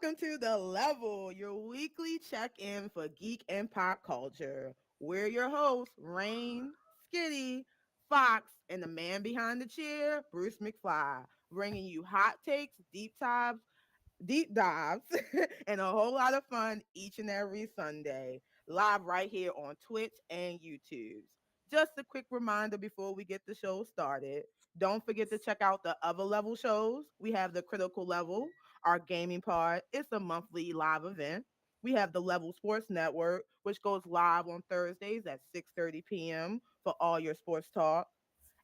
welcome to The Level, your weekly check in for geek and pop culture. We're your hosts, Rain, Skitty, Fox, and the man behind the chair, Bruce McFly, bringing you hot takes, deep dives, and a whole lot of fun each and every Sunday, live right here on Twitch and YouTube. Just a quick reminder before we get the show started. Don't forget to check out the other level shows. We have the Critical Level, our gaming part. It's a monthly live event. We have the Level Sports Network, which goes live on Thursdays at 6:30 p.m. for all your sports talk.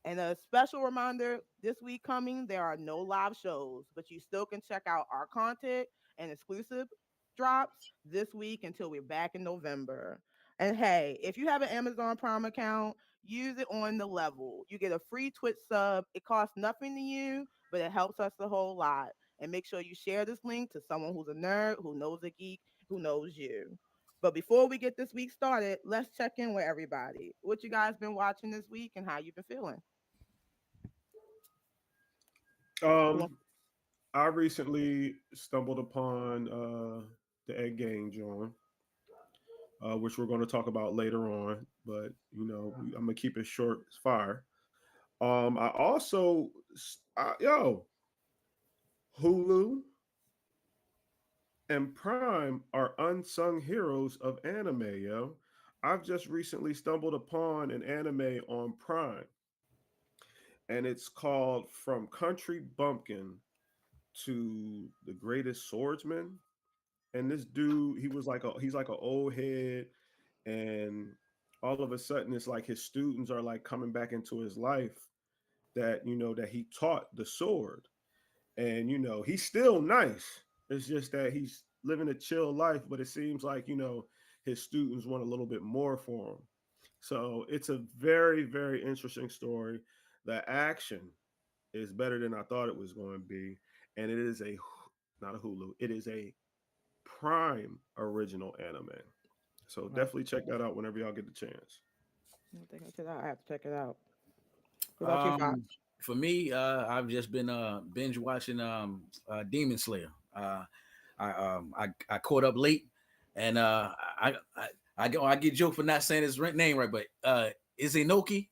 And a special reminder this week coming, there are no live shows, but you still can check out our content and exclusive drops this week until we're back in November. And hey, if you have an Amazon Prime account, use it on the level. You get a free Twitch sub. It costs nothing to you, but it helps us a whole lot. And make sure you share this link to someone who's a nerd, who knows a geek, who knows you. But before we get this week started, let's check in with everybody. What you guys been watching this week and how you been feeling? Um, I recently stumbled upon the Egg Game, John, which we're going to talk about later on. But I'm gonna keep it short as fire. I also, Hulu and Prime are unsung heroes of anime, yo. I've just recently stumbled upon an anime on Prime, and it's called From Country Bumpkin to the Greatest Swordsman. And this dude, he's like an old head, and all of a sudden it's like his students are like coming back into his life that that he taught the sword. And he's still nice. It's just that he's living a chill life, but it seems like his students want a little bit more for him. So it's a very, very interesting story. The action is better than I thought it was going to be, and it is a not a Hulu. It is a Prime original anime. So Right. definitely check that out whenever y'all get the chance. I think I said I have to check it out. What about you, Fox? Um, for me, I've just been binge watching Demon Slayer. I caught up late, and I get joke for not saying his name right, but is Inoki?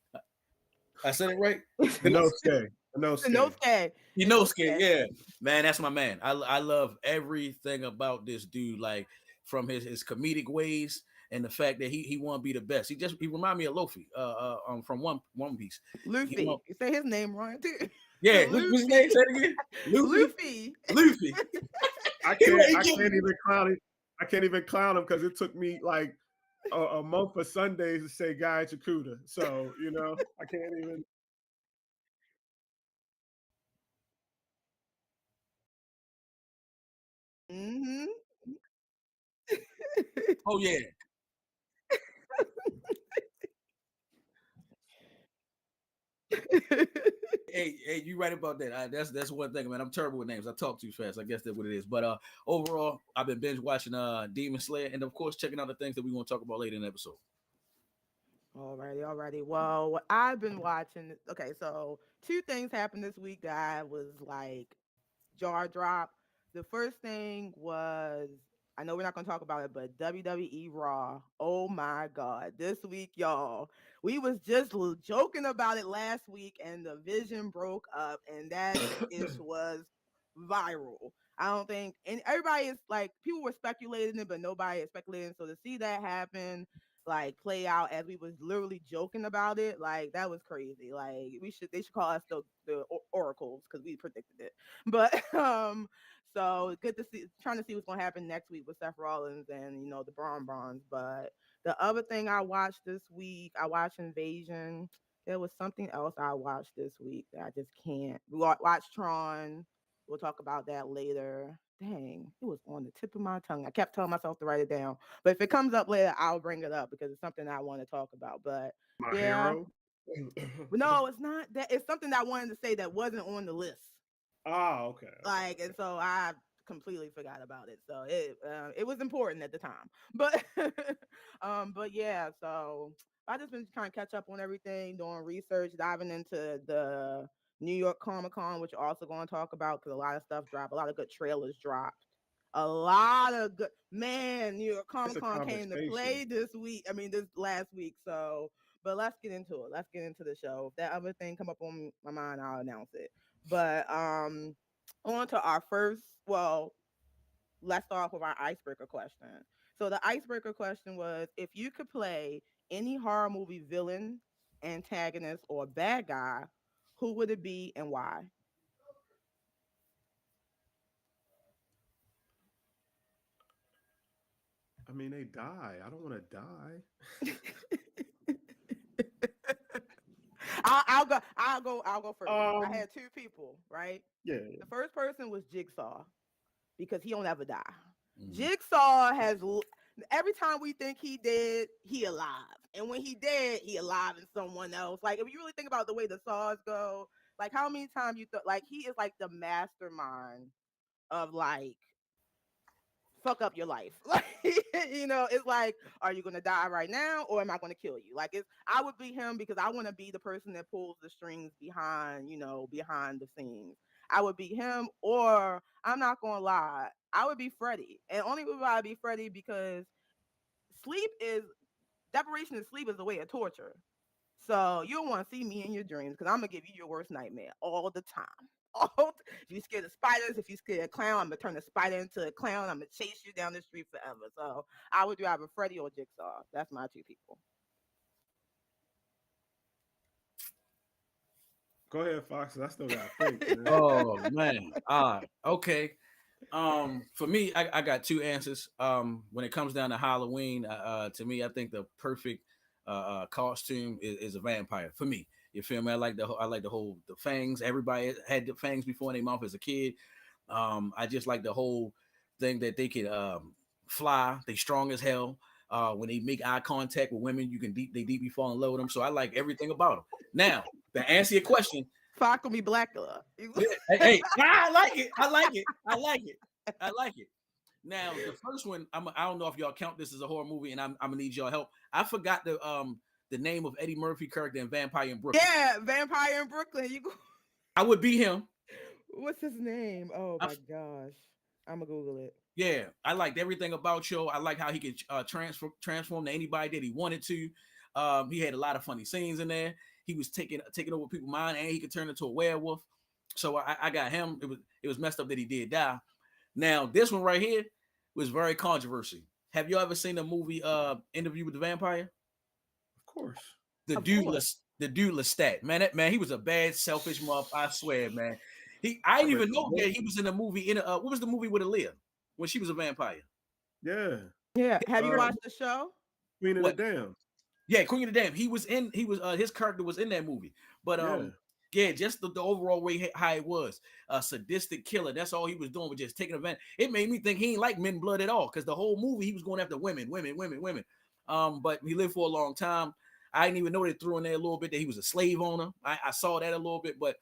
I said it right. Inosuke. Inosuke. Inosuke. Inosuke, yeah, man, that's my man. I love everything about this dude, like from his comedic ways and the fact that he want to be the best. He remind me of Luffy, from One Piece. He Luffy. want, You say his name wrong too. yeah, what's his name? Luffy. Say it again. Luffy. Luffy. Luffy. I he, can't he I get, can't even clown him. I can't even clown him because it took me like a month of Sundays to say Guy Chakuda. So, I can't even. Mm-hmm. oh yeah. Hey, you right about that. That's one thing, man. I'm terrible with names. I talk too fast. I guess that's what it is. But overall, I've been binge watching Demon Slayer, and of course, checking out the things that we want to talk about later in the episode. Alrighty. Well, what I've been watching. Okay, so two things happened this week that I was like jaw drop. The first thing was, I know we're not going to talk about it, but WWE Raw. Oh my God. This week, y'all, we was just joking about it last week and the vision broke up and that ish was viral. I don't think, and everybody is like, people were speculating it, but nobody is speculating. So to see that happen, like play out as we was literally joking about it, like that was crazy. Like they should call us the oracles because we predicted it. But so good to see, trying to see what's gonna happen next week with Seth Rollins and the Braun Bronze. But the other thing I watched this week, I watched Invasion. There was something else I watched this week that I just can't. We watched Tron. We'll talk about that later. Dang, it was on the tip of my tongue. I kept telling myself to write it down. But if it comes up later, I'll bring it up because it's something I want to talk about. But My yeah, hero. but no, it's not that. It's something that I wanted to say that wasn't on the list. Okay, okay, Like, and okay. so I completely forgot about it. So it was important at the time. But but yeah, so I just been trying to catch up on everything, doing research, diving into the New York Comic Con, which we're also going to talk about because a lot of stuff dropped, a lot of good trailers dropped. A lot of good man. New York It's Comic a Con came to conversation. play this week. I mean, this last week. So, but let's get into it. Let's get into the show. If that other thing come up on my mind, I'll announce it. But on to our first. Well, let's start off with our icebreaker question. So the icebreaker question was: if you could play any horror movie villain, antagonist, or bad guy, who would it be and why? I mean, they die. I don't want to die. I'll go. I'll go. I'll go first. I Um, had two people, right? yeah. The first person was Jigsaw because he don't ever die. Mhm. Jigsaw every time we think he dead, he alive, and when he dead, he alive in someone else. Like if you really think about the way the saws go, like how many times you thought like he is like the mastermind of like fuck up your life. Like, it's like, are you gonna die right now or am I gonna kill you? Like it's I would be him because I wanna be the person that pulls the strings behind, behind the scenes. I would be him, or I'm not gonna lie, I would be Freddy. And only would I be Freddy because sleep is deprivation of sleep is a way of torture. So you don't want to see me in your dreams because I'm gonna give you your worst nightmare all the time. If you scared of spiders, if you scared of clown, I'm gonna turn the spider into a clown. I'm gonna chase you down the street forever. So I would drive a Freddy or Jigsaw. That's my two people. Go ahead, Fox. I still got to think, man. Oh man. Okay. For me, I got two answers. When it comes down to Halloween, to me, I think the perfect costume is a vampire. For me, you feel me? I like the whole the fangs. Everybody had the fangs before in their mouth as a kid. I just like the whole thing that they could fly. They strong as hell. When they make eye contact with women, they deeply fall in love with them. So I like everything about them. Now, to answer your question, Fuck with me, black. yeah, hey, I like it. I like it. I like it. I like it. Now, the first one, I don't know if y'all count this as a horror movie, and I'm gonna need y'all help. I forgot the name of Eddie Murphy character in Vampire in Brooklyn. Yeah, Vampire in Brooklyn. You go. I would be him. What's his name? Oh I, my gosh, I'm gonna Google it. yeah, I liked everything about Joe. I like how he could transform to anybody that he wanted to. He had a lot of funny scenes in there. He was taking over people's mind, and he could turn into a werewolf. So I got him. It was messed up that he did die. Now this one right here was very controversial. Have you ever seen the movie Interview with the Vampire? Of course. The Of dude, course. the dude Lestat, man, that man, he was a bad, selfish motherfucker. I swear, man. I I didn't read even the know book. that he was in a movie. What was the movie with Aaliyah when she was a vampire? Yeah. Yeah. Have you Uh, watched the show? Queen of the what? Dam. Yeah, Queen of the Dam. He was his character was in that movie. But Yeah. yeah, just the overall way how it was. A sadistic killer. That's all he was doing was just taking advantage. It made me think he ain't like men blood at all because the whole movie he was going after women, women, women, women. But he lived for a long time. I didn't even know they threw in there a little bit that he was a slave owner. I saw that a little bit, but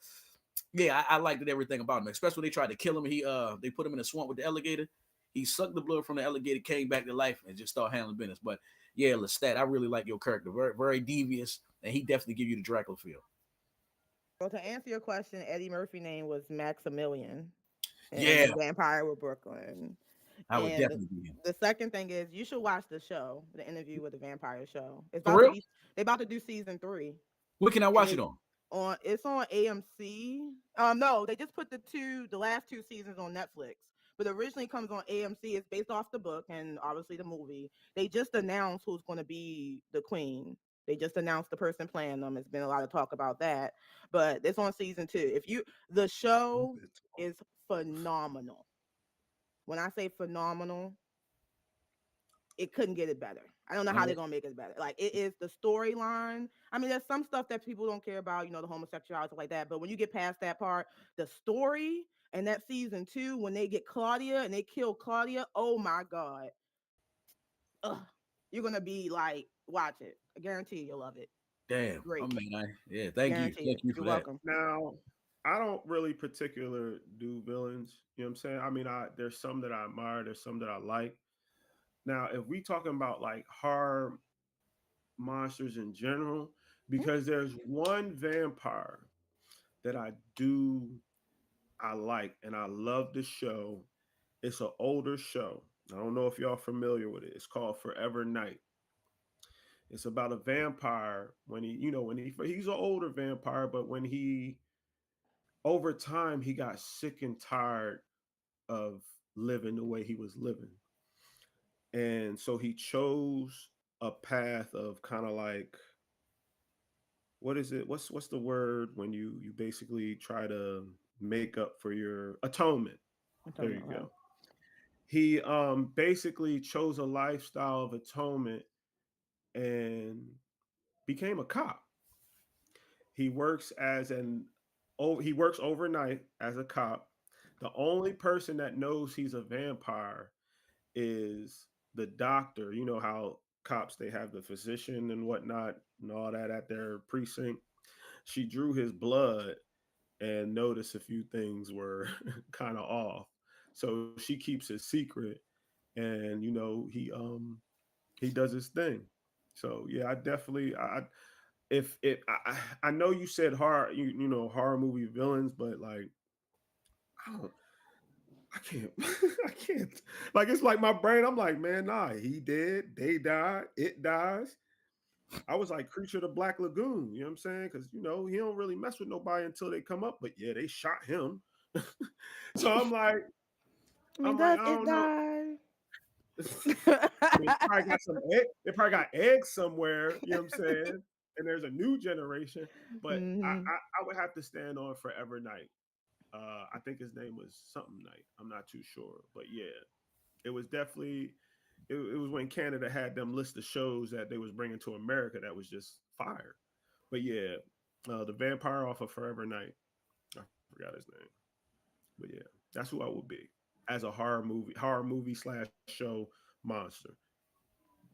yeah, I liked it, everything about him. Especially when they tried to kill him. They put him in the swamp with the alligator. He sucked the blood from the alligator, came back to life, and just started handling business. But yeah, Lestat, I really like your character. Very, very devious, and he definitely give you the Dracula feel. Well, to answer your question, Eddie Murphy name was Maximilian Yeah, in Vampire with Brooklyn. I would And definitely be him. the second thing is you should watch the show, the Interview with the Vampire show. It's For about to real? be they about to do season 3, Where can I and watch it it's on? on AMC. No, they just put the last two seasons on Netflix. But originally comes on AMC. It's based off the book and obviously the movie. They just announced who's going to be the queen. They just announced the person playing them. It's been a lot of talk about that, but it's on season 2. The show is phenomenal. When I say phenomenal, it couldn't get it better. I don't know All how they're right. gonna make it better. Like it is the storyline. I mean, there's some stuff that people don't care about, the homosexuality like that. But when you get past that part, the story and that season 2, when they get Claudia and they kill Claudia, oh my god, ugh, you're gonna be like, watch it. I guarantee you'll love it. Damn. I Great, mean, yeah. guarantee Thank it. you You're for that. welcome. Now, I don't really particular do villains. You know what I'm saying? I mean, there's some that I admire, there's some that I like. Now, if we talking about like horror monsters in general, because there's one vampire that I like and I love the show, It's an older show. I don't know if y'all familiar with it. It's called Forever Night. It's about a vampire when he's an older vampire, but when he over time he got sick and tired of living the way he was living. And so he chose a path of kind of like, what is it? What's the word when you basically try to make up for your atonement? There you Okay. go. He basically chose a lifestyle of atonement and became a cop. He works as an he works overnight as a cop. The only person that knows he's a vampire is the doctor. You know how cops, they have the physician and whatnot and all that at their precinct. She drew his blood and noticed a few things were kind of off. So she keeps his secret, and he does his thing. So yeah, I definitely I if it I know you said horror, horror movie villains, but like I don't I can't I can't, like, it's like my brain, I'm like, man, nah, he dead, they died, it dies. I was like Creature of the Black Lagoon, you know what I'm saying? Because he don't really mess with nobody until they come up, but yeah, they shot him. So I mean, I'm like, does I it don't know. die? I mean, they probably got eggs somewhere, you know what I'm saying? And there's a new generation, but Hmm. I would have to stand on Forever Night. I think his name was something Night. I'm not too sure, but yeah, it was definitely it was when Canada had them list of shows that they was bringing to America that was just fire. But yeah, the vampire off of Forever Night. I forgot his name, but yeah, that's who I would be as a horror movie slash show monster.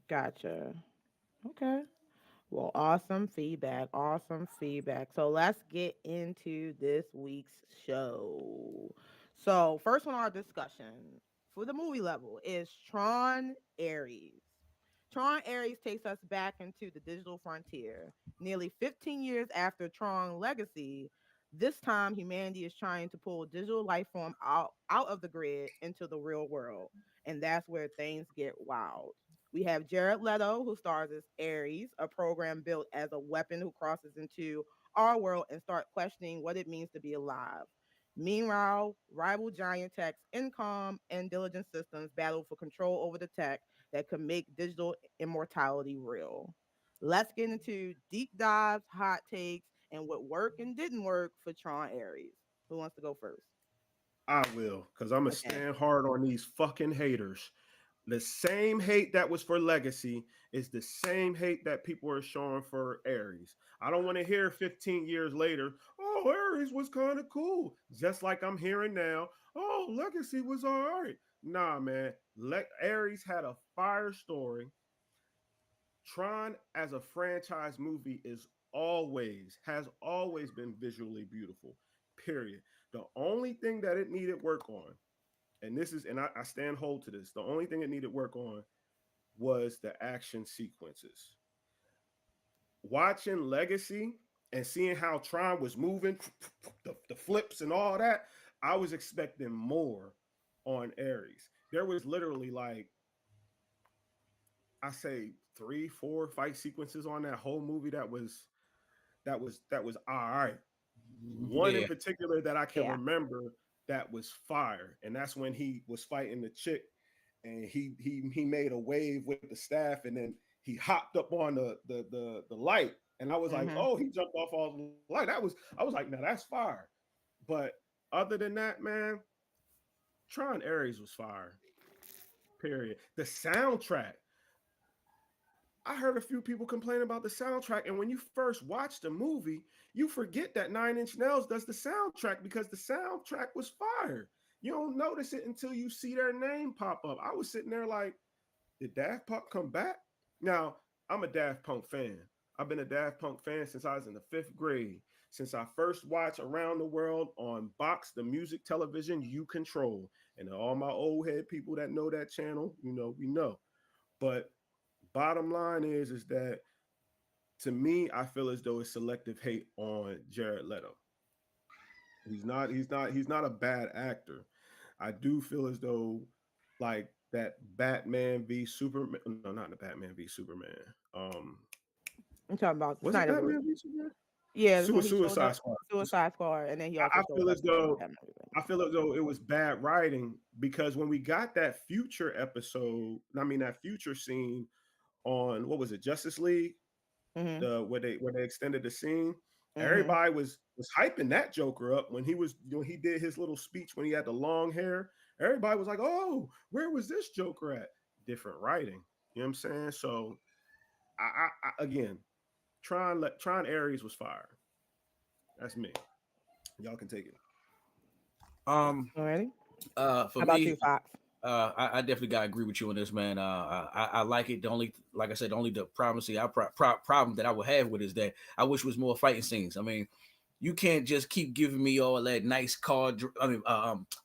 Gotcha. Okay. Well, awesome feedback. Awesome feedback. So let's get into this week's show. So, first on our discussion for the movie level is Tron Ares. Tron Ares takes us back into the digital frontier. Nearly 15 years after Tron Legacy, this time humanity is trying to pull digital life form out of the grid into the real world. And that's where things get wild. We have Jared Leto, who stars as Ares, a program built as a weapon who crosses into our world and start questioning what it means to be alive. Meanwhile, rival giant techs Incom and Diligent Systems battle for control over the tech that could make digital immortality real. Let's get into deep dives, hot takes, and what worked and didn't work for Tron Ares. Who wants to go first? I will, because I'm gonna Okay. stand hard on these fucking haters. The same hate that was for Legacy is the same hate that people are showing for Aries. I don't want to hear 15 years later, oh, Aries was kind of cool. Just like I'm hearing now, oh, Legacy was all right. Nah, man. Aries had a fire story. Tron as a franchise movie has always been visually beautiful. Period. The only thing that it needed work on, and I stand hold to this, the only thing it needed work on was the action sequences. Watching Legacy and seeing how Tron was moving, the flips and all that, I was expecting more on Ares. There was literally like, I say, three, four fight sequences on that whole movie that was all right. One in Yeah. particular that I can Yeah. remember that was fire, and that's when he was fighting the chick, and he made a wave with the staff, and then he hopped up on the light, and I was like, Mm-hmm. oh, he jumped off all the light. I was like, now that's fire. But other than that, man, Tron Ares was fire. Period. The soundtrack, I heard a few people complain about the soundtrack, and when you first watch the movie, you forget that Nine Inch Nails does the soundtrack because the soundtrack was fire. You don't notice it until you see their name pop up. I was sitting there like, did Daft Punk come back? Now, I'm a Daft Punk fan. I've been a Daft Punk fan since I was in the fifth grade. Since I first watched Around the World on Box, the music television you control. And all my old head people that know that channel, we know. But bottom line is that, to me, I feel as though it's selective hate on Jared Leto. He's not a bad actor. I do feel as though like that Batman v Superman. No, not the Batman v Superman. Um, I'm talking about the was it Snyderverse. Batman v Superman? Yeah, that's when he showed Suicide up Squad. Suicide Squad, and then he I also showed feel up as in though that movie. I feel as though it was bad writing because when we got that future episode, I mean that future scene on what was it, Justice League, Mhm. the where they extended the scene, Mhm. everybody was hyping that Joker up when he was he did his little speech when he had the long hair. Everybody was like, "Oh, where was this Joker at?" Different writing. You know what I'm saying? So I again, trying Aries was fire. That's me. Y'all can take it. Um, Alrighty. for How about me, you, Fox? I definitely gotta agree with you on this, man. I like it. The only, like I said, the only the problem that I would have with is that I wish it was more fighting scenes. I mean, you can't just keep giving me all that nice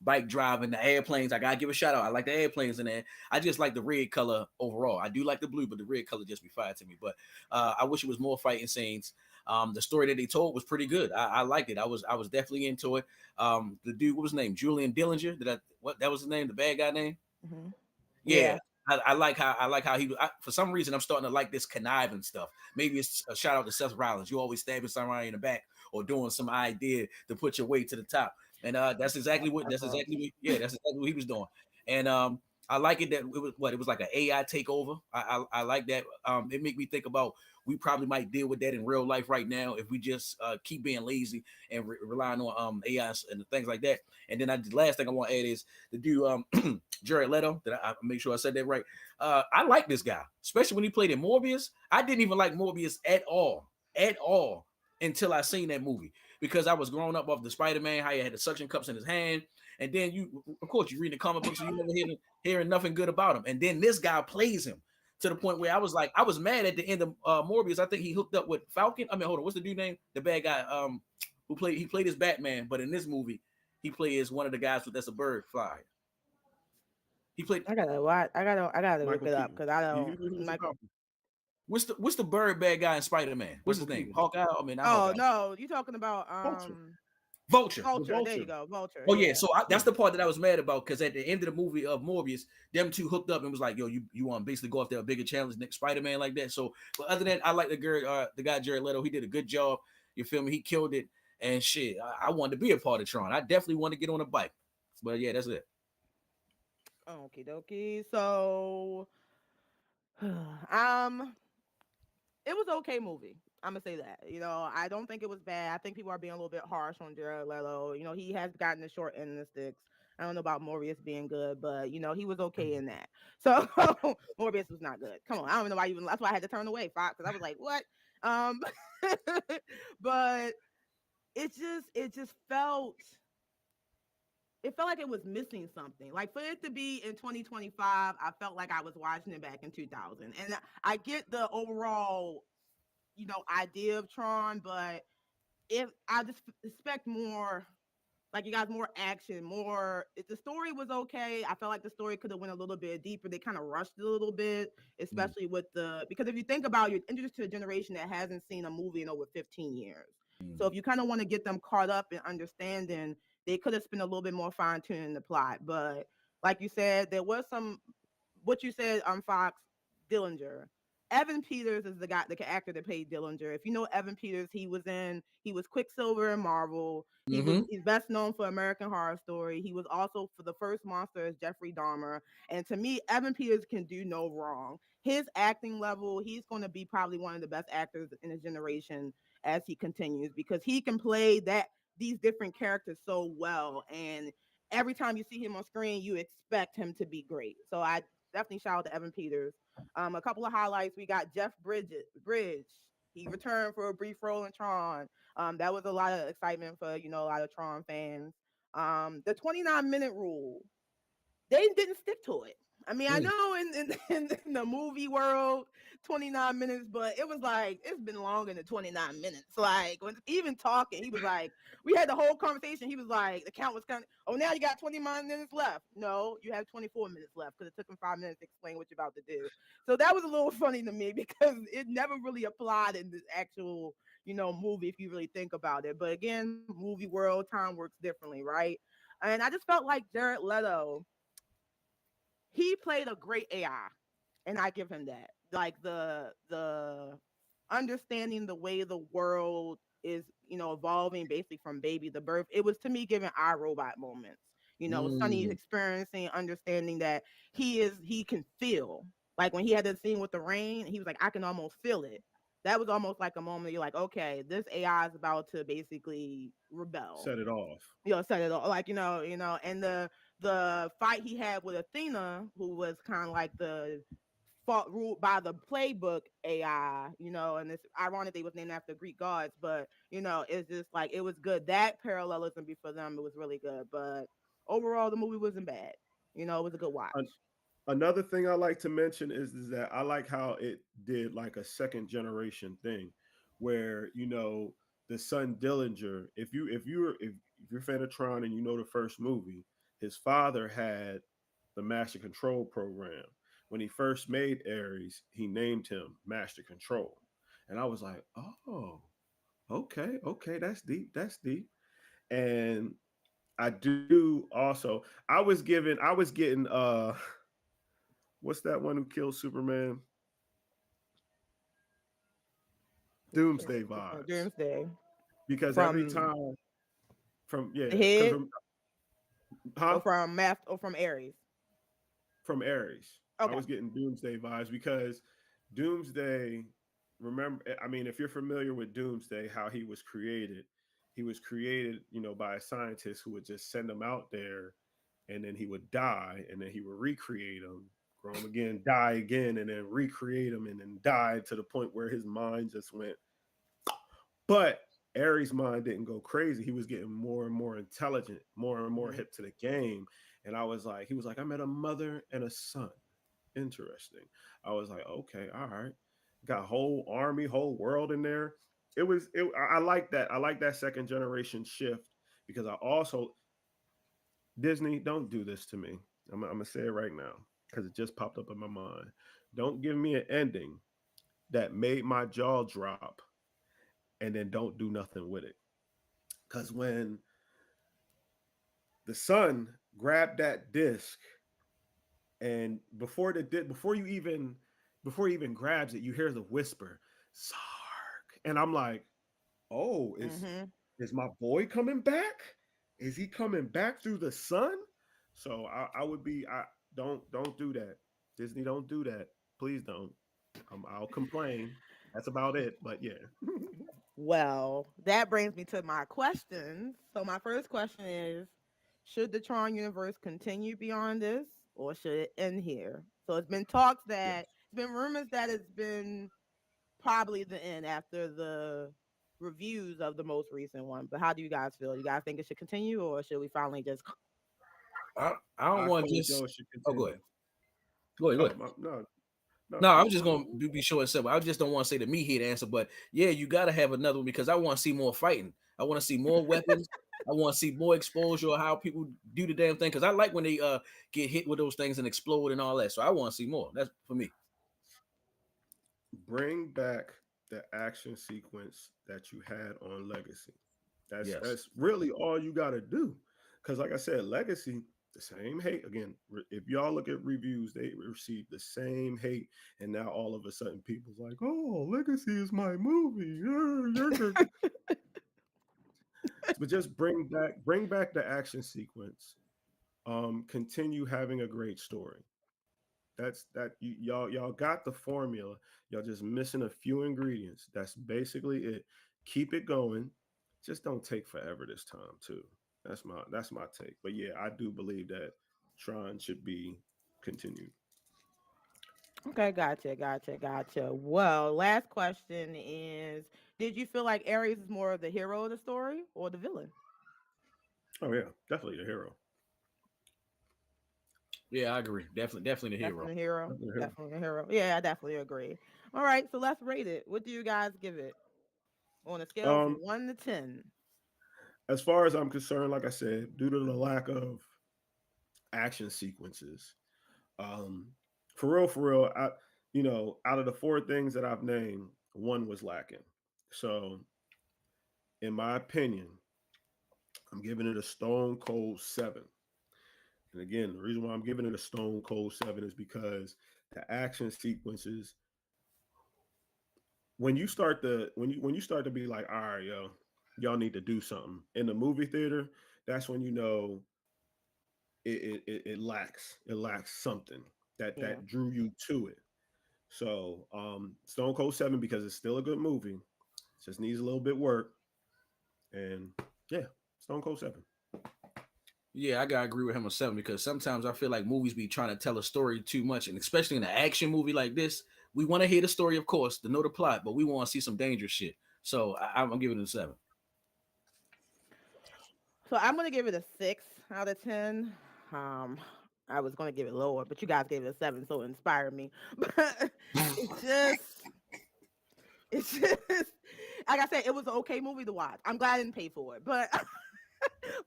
bike driving, the airplanes. I gotta give a shout out. I like the airplanes in there. I just like the red color overall. I do like the blue, but the red color just be fire to me. But I wish it was more fighting scenes. The story that they told was pretty good. I liked it. I was definitely into it. The dude, what was his name? Julian Dillinger. Did I what that was his name? The bad guy name? Mhm. Yeah. Yeah. I like how for some reason I'm starting to like this conniving stuff. Maybe it's a shout out to Seth Rollins. You always stabbing somebody in the back or doing some idea to put your way to the top. And that's exactly what he was doing. And I like it that it was like an AI takeover. I like that. It make me think about we probably might deal with that in real life right now if we just keep being lazy and relying on AI and things like that. And then the last thing I want to add is to do Jared Leto. That I make sure I said that right. I like this guy, especially when he played in Morbius. I didn't even like Morbius at all, until I seen that movie because I was growing up off the Spider-Man, how he had the suction cups in his hand, and then of course, you read the comic books, so you never hearing nothing good about him, and then this guy plays him to the point where I was like, I was mad at the end of Morbius. I think he hooked up with Falcon. I mean, hold on, what's the dude name? The bad guy, he played his Batman, but in this movie, he plays one of the guys that's a bird fly. He played I gotta watch. I gotta look Michael it up Keaton. because I don't. He was a Michael. Falcon. what's the bird bad guy in Spider Man? What's Michael his name? Keaton. Hawkeye. I mean, not Oh Hawkeye. no, you talking about Vulture. Vulture. The Vulture? There you Vulture. go, Vulture. Oh yeah, Yeah. so Yeah. that's the part that I was mad about because at the end of the movie of Morbius, them two hooked up and was like, "Yo, you want to basically go after a bigger challenge next Spider Man like that." So, but other than that, I like the guy Jared Leto. He did a good job. You feel me? He killed it and shit. I wanted to be a part of Tron. I definitely want to get on a bike. But yeah, that's it. Okie dokie. So, um, it was okay movie. I'm gonna say that. I don't think it was bad. I think people are being a little bit harsh on Jared Leto. He has gotten the short end of the sticks. I don't know about Morbius being good, but he was okay in that. So Morbius was not good. Come on, I don't know why you even. That's why I had to turn away, Fox, because I was like, what? Um, but it just felt like it was missing something. Like for it to be in 2025, I felt like I was watching it back in 2000. And I get the overall idea of Tron, but if I just expect more, like you guys, more action, more. If the story was okay, I felt like the story could have went a little bit deeper. They kind of rushed it a little bit, Mm, especially with because if you think about, you're introduced to a generation that hasn't seen a movie in over 15 years. So mm, if you kind of want to get them caught up in understanding, they could have spent a little bit more fine tuning the plot. But like you said, there was some what you said on Fox, Dillinger. Evan Peters is the actor that played Dillinger. If you know Evan Peters, he was Quicksilver in Marvel. mm-hmm. He's best known for American Horror Story. He was also for the first monster as Jeffrey Dahmer. And to me, Evan Peters can do no wrong. His acting level, he's going to be probably one of the best actors in his generation as he continues because he can play these different characters so well. And every time you see him on screen, you expect him to be great. So I definitely shout out to Evan Peters. A couple of highlights. We got Jeff Bridge. He returned for a brief role in Tron. That was a lot of excitement for a lot of Tron fans. The 29-minute rule, they didn't stick to it. I mean, I Mm. know in the movie world, 29 minutes, but it was like, it's been longer than 29 minutes. Like, when even talking, he was like, we had the whole conversation. He was like, the count was kind of, oh, now you got 29 minutes left. No, you have 24 minutes left because it took him 5 minutes to explain what you're about to do. So that was a little funny to me because it never really applied in this actual, movie if you really think about it. But again, movie world, time works differently, right? And I just felt like Jared Leto, he played a great AI, and I give him that. Like the understanding the way the world is, evolving basically from baby to birth. It was to me giving our robot moments. Sonny Mm, experiencing, understanding that he can feel. Like when he had the scene with the rain, he was like, I can almost feel it. That was almost like a moment you're like, okay, this AI is about to basically rebel. Set it off. Set it all like and the fight he had with Athena, who was kind of like the fought ruled by the playbook AI, and it's ironic they was named after Greek gods, but it's just like it was good. That parallelism before them, it was really good. But overall, the movie wasn't bad. It was a good watch. Another thing I like to mention is that I like how it did like a second generation thing, where the son Dillinger. If you're a fan of Tron and you know the first movie, his father had the Master Control program. When he first made Ares, he named him Master Control, and I was like, oh, okay, okay, that's deep. And I do also. I was getting what's that one who killed Superman? Doomsday vibes. Doomsday Because every from time from yeah, the because head, from huh? or from Math, or from Ares. From Ares. I Okay. was getting Doomsday vibes because Doomsday, remember, I mean, if you're familiar with Doomsday, how he was created, by a scientist who would just send him out there and then he would die and then he would recreate him, grow him again, die again, and then recreate him and then die to the point where his mind just went. But Aries' mind didn't go crazy. He was getting more and more intelligent, more and more Mhm. hip to the game. And he was like, I met a mother and a son. Interesting. I was like, okay, all right. Got whole army, whole world in there. I like that. I like that second generation shift because I also, Disney, don't do this to me. I'm gonna say it right now because it just popped up in my mind. Don't give me an ending that made my jaw drop and then don't do nothing with it. Because when the son grabbed that disc and before he even grabs it, you hear the whisper, Sark. And I'm like, oh, Mhm. is my boy coming back? Is he coming back through the sun? So I would be I don't do that. Disney, don't do that. Please don't. I'll complain. That's about it. But yeah. Well, that brings me to my questions. So my first question is, should the Tron universe continue beyond this, or should it end here? So Yeah. it's been rumors that it's been probably the end after the reviews of the most recent one. But how do you guys feel? You guys think it should continue, or should we finally just I don't I want to fully just. feel it should Oh, go ahead. continue. Go ahead. Go Oh ahead. no, no, No, I was please. just gonna be short and simple. I just don't want to say the me here answer, but yeah, you gotta have another one because I want to see more fighting. I want to see more weapons. I want to see more exposure of how people do the damn thing because I like when they get hit with those things and explode and all that. So I want to see more. That's for me. Bring back the action sequence that you had on Legacy. Yes. That's really all you got to do. Because like I said, Legacy, the same hate again. If y'all look at reviews, they received the same hate, and now all of a sudden, people's like, "Oh, Legacy is my movie." But just bring back the action sequence. Continue having a great story. That's that y'all got the formula. Y'all just missing a few ingredients. That's basically it. Keep it going. Just don't take forever this time too. That's my take. But yeah, I do believe that Tron should be continued. Okay, gotcha. Well, last question is, did you feel like Ares is more of the hero of the story or the villain? Oh yeah, definitely the hero. Yeah, I agree. Definitely the hero. Definitely a hero. Definitely the hero. Definitely a hero. Yeah, I definitely agree. All right, so let's rate it. What do you guys give it on a scale from Um, 1 to 10? as far as I'm concerned, like I said, due to the lack of action sequences, um, for real, out of the four things that I've named, one was lacking. So in my opinion, I'm giving it a stone cold 7. And again, the reason why I'm giving it a stone cold 7 is because the action sequences, when you start to be like, all right, yo, y'all need to do something in the movie theater, that's when you know it lacks something Yeah. that drew you to it. So Stone Cold 7 because it's still a good movie. It just needs a little bit work. And yeah, Stone Cold 7. Yeah, I gotta agree with him on 7 because sometimes I feel like movies be trying to tell a story too much, and especially in an action movie like this, we want to hear the story, of course, to know the plot, but we want to see some dangerous shit. So I'm giving it a 7. So I'm gonna give it a 6 out of 10. Um, I was gonna give it lower, but you guys gave it a 7, so it inspired me. But it's just, it's just, like I said, it was an okay movie to watch. I'm glad I didn't pay for it, but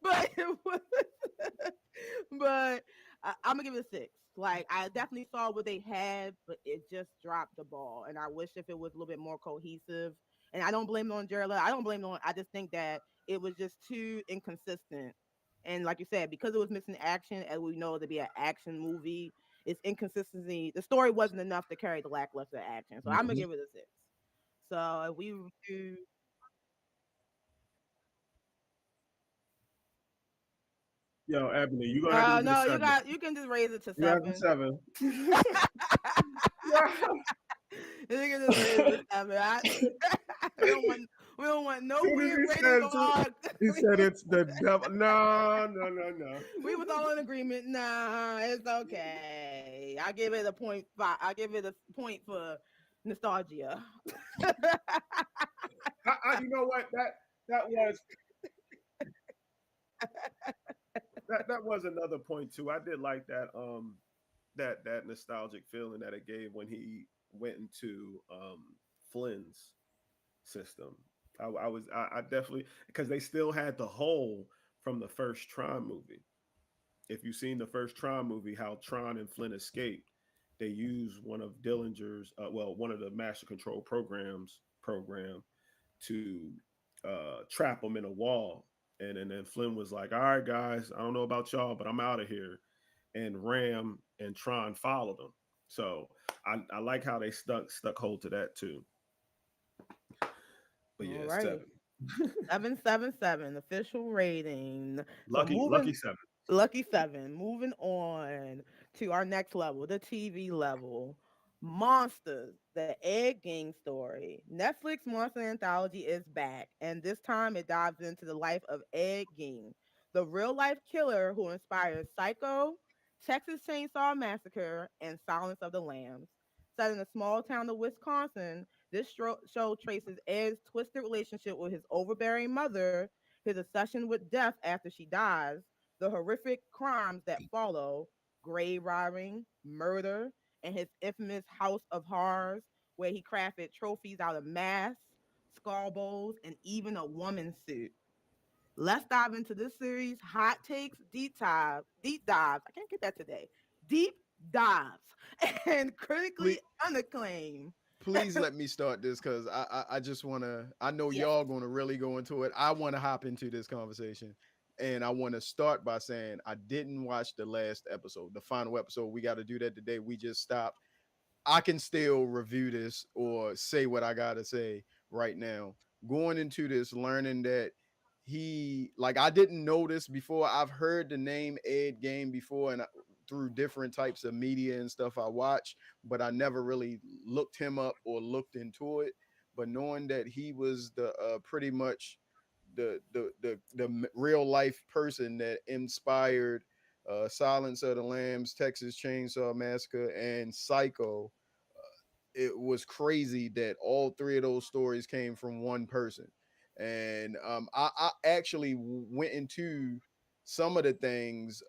but it was, but I'm gonna give it a 6. Like I definitely saw what they had, but it just dropped the ball, and I wish if it was a little bit more cohesive. And I don't blame it on Jared Leto. I don't blame it on. I just think that it was just too inconsistent. And like you said, because it was missing action, as we know to be an action movie, it's inconsistency. The story wasn't enough to carry the lackluster action. So I'm gonna Mhm. give it a 6. So if we do, Yo, Ebony, you gonna have to give it a no, 7. you can just raise it to You have a 7. 7. Yeah. You can just raise it to 7. We don't want we don't want no Soon as weird rating dog. he we, said it's the devil. No, no, no, no. we was all in agreement. Nah, it's okay. I give it a point five. I give it a point for nostalgia. You know what? That was that was another point too. I did like that that nostalgic feeling that it gave when he went into Flynn's system. I definitely because they still had the hole from the first Tron movie. If you've seen the first Tron movie, how Tron and Flynn escaped, they used one of Dillinger's, one of the Master Control program to trap them in a wall. And then Flynn was like, "All right, guys, I don't know about y'all, but I'm out of here." And Ram and Tron followed him. So I like how they stuck hold to that too. But All yeah, righty. 7. 777 official rating. So Lucky moving 7. Lucky 7. Moving on to our next level, the TV level. Monsters, the Ed Gein story. Netflix Monster Anthology is back, and this time it dives into the life of Ed Gein, the real life killer who inspired Psycho, Texas Chainsaw Massacre, and Silence of the Lambs. Set in a small town of Wisconsin, this show traces Ed's twisted relationship with his overbearing mother, his obsession with death after she dies, the horrific crimes that follow, grave robbing, murder, and his infamous House of Horrors, where he crafted trophies out of masks, skull bowls, and even a woman's suit. Let's dive into this series. Hot takes, deep dives. I can't get that today. Deep dives and critically Please, unacclaimed. please let me start this because I just want to. I know Yes. y'all going to really go into it. I want to hop into this conversation, and I want to start by saying I didn't watch the last episode, the final episode. We got to do that today. We just stopped. I can still review this or say what I gotta say right now. Going into this, learning that I didn't know this before. I've heard the name Ed Game before, and through different types of media and stuff I watch, but I never really looked him up or looked into it. But knowing that he was the pretty much the real life person that inspired Silence of the Lambs, Texas Chainsaw Massacre, and Psycho, it was crazy that all three of those stories came from one person. And I actually went into some of the things.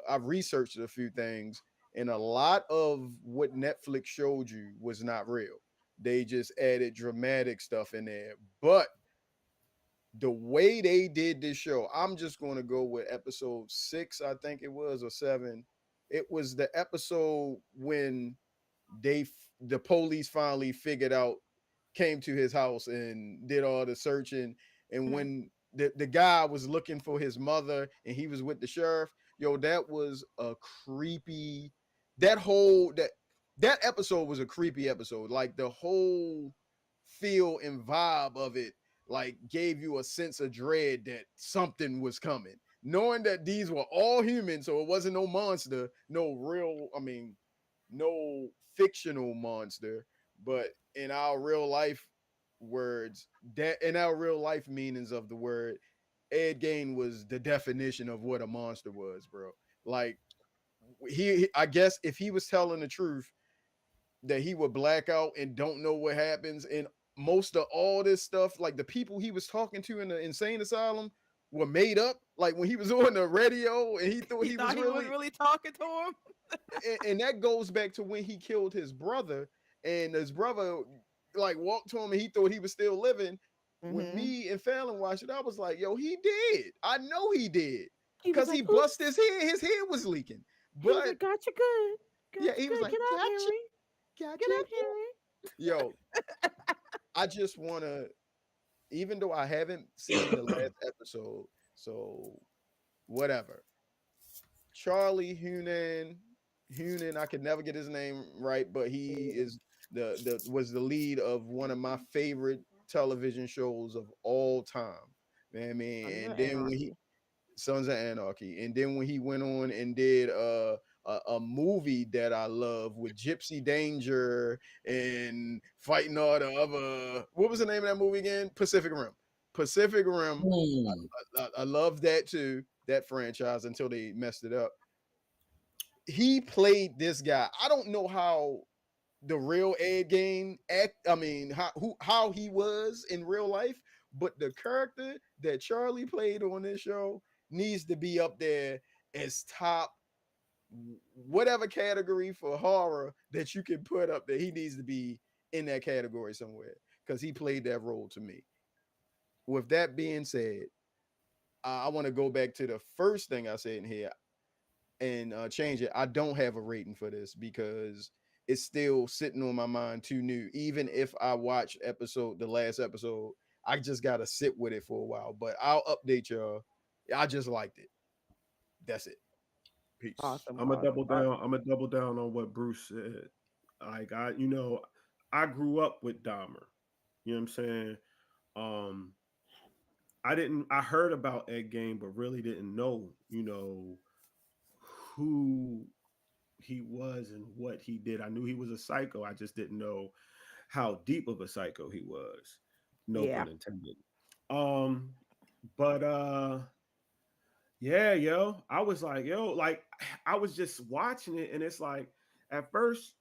I've researched a few things, and a lot of what Netflix showed you was not real. They just added dramatic stuff in there. But the way they did this show, I'm just going to go with episode 6, I think it was, or 7. It was the episode when the police finally figured out, came to his house and did all the searching. And Mhm. the guy was looking for his mother and he was with the sheriff. Yo, that was a creepy. That whole that episode was a creepy episode. Like the whole feel and vibe of it, like gave you a sense of dread that something was coming. Knowing that these were all humans, so it wasn't no monster, no real. I mean, no fictional monster, but in our real life words, that in our real life meanings of the word, Ed Gain was the definition of what a monster was, bro. Like I guess if he was telling the truth, that he would black out and don't know what happens, and most of all this stuff, like the people he was talking to in the insane asylum were made up. Like when he was on the radio and he thought He he was thought he was really, really talking to him. and that goes back to when he killed his brother, and his brother like walked to him and he thought he was still living. When Mm-hmm. me and Fallon watched it, I was like, yo, he did. I know he did. He was Because he like, bust "Oops." his head was leaking. He was But like, "Got you good. yeah, Got you he was good. like, Get up, gotcha, Henry. Get gotcha. up, Henry." Yo, I just wanna, even though I haven't seen the last episode, so whatever. Charlie Hunan, I could never get his name right, but he is the was the lead of one of my favorite television shows of all time. Man, I mean, Sons of and then when he Anarchy. Sons of Anarchy, and then when he went on and did a movie that I love with Gypsy Danger and fighting all the other, what was the name of that movie again? Pacific Rim. Pacific Rim. Hmm. I love that too, that franchise, until they messed it up. He played this guy. I don't know how the real Ed Gein act. I mean, how he was in real life, but the character that Charlie played on this show needs to be up there as top whatever category for horror that you can put up there. He needs to be in that category somewhere because he played that role to me. With that being said, I want to go back to the first thing I said in here and change it. I don't have a rating for this because it's still sitting on my mind too new. Even if I watch the last episode, I just gotta sit with it for a while. But I'll update y'all. I just liked it. That's it. Peace. Awesome, I'm gonna awesome. double down. I'm gonna double down on what Bruce said. Like I grew up with Dahmer. You know what I'm saying? Um, I didn't. I heard about Ed Gein, but really didn't know. Who he was and what he did. I knew he was a psycho. I just didn't know how deep of a psycho he was. No Yeah. pun intended. Um, but yeah, yo, I was like, yo, like I was just watching it, and it's like at first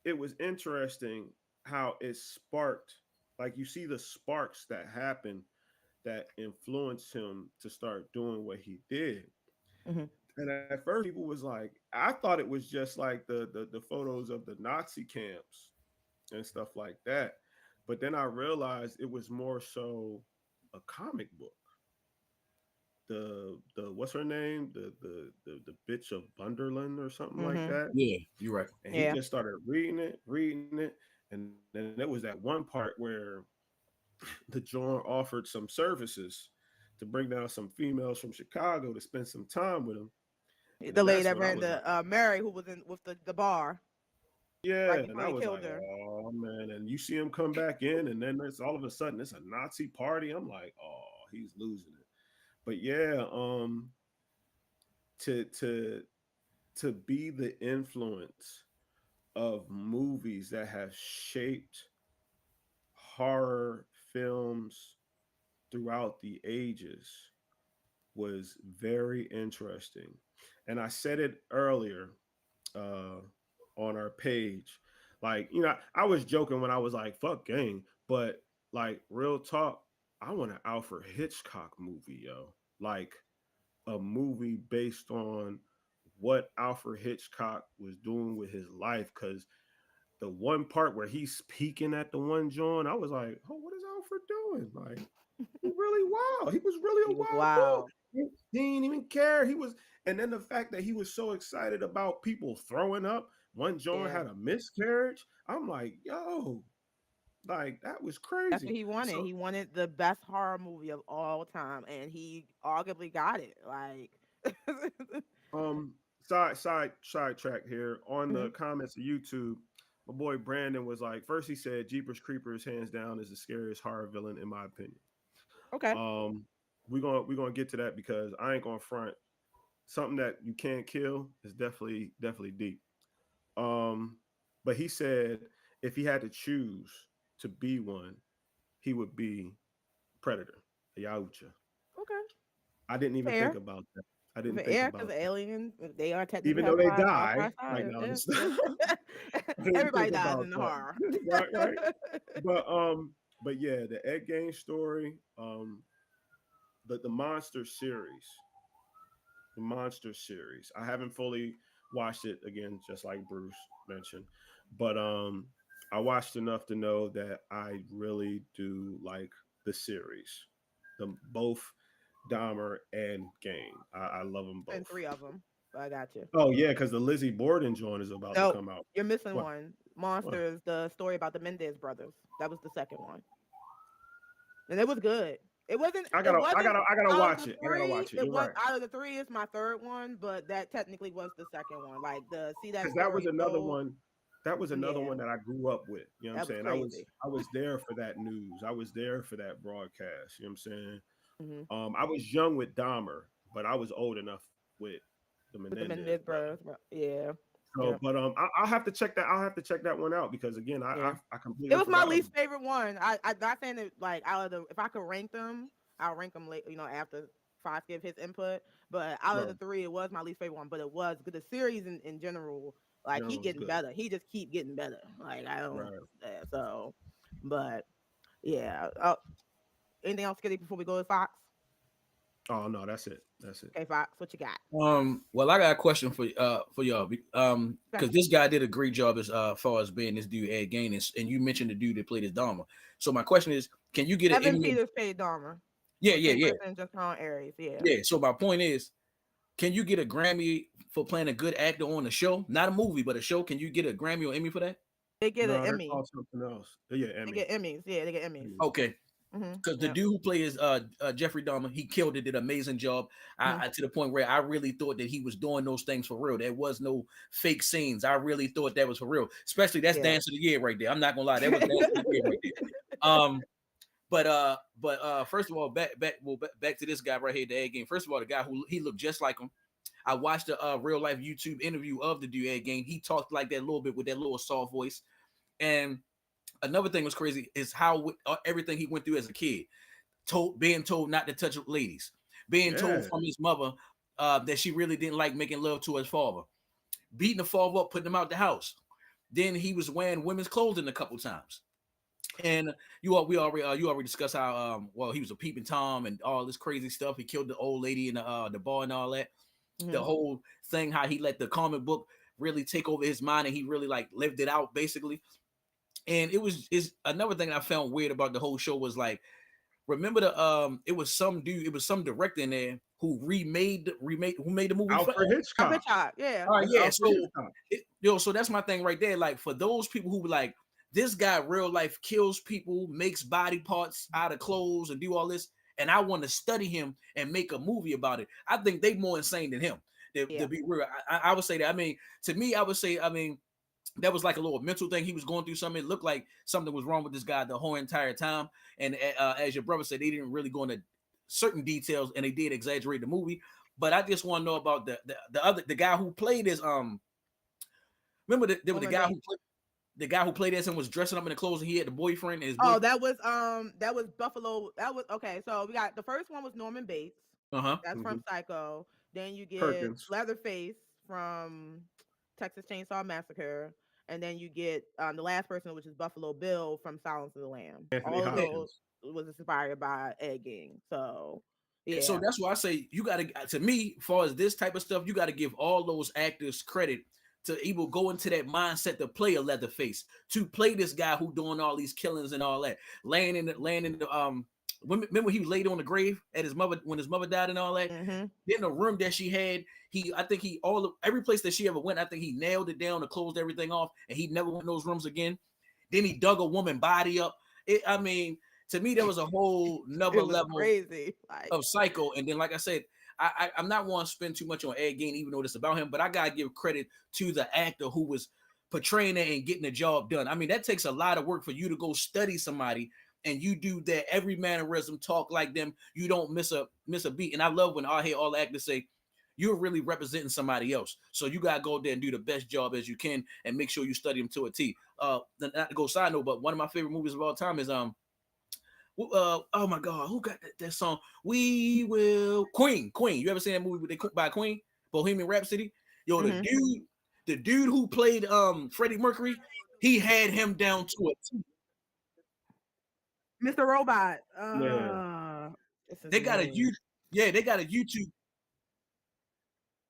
it was interesting how it sparked, like you see the sparks that happen that influenced him to start doing what he did. Hmm. And at first, people was like, I thought it was just like the photos of the Nazi camps and stuff like that. But then I realized it was more so a comic book. The what's her name? The bitch of Bunderland or something like Hmm. that. Yeah, you're right. And he Yeah. just started reading it, and then there was that one part where the John offered some services to bring down some females from Chicago to spend some time with him. And The then lady that's that when I ran was like, the Mary, who was in with the bar right yeah. And before I he was killed like, her. oh man. And you see him come back in, and then it's all of a sudden it's a Nazi party. I'm like, oh, he's losing it. But yeah, to to to be the influence of movies that have shaped horror films throughout the ages was very interesting. And I said it earlier uh, on our page. Like, I was joking when I was like, fuck gang, but like, real talk, I want an Alfred Hitchcock movie, yo. Like, a movie based on what Alfred Hitchcock was doing with his life. Cause the one part where he's peeking at the one joint, I was like, oh, what is Alfred doing? Like, he really wild. He was really He a was wild boy. wild. He didn't even care. And then the fact that he was so excited about people throwing up. One John Yeah. had a miscarriage. I'm like, yo, Like that was That's what crazy. he wanted. So He wanted the best horror movie of all time, and he arguably got it. Like, sidetrack here on the Mhm. comments of YouTube. My boy Brandon was like, first he said Jeepers Creepers hands down is the scariest horror villain in my opinion. Okay. Um, we're gonna get to that because I ain't gonna front. Something that you can't kill is definitely deep. Um, but he said if he had to choose to be one, he would be Predator, a Yaucha. Okay. I didn't even think Fair. about that. I didn't For think air, because about that. aliens, they are technically Even though they have die, five like sides. no, Yeah, just yeah. I didn't Everybody think dies about in the that. horror. Right. But yeah, the Ed Gain story, the monster series. I haven't fully watched it again, just like Bruce mentioned, but I watched enough to know that I really do like the series, the both Dahmer and Gain. I love them And both. three of them. But I got you. Oh yeah, because the Lizzie Borden joint is about to No, come out. you're missing What? one. What? Monsters, the story about the Mendez brothers. That was the second one, and it was good. It wasn't. I It gotta, I wasn't gotta, I gotta out of watch the it. I gotta three. watch it. It You're was right, out of the three. Is my third one, but that technically was the second one. Like the see that because that was story another told. one. That was another Yeah, one that I grew up with. You know what I'm that was saying? crazy. I was there for that news. I was there for that broadcast. You know what I'm saying? Hmm. I was young with Dahmer, but I was old enough with the With the Menendez Mendez brother. brothers. Yeah, So, yeah, but I'll have to check that. I'll have to check that one out because again, yeah. I It completely was my forgot least about. favorite one. I not saying that like out of the if I could rank them, I'll rank them late. After Fox give his input. But out of Right, the three, it was my least favorite one. But it was good. The series in general, like he General was getting good. better. He just keep getting better. Like I don't. Right. So, but yeah. Anything else, Skitty, before we go to Fox? Oh no, that's it. That's it. Okay, Fox, what you got? Well, I got a question for y'all. Okay. Because this guy did a great job as far as being this dude Ed Gain, and you mentioned the dude that played his Dharma. So my question is, can you get an Evan Emmy? Peters paid Dahmer. Yeah, The yeah, same yeah, person just on Aries. Yeah. yeah. So my point is, can you get a Grammy for playing a good actor on a show, not a movie, but a show? Can you get a Grammy or Emmy for that? They get an No, they're Emmy. called something else. Yeah, They Emmy. get Emmys. Yeah, they get Emmys. Emmy. Okay. Because the Yeah. dude who plays Jeffrey Dahmer, he killed it, did an amazing job. Hmm. To the point where I really thought that he was doing those things for real. There was no fake scenes. I really thought that was for real. Especially that's Yeah. Dance of the Year right there. I'm not gonna lie, that was Dance of the Year right there. First of all, back to this guy right here, the Ed Game. First of all, the guy who he looked just like him. I watched a real life YouTube interview of the dude Ed Game. He talked like that a little bit with that little soft voice. And another thing was crazy is how everything he went through as a kid being told not to touch ladies, being told Yeah, from his mother that she really didn't like making love to his father, beating the father up, putting him out the house. Then he was wearing women's clothing a couple times. And you already discussed how he was a peeping tom and all this crazy stuff. He killed the old lady in the bar and all that. The Hmm. whole thing, how he let the comic book really take over his mind and he really like lived it out basically. And is another thing I found weird about the whole show was like, remember it was some dude, it was some director in there who who made the movie Flash. Alfred Alfred Hitchcock. Chop. Yeah. All right, It's yeah. Alfred So Hitchcock. so that's my thing right there. Like for those people who like this guy real life kills people, makes body parts out of clothes and do all this, and I want to study him and make a movie about it. I think they more insane than him. To Yeah. be real, I would say that. I mean, to me, I would say, I mean, that was like a little mental thing. He was going through something. It looked like something was wrong with this guy the whole entire time. And as your brother said, they didn't really go into certain details, and they did exaggerate the movie. But I just want to know about the guy who played as remember there was Norman Bates. the guy who played as him was dressing up in the clothes, and he had the boyfriend and his Oh, boyfriend. that was Buffalo. That was okay. So we got the first one was Norman Bates. Uh-huh. That's Mhm. from Psycho. Then you get Perkins. Leatherface from Texas Chainsaw Massacre, and then you get the last person, which is Buffalo Bill from Silence of the Lamb. Anthony All of those Hopkins. was inspired by Ed Gein. So So yeah, that's why I say you got to me, as far as this type of stuff, you got to give all those actors credit to even go into that mindset to play a Leatherface, to play this guy who doing all these killings and all that, laying in the remember he laid on the grave at his mother when his mother died and all that. mm-hmm. Then the room that she had, I think every place that she ever went, I think he nailed it down and closed everything off, and he never went in those rooms again. Then he dug a woman body up. I mean, to me, there was a whole It another was level crazy. Like, of Psycho. And then, like I said, I'm not want to spend too much on Ed Gein, even though it's about him. But I gotta give credit to the actor who was portraying it and getting the job done. I mean, that takes a lot of work for you to go study somebody and you do that every mannerism, talk like them. You don't miss a beat. And I love when I hear all the actors say, you're really representing somebody else. So you gotta go there and do the best job as you can and make sure you study them to a T. Not to go side note, but one of my favorite movies of all time is oh my god, who got that song? We will Queen. You ever seen that movie by Queen? Bohemian Rhapsody? Yo, mhm. the dude who played Freddie Mercury, he had him down to a T. Mr. Robot. Yeah. What's his They got a name? they got a YouTube.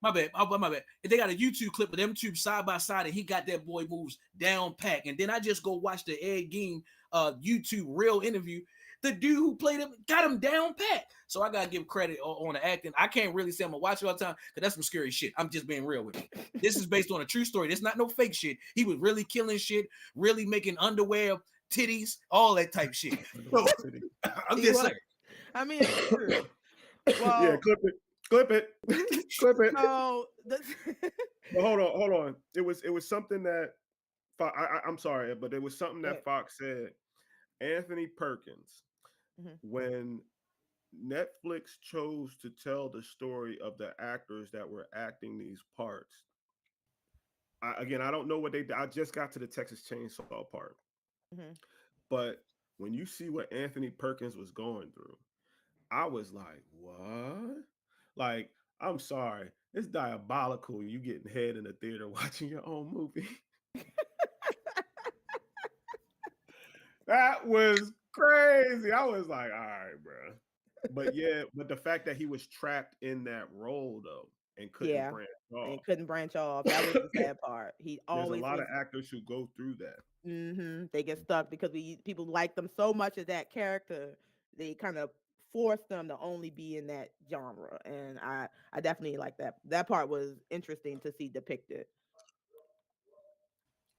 My bad. My bad. They got a YouTube clip of them two side by side, and he got that boy moves down pack. And then I just go watch the Ed Gein YouTube real interview. The dude who played him got him down pat. So I gotta give credit on the acting. I can't really say I'm gonna watch it all the time because that's some scary shit. I'm just being real with you. This is based on a true story. This not no fake shit. He was really killing shit, really making underwear, titties, all that type shit. So I'm He just was. saying. I mean, it's true. Yeah, Well, clip it, clip it. so But hold on. It was something that I'm sorry, but it was something Go ahead. that Fox said. Anthony Perkins, Mhm. when Netflix chose to tell the story of the actors that were acting these parts. Again, I don't know what they. I just got to the Texas Chainsaw part, Mhm. but when you see what Anthony Perkins was going through, I was like, what? Like, I'm sorry, it's diabolical. You getting head in the theater watching your own movie. That was crazy. I was like, all right, bro. But yeah, but the fact that he was trapped in that role though and couldn't Yeah, branch and off. couldn't branch off. That was the sad part. He There's a always lot of was. actors who go through that. They get stuck because people like them so much as that character. They kind of force them to only be in that genre, and I definitely like that. That part was interesting to see depicted.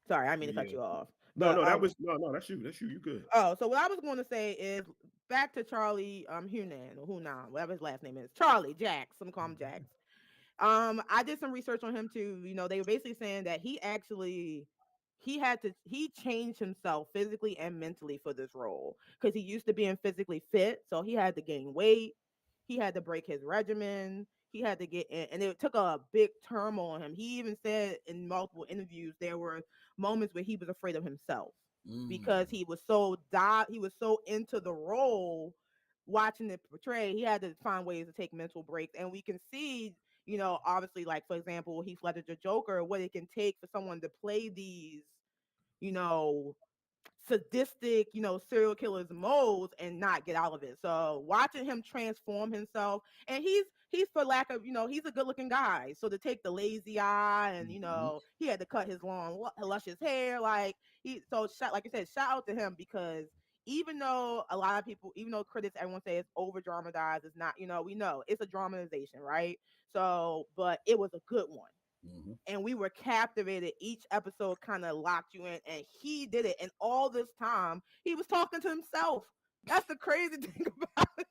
Sorry, I didn't mean to cut Yeah. you off, No, but no, that was no, no, that's you. That's you. You good. oh, so what I was going to say is back to Charlie Hunan or Hunan, whatever his last name is, Charlie Jax. Some call him Jax. I did some research on him too. You know, they were basically saying that he changed himself physically and mentally for this role because he used to being physically fit, so he had to gain weight, he had to break his regimen, he had to get in, and it took a big turmoil on him. He even said in multiple interviews there were moments where he was afraid of himself because Mm. he was so into the role watching it portray. He had to find ways to take mental breaks, and we can see, you know, obviously, like for example, Heath Ledger Joker, what it can take for someone to play these, you know, sadistic, you know, serial killers modes and not get out of it. So watching him transform himself, and he's for lack of, you know, he's a good looking guy. So to take the lazy eye, and you Mhm. know, he had to cut his long luscious hair, like like I said, shout out to him because even though a lot of people, even though critics, everyone says it's over dramatized, it's not, you know, we know it's a dramatization, right? So, but it was a good one, Mhm. and we were captivated. Each episode kind of locked you in, and he did it. And all this time, he was talking to himself. That's the crazy thing about it.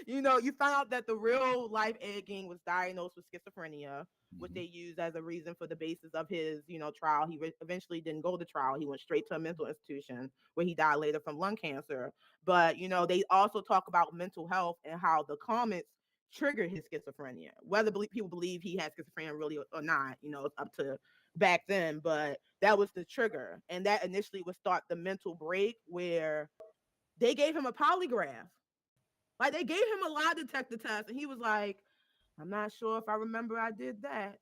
You know, you found out that the real life Ed Gein was diagnosed with schizophrenia, which Mhm. they used as a reason for the basis of his, you know, trial. He eventually didn't go to trial. He went straight to a mental institution where he died later from lung cancer. But, you know, they also talk about mental health and how the comments triggered his schizophrenia. Whether people believe he had schizophrenia really or not, you know, it's up to back then. But that was the trigger. And that initially would start the mental break where they gave him a polygraph. Like they gave him a lie detector test, and he was like, "I'm not sure if I remember I did that.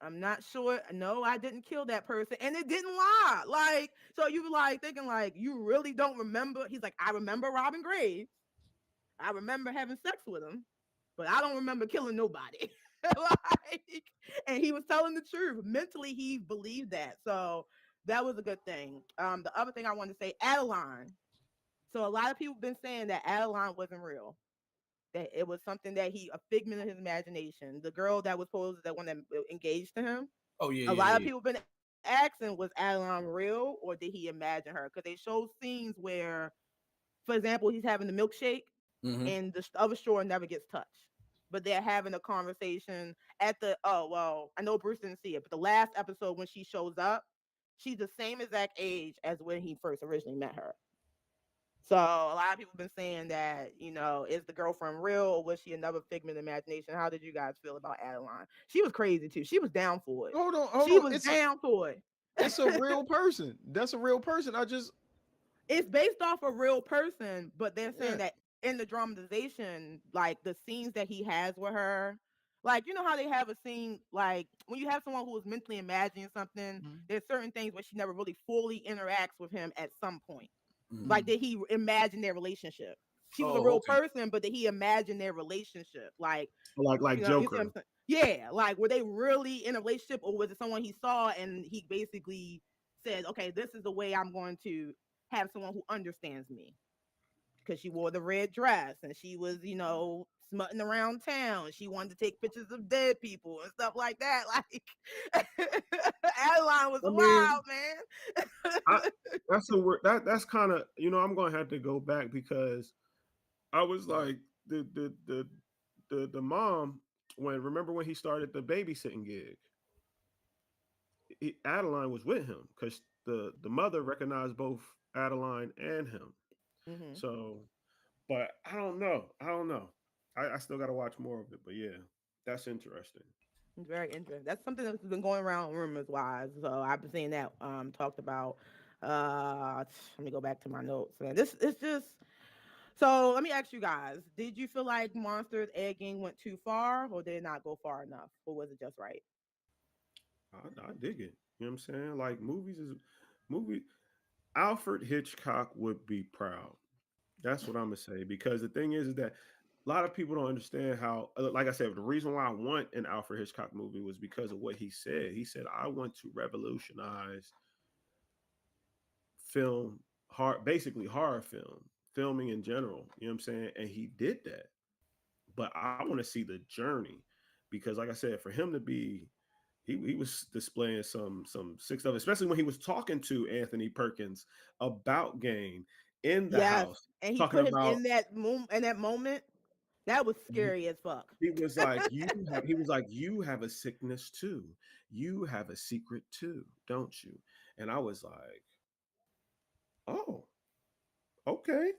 I'm not sure. No, I didn't kill that person," and it didn't lie. Like, so you were like thinking, like, you really don't remember? He's like, "I remember robbing graves. I remember having sex with him, but I don't remember killing nobody." Like, and he was telling the truth. Mentally, he believed that. So that was a good thing. The other thing I wanted to say, Adeline. So a lot of people have been saying that Adeline wasn't real, that it was something that a figment of his imagination. The girl that was supposed that one that engaged to him. Oh yeah, A yeah, lot of yeah. people been asking, was Adeline real or did he imagine her? Because they show scenes where, for example, he's having the milkshake Mm-hmm. and the other shore never gets touched. But they're having a conversation at the, oh, well, I know Bruce didn't see it, but the last episode when she shows up, she's the same exact age as when he first originally met her. So a lot of people have been saying that, is the girlfriend real or was she another figment of imagination? How did you guys feel about Adeline? She was crazy too. She was down for it. Hold on, hold She on. was It's a down for it. it's a real person. That's a real person. I just It's based off a real person, but they're saying yeah. that in the dramatization, like the scenes that he has with her, like how they have a scene like when you have someone who is mentally imagining something, Mhm. there's certain things where she never really fully interacts with him at some point. Mm-hmm. Like Mhm. did he imagine their relationship? She was a Oh, real okay. person, but did he imagine their relationship? Like, Like you see what I'm Joker. saying? Yeah, like were they really in a relationship or was it someone he saw and he basically said, okay, this is the way I'm going to have someone who understands me? Because she wore the red dress and she was, smutting around town. She wanted to take pictures of dead people and stuff like that. Like, Adeline was I mean, wild, I man. that's a word that's kind of I'm gonna have to go back because I was like the mom when remember when he started the babysitting gig, Adeline was with him because the mother recognized both Adeline and him. hmm So, but I don't know. I still got to watch more of it. But yeah, that's interesting. Very interesting. That's something that's been going around rumors wise. So I've been seeing that talked about. Let me go back to my notes. Man, this is just so. Let me ask you guys: did you feel like Monsters egging went too far, or did it not go far enough, or was it just right? I dig it. You know what I'm saying? Like movies is movie. Alfred Hitchcock would be proud. That's what I'm gonna say because the thing is that a lot of people don't understand how. Like I said, the reason why I want an Alfred Hitchcock movie was because of what he said. He said I want to revolutionize film, basically horror filming in general. You know what I'm saying? And he did that. But I want to see the journey because, like I said, for him to be he was displaying some sick stuff, especially when he was talking to Anthony Perkins about game in the Yes, house, and he talking put him about in that moment. That was scary as fuck. he was like you have a sickness too, you have a secret too, don't you? And I was like, oh, okay.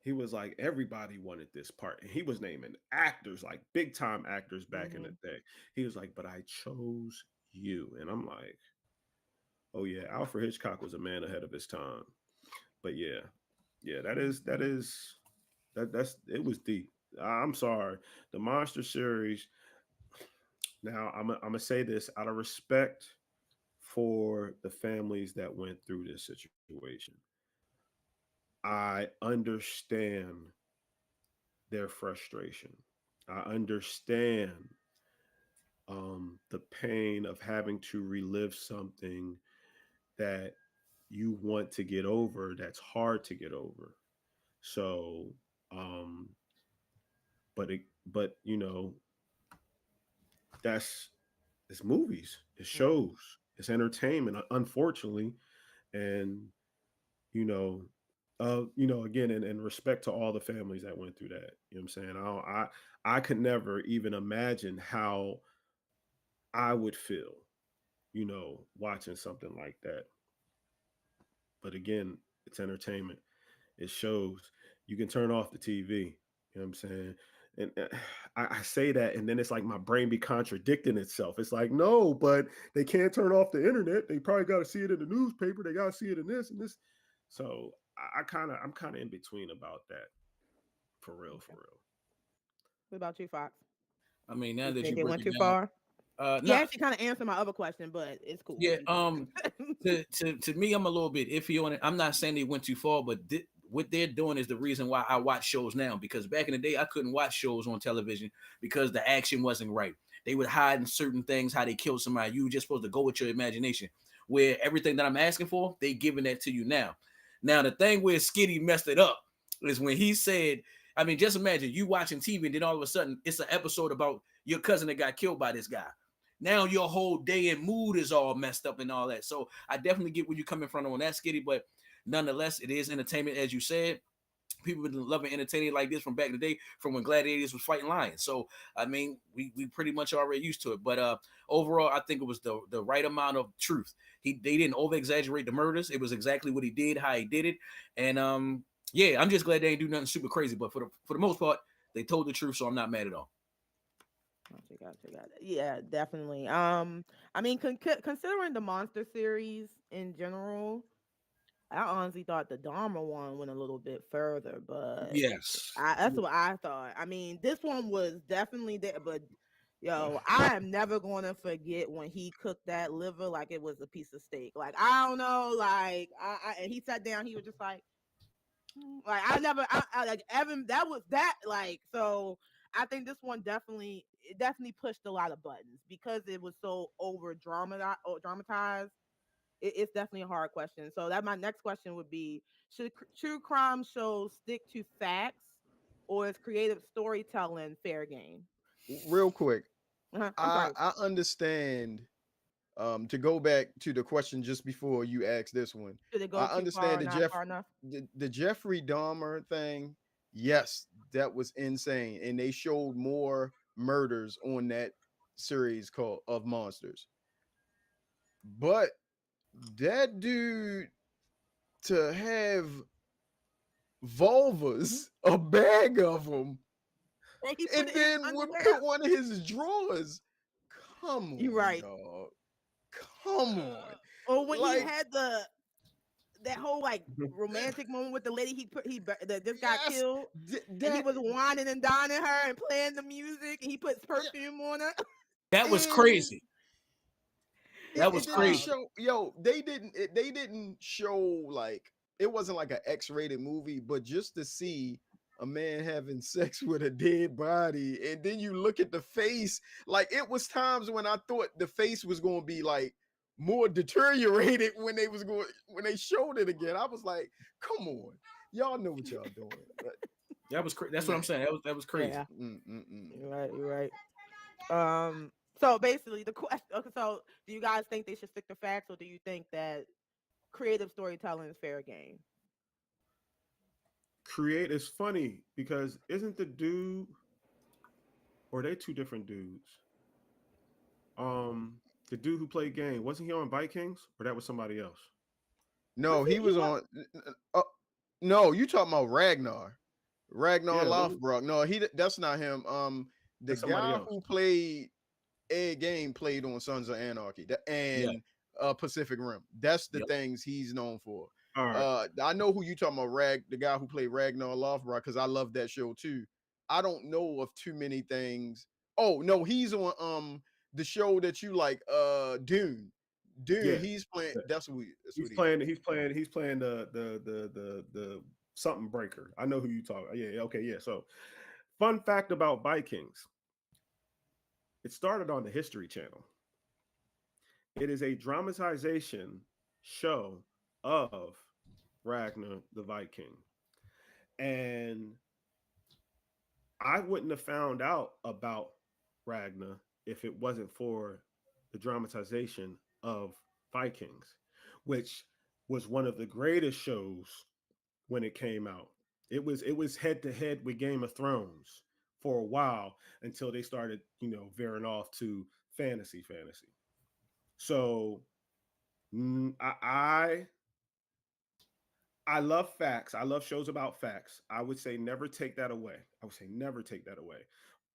He was like everybody wanted this part and he was naming actors like big time actors back in the hmm day. He was like, but I chose you. And I'm like, oh yeah, Alfred Hitchcock was a man ahead of his time. But yeah, yeah, that's it was deep. I'm sorry. The Monster series. Now I'm gonna say this out of respect for the families that went through this situation. I understand their frustration. I understand the pain of having to relive something that you want to get over that's hard to get over. So, um, but that's it's movies, it hmm shows, it's entertainment, unfortunately, and you know, again, and respect to all the families that went through that. You know what I'm saying? I could never even imagine how I would feel, watching something like that. But again, it's entertainment. It shows. You can turn off the TV. You know what I'm saying? And I say that, and then it's like my brain be contradicting itself. It's like, no, but they can't turn off the internet. They probably got to see it in the newspaper. They got to see it in this and this. So I'm kind of in between about that. For real, for Okay. real. What about you, Fox? I mean, now You that you think it break went it too down, far? You not actually kind of answered my other question, but it's cool yeah. if you don't. To me, I'm a little bit iffy on it. I'm not saying they went too far, but what they're doing is the reason why I watch shows now. Because back in the day, I couldn't watch shows on television because the action wasn't right. They would hide in certain things, how they killed somebody. You were just supposed to go with your imagination. Where everything that I'm asking for, they giving that to you now. Now the thing where Skitty messed it up is when he said, I mean, just imagine you watching TV and then all of a sudden it's an episode about your cousin that got killed by this guy. now your whole day and mood is all messed up and all that. So I definitely get where you coming from on that, Skitty, but nonetheless, it is entertainment, as you said. People been loving entertaining like this from back in the day, from when gladiators was fighting lions. So I mean, we pretty much already used to it. But overall, I think it was the right amount of truth. They didn't over exaggerate the murders. It was exactly what he did, how he did it, and yeah, I'm just glad they didn't do nothing super crazy. But for the most part, they told the truth, so I'm not mad at all. Gotcha. Yeah, definitely. I mean, considering the monster series in general, I honestly thought the Dharma one went a little bit further, but Yes. that's what I thought. I mean, this one was definitely there, but yo, I am never going to forget when he cooked that liver like it was a piece of steak. Like I don't know, like and he sat down, he was just like, like I never, I like Evan. That was that like so. I think this one definitely it definitely pushed a lot of buttons because it was so over dramatized. It's definitely a hard question. So that my next question would be: should true crime shows stick to facts, or is creative storytelling fair game? Real quick, I'm sorry. I understand. To go back to the question just before you asked this one, Should it go I too far understand or not far enough? the Jeffrey Dahmer thing. Yes, that was insane, and they showed more murders on that series called of Monsters. But that dude to have vulvas, a bag of them, And he put and it in his then would underwear. put one of his drawers. Come You on, right. dog. Come on. Or when he Like, had that whole like romantic moment with the lady that just got yes, killed, and he that, was whining and dining her and playing the music, and he puts yeah, perfume on her. That was and crazy. it, That it was didn't crazy. show. Yo, they didn't show like it wasn't like an X-rated movie, but just to see a man having sex with a dead body, and then you look at the face, like it was times when I thought the face was going to be like more deteriorated when they showed it again. I was like, come on, y'all know what y'all doing. That's what Man, I'm saying. That was crazy. Yeah, mm. you're right. You're right. So basically, the question. Okay, so do you guys think they should stick to facts, or do you think that creative storytelling is fair game? Create is funny because isn't the dude or they two different dudes? The dude who played game wasn't he on Vikings or that was somebody else? Was No, he he? He was was. on. Uh, no, you talking about Ragnar? Ragnar Yeah, Lothbrok. No, that's not him. The that's somebody guy else. who played Ed Game played on Sons of Anarchy Yeah. and Pacific Rim. That's the Yep. things he's known for. All right. I know who you talking about, the guy who played Ragnar Lothbrok, because I love that show too. I don't know of too many things. Oh no, he's on the show that you like, Dune. Dune. Yeah. He's playing. Yeah. That's He's what he's playing. doing. He's playing the something breaker. I know who you talk. Yeah. Okay. Yeah. So, fun fact about Vikings: it started on the History Channel. It is a dramatization show of Ragnar the Viking, and I wouldn't have found out about Ragnar if it wasn't for the dramatization of Vikings, which was one of the greatest shows when it came out. It was head to head with Game of Thrones for a while until they started, veering off to fantasy. So I love facts. I love shows about facts. I would say never take that away. I would say never take that away.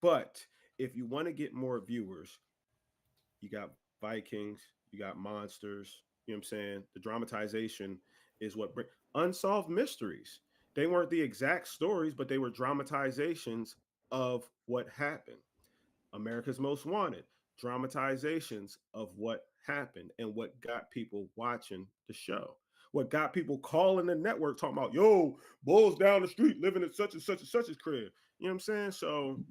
But if you want to get more viewers, you got Vikings, you got monsters, you know what I'm saying? The dramatization is what bring unsolved mysteries. They weren't the exact stories, but they were dramatizations of what happened. America's Most Wanted, dramatizations of what happened and what got people watching the show. What got people calling the network talking about, yo, bulls down the street living in such and such and such as crib. You know what I'm saying? So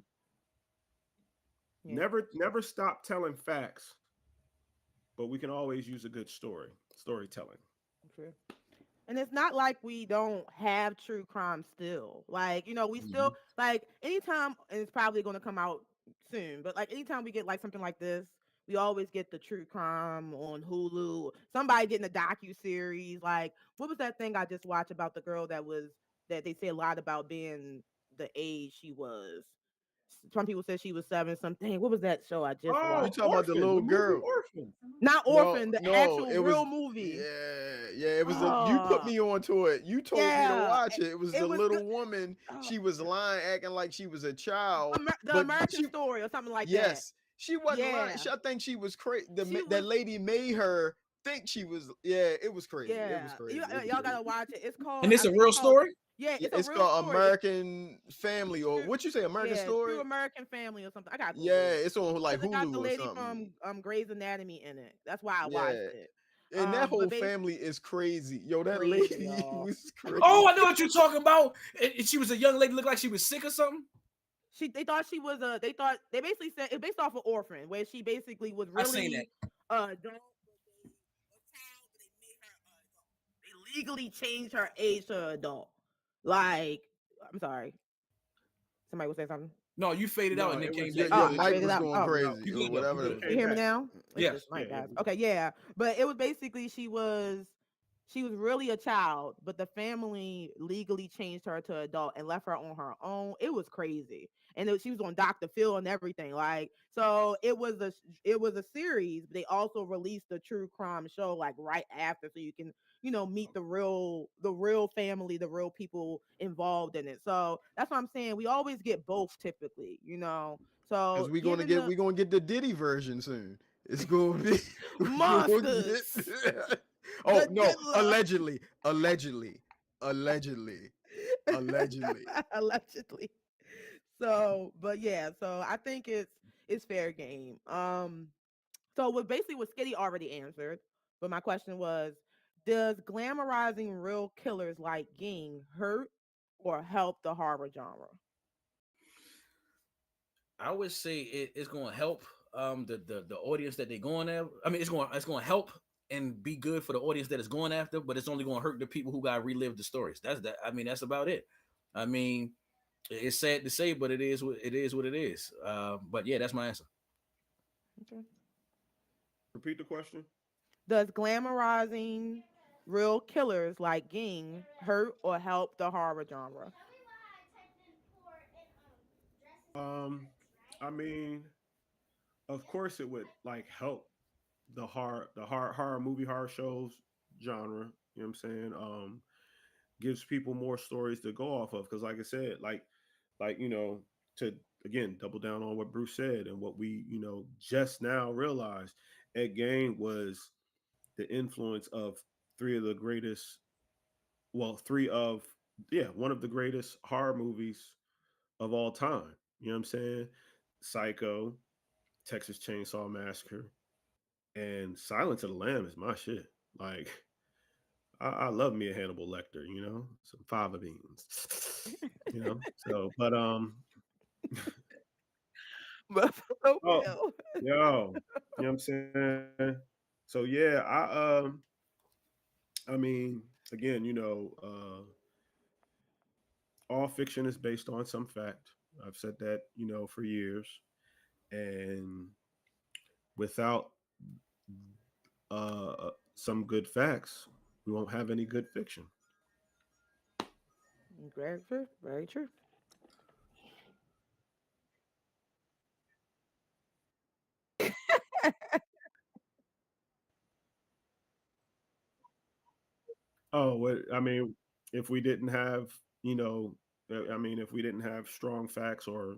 Yeah. never stop telling facts, but we can always use a good storytelling. True. And it's not like we don't have true crime still. Like, we Mhm. still like anytime, and it's probably going to come out soon, but like anytime we get like something like this, We always get the true crime on Hulu. Somebody getting a docu series. Like, what was that thing I just watched about the girl that they say a lot about being the age she was? Some people said she was seven something. What was that show I just You Oh, watched? talking about the Orphan, the little movie girl? Orphan. Not No, Orphan, the no, actual it was real movie. yeah, it was the you put Oh, me onto it. You told me to yeah. watch it. It was It the was good. little woman. Oh, She was lying, acting like she was a child, The but American she Story or something like that. yes, she wasn't lying. Yeah. I think she was crazy. She That was lady made her think she was. Yeah, it was crazy. It was yeah. crazy. It was Y'all crazy. gotta watch it. It's And called it's I a think real it's called story. yeah, Yeah, it's a it's real called story. American Family or what you say, American Yeah, True Story? American Family or something. I gotta Google Yeah, it. it's on like Because it got the Hulu or lady something. from Grey's Anatomy in it. That's why I watched Yeah, it. and that But whole basically family is crazy. Yo, that crazy, lady y'all. was Oh, crazy. I know what you're talking about. And she was a young lady, looked like she was sick or something. They thought she was a they thought they basically said it based off of Orphan, where she basically was I seen that. really adult, a child, but they made her adult. They legally changed her age to adult. Like, I'm sorry. Somebody was saying something. No, you faded out No, and then it came was back. Oh, You Your good? I mic faded was out. going Oh, no, crazy You or good though? You whatever you the good? you came hear fuck. me back. now? It's Yes. this mic, Yeah, guys. Okay, yeah. But it was basically she was really a child, but the family legally changed her to adult and left her on her own. It was crazy. And she was on Dr. Phil and everything. Like, so it was a series, but they also released the true crime show like right after so you can, meet the real family, the real people involved in it. So that's what I'm saying. We always get both typically. Because So we're gonna given get the we gonna get the Diddy version soon. It's gonna be we gonna monsters, get oh the no, diddler. allegedly. Allegedly. Allegedly. So, but yeah, so I think it's fair game. So what basically what Skitty already answered, but my question was, does glamorizing real killers like Ging hurt or help the horror genre? I would say it's going to help the audience that they're going after. I mean, it's going to help and be good for the audience that it's going after, but it's only going to hurt the people who got to relive the stories. That's that. I mean, that's about it. I mean, it's sad to say, but it is what it is. What it is. But yeah, that's my answer. Okay. repeat the question. Does glamorizing real killers like Ging hurt or help the horror genre? Um, I mean, of course, it would like help horror shows genre. You know what I'm saying? Gives people more stories to go off of because, like I said, to again double down on what Bruce said and what we just now realized. Ed Gein was the influence of three of the greatest, well, three of one of the greatest horror movies of all time. You know what I'm saying? Psycho, Texas Chainsaw Massacre, and Silence of the Lamb is my shit. Like I love me a Hannibal Lecter, some fava beans, So, but Buffalo oh, Bill. you know what I'm saying? So yeah, I mean, again, all fiction is based on some fact. I've said that, for years. And without some good facts, we won't have any good fiction. Very true. Very true. Oh, I mean, if we didn't have, I mean, if we didn't have strong facts or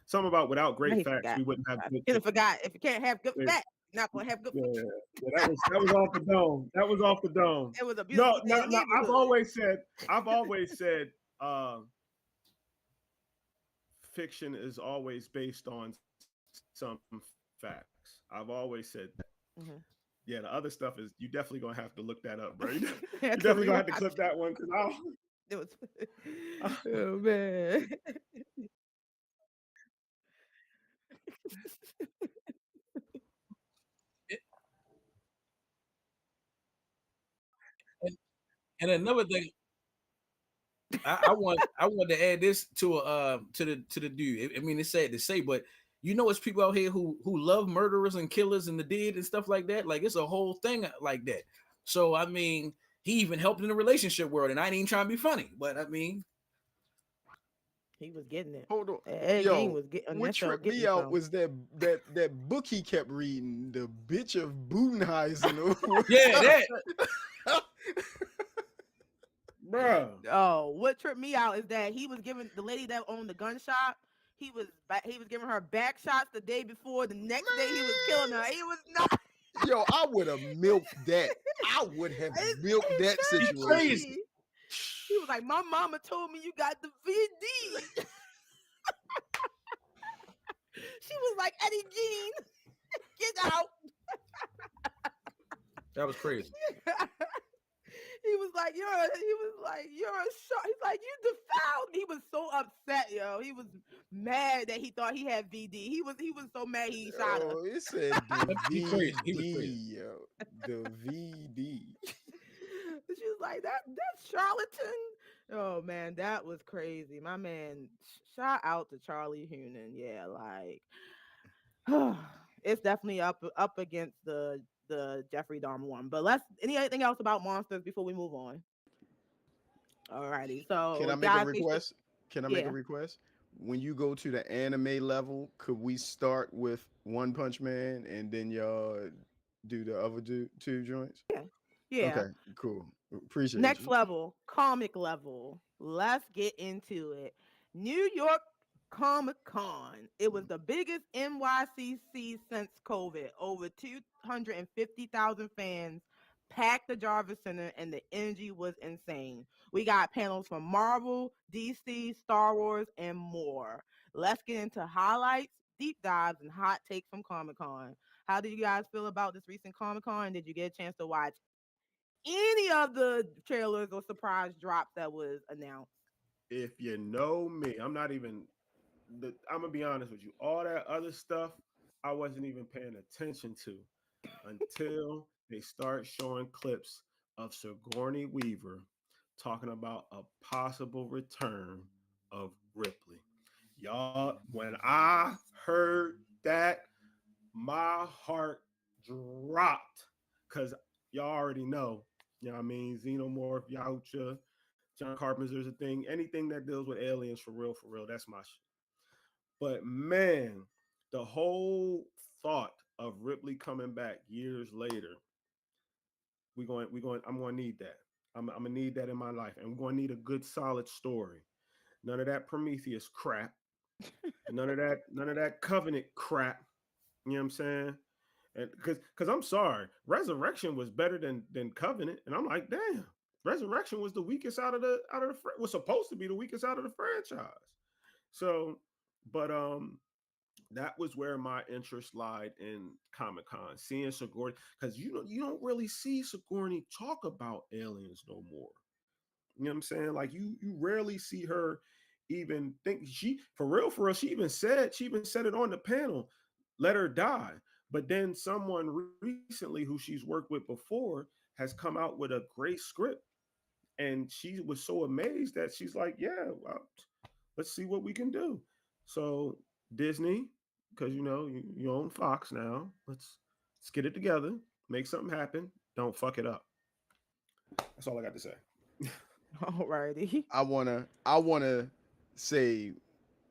some about without Now great he facts, forgot. we wouldn't have I good should have fiction. forgot. If you can't have good Yeah, facts, you're not gonna have good yeah, fiction. yeah, that was off the dome. That was off the dome. It was a beautiful No, day no, in the no. neighborhood. I've always said, fiction is always based on some facts. I've always said that. Mhm. Yeah, the other stuff is you definitely gonna have to look that up, bro. You Had to definitely gonna have to rewatch. clip that one because It was. I'll. Oh man. And, and another thing, I want to add this to the dude. I mean, it's sad to say, but you know, it's people out here who love murderers and killers and the dead and stuff like that. Like it's a whole thing like that. So I mean, he even helped in the relationship world, and I ain't even trying to be funny, but I mean, He was getting it. Hold on, Ed Gein yo. was getting on What that show tripped getting me out some. was that book he kept reading, the bitch of Budenheisen. yeah, that Bruh. Oh, what tripped me out is that he was giving the lady that owned the gun shop. He was giving her back shots the day before. The next day he was killing her. Man, He was not. yo, I would have milked that. I would have milked It's that he's situation. crazy. crazy. He was like, "My mama told me you got the VD." She was like, "Eddie Jean, get out." That was crazy. He was like, "You're a shark." He's like, "You defiled." He was so upset, yo. He was mad that he thought he had VD. He was so mad he shot her. Oh, it said the He crazy. He was crazy. VD, yo. The VD. She was like, that's charlatan. Oh man, that was crazy. My man, shout out to Charlie Hunan. Yeah, like it's definitely up against the Jeffrey Dahmer one. But let's anything else about monsters before we move on. Alrighty, Can so I make a guys, make sure, request? Can I make a yeah, request? When you go to the anime level, could we start with One Punch Man and then y'all do the other two joints? yeah, yeah. Okay, cool. Appreciate Next you. level, comic level. Let's get into it. New York Comic Con. It was the biggest NYCC since COVID. Over 250,000 fans packed the Jarvis Center, and the energy was insane. We got panels from Marvel, DC, Star Wars, and more. Let's get into highlights, deep dives, and hot takes from Comic Con. How did you guys feel about this recent Comic Con? Did you get a chance to watch any of the trailers or surprise drops that was announced? If you know me, I'm not even I'm gonna be honest with you. All that other stuff I wasn't even paying attention to until they start showing clips of Sigourney Weaver talking about a possible return of Ripley. Y'all, when I heard that, my heart dropped because y'all already know, you know what I mean? Xenomorph, Yautja, John Carpenter's a thing. Anything that deals with aliens for real, that's my shit. But man, the whole thought of Ripley coming back years later, I'm going to need that. I'm going to need that in my life. And we're going to need a good, solid story. None of that Prometheus crap. None of that Covenant crap. You know what I'm saying? And because I'm sorry, Resurrection was better than Covenant, and I'm like, damn, Resurrection was the weakest was supposed to be the weakest out of the franchise. So, but that was where my interest lied in Comic Con, seeing Sigourney, because you don't really see Sigourney talk about aliens no more. You know what I'm saying? Like you rarely see her even think she for real. She even said it on the panel, let her die. But then someone recently who she's worked with before has come out with a great script, and she was so amazed that she's like, yeah, well, let's see what we can do. So Disney, because you own Fox now, let's get it together, make something happen. Don't fuck it up. That's all I got to say. Alrighty. I wanna say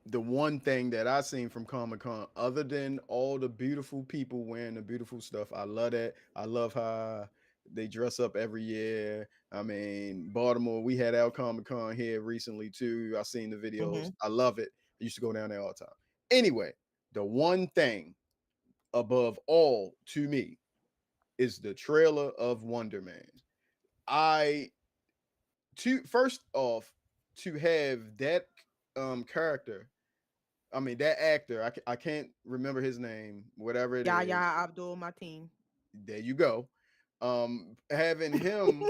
the one thing that I seen from Comic Con, other than all the beautiful people wearing the beautiful stuff, I love that. I love how they dress up every year. I mean, Baltimore, we had our Comic Con here recently too. I seen the videos. Hmm. I love it. I used to go down there all the time. Anyway, the one thing above all to me is the trailer of Wonder Man. I to first off to have that character, I mean that actor, I can't remember his name, whatever it Yahya is. Abdul Mateen. There you go. Having him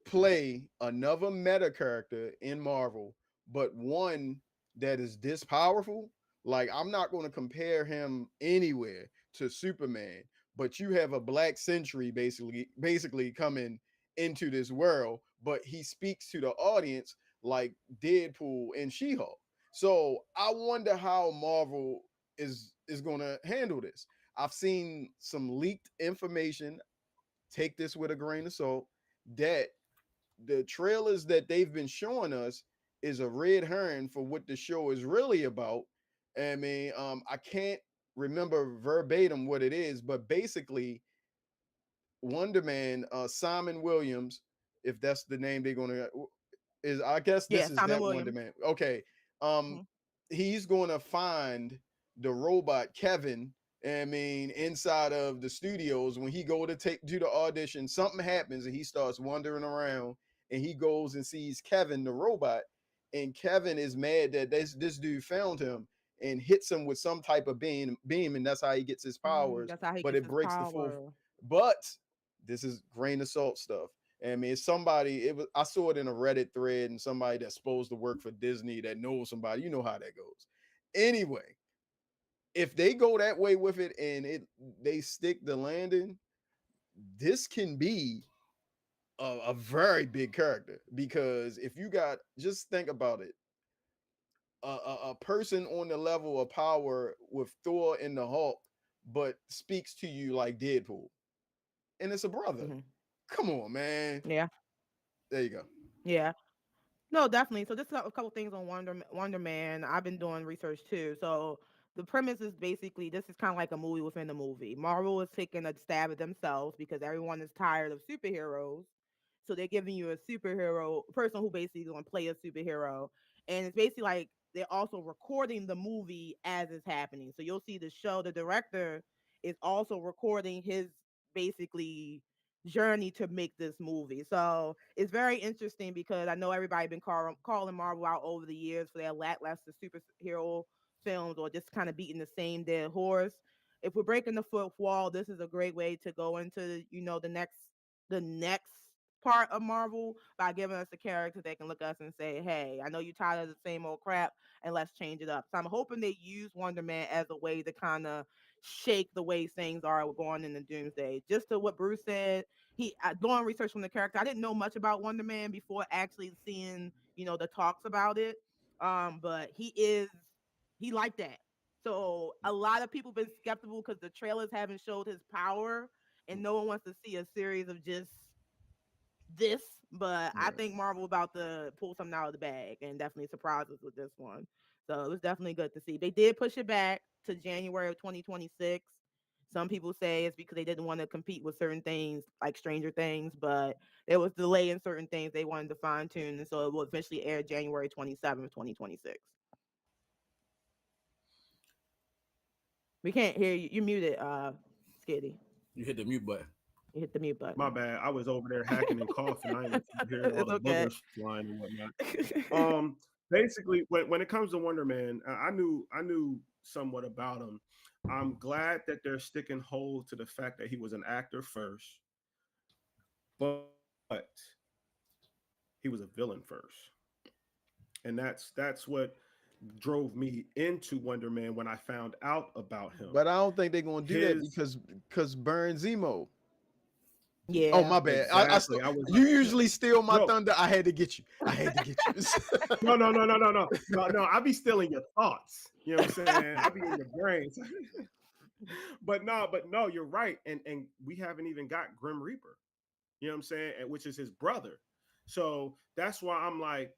play another meta character in Marvel, but one that is this powerful. Like I'm not going to compare him anywhere to Superman, but you have a Black Sentry basically coming into this world, but he speaks to the audience like Deadpool and She-Hulk. So I wonder how Marvel is going to handle this. I've seen some leaked information. Take this with a grain of salt. That the trailers that they've been showing us is a red herring for what the show is really about. I mean, I can't remember verbatim what it is, but basically, Wonder Man, Simon Williams, if that's the name they're gonna is, I guess Yeah, this is Simon that Wonder Williams. Man. Okay, um, Mhm. he's gonna find the robot Kevin. I mean, inside of the studios, when he go to take do the audition, something happens and he starts wandering around, and he goes and sees Kevin the robot, and Kevin is mad that this dude found him and hits him with some type of beam, and that's how he gets his powers. That's how he But gets it his breaks the fourth. power. But this is grain of salt stuff. I mean, somebody, it was, I saw it in a Reddit thread, and somebody that's supposed to work for Disney that knows somebody, you know how that goes. Anyway, if they go that way with it and they stick the landing, this can be a very big character, because if you got, just think about it, a person on the level of power with Thor and the Hulk, but speaks to you like Deadpool, and it's a brother. Hmm. Come on, man. Yeah, There you go. yeah. No, definitely. So just a couple things on Wonder Man. I've been doing research too. So the premise is basically this is kind of like a movie within the movie. Marvel is taking a stab at themselves because everyone is tired of superheroes. So they're giving you a superhero person who basically going to play a superhero, and it's basically like they're also recording the movie as it's happening. So you'll see the show. The director is also recording his basically journey to make this movie. So it's very interesting because I know everybody been calling Marvel out over the years for their lackluster superhero films or just kind of beating the same dead horse. If we're breaking the fourth wall, this is a great way to go into the next part of Marvel by giving us a character that can look at us and say, "Hey, I know you're tired of the same old crap, and let's change it up." So I'm hoping they use Wonder Man as a way to kind of shake the way things are going in the Doomsday. Just to what Bruce said, doing research from the character, I didn't know much about Wonder Man before actually seeing the talks about it. But he like that. So a lot of people been skeptical because the trailers haven't showed his power, and no one wants to see a series of just this. But I Right. think Marvel about to pull something out of the bag and definitely surprise us with this one. So it was definitely good to see. They did push it back to January of 2026. Some people say it's because they didn't want to compete with certain things like Stranger Things, but there was delay in certain things they wanted to fine tune, and so it will eventually air January 27th, 2026. We can't hear you. You muted, Skitty. You hit the mute button. You hit the mute My button. bad. I was over there hacking and coughing. I ain't let you hear all It's the okay. boogers flying and whatnot. Basically, when it comes to Wonder Man, I knew somewhat about him. I'm glad that they're sticking hold to the fact that he was an actor first, but he was a villain first, and that's what drove me into Wonder Man when I found out about him. But I don't think they're gonna do that His because Burns emo. Oh, Yeah. my bad. exactly. I was You usually steal my no, thunder. I had to get you. I had to get you. no. I be stealing your thoughts. You know what I'm saying? I be in your brains. But no, you're right. And we haven't even got Grim Reaper. You know what I'm saying? And which is his brother. So that's why I'm like,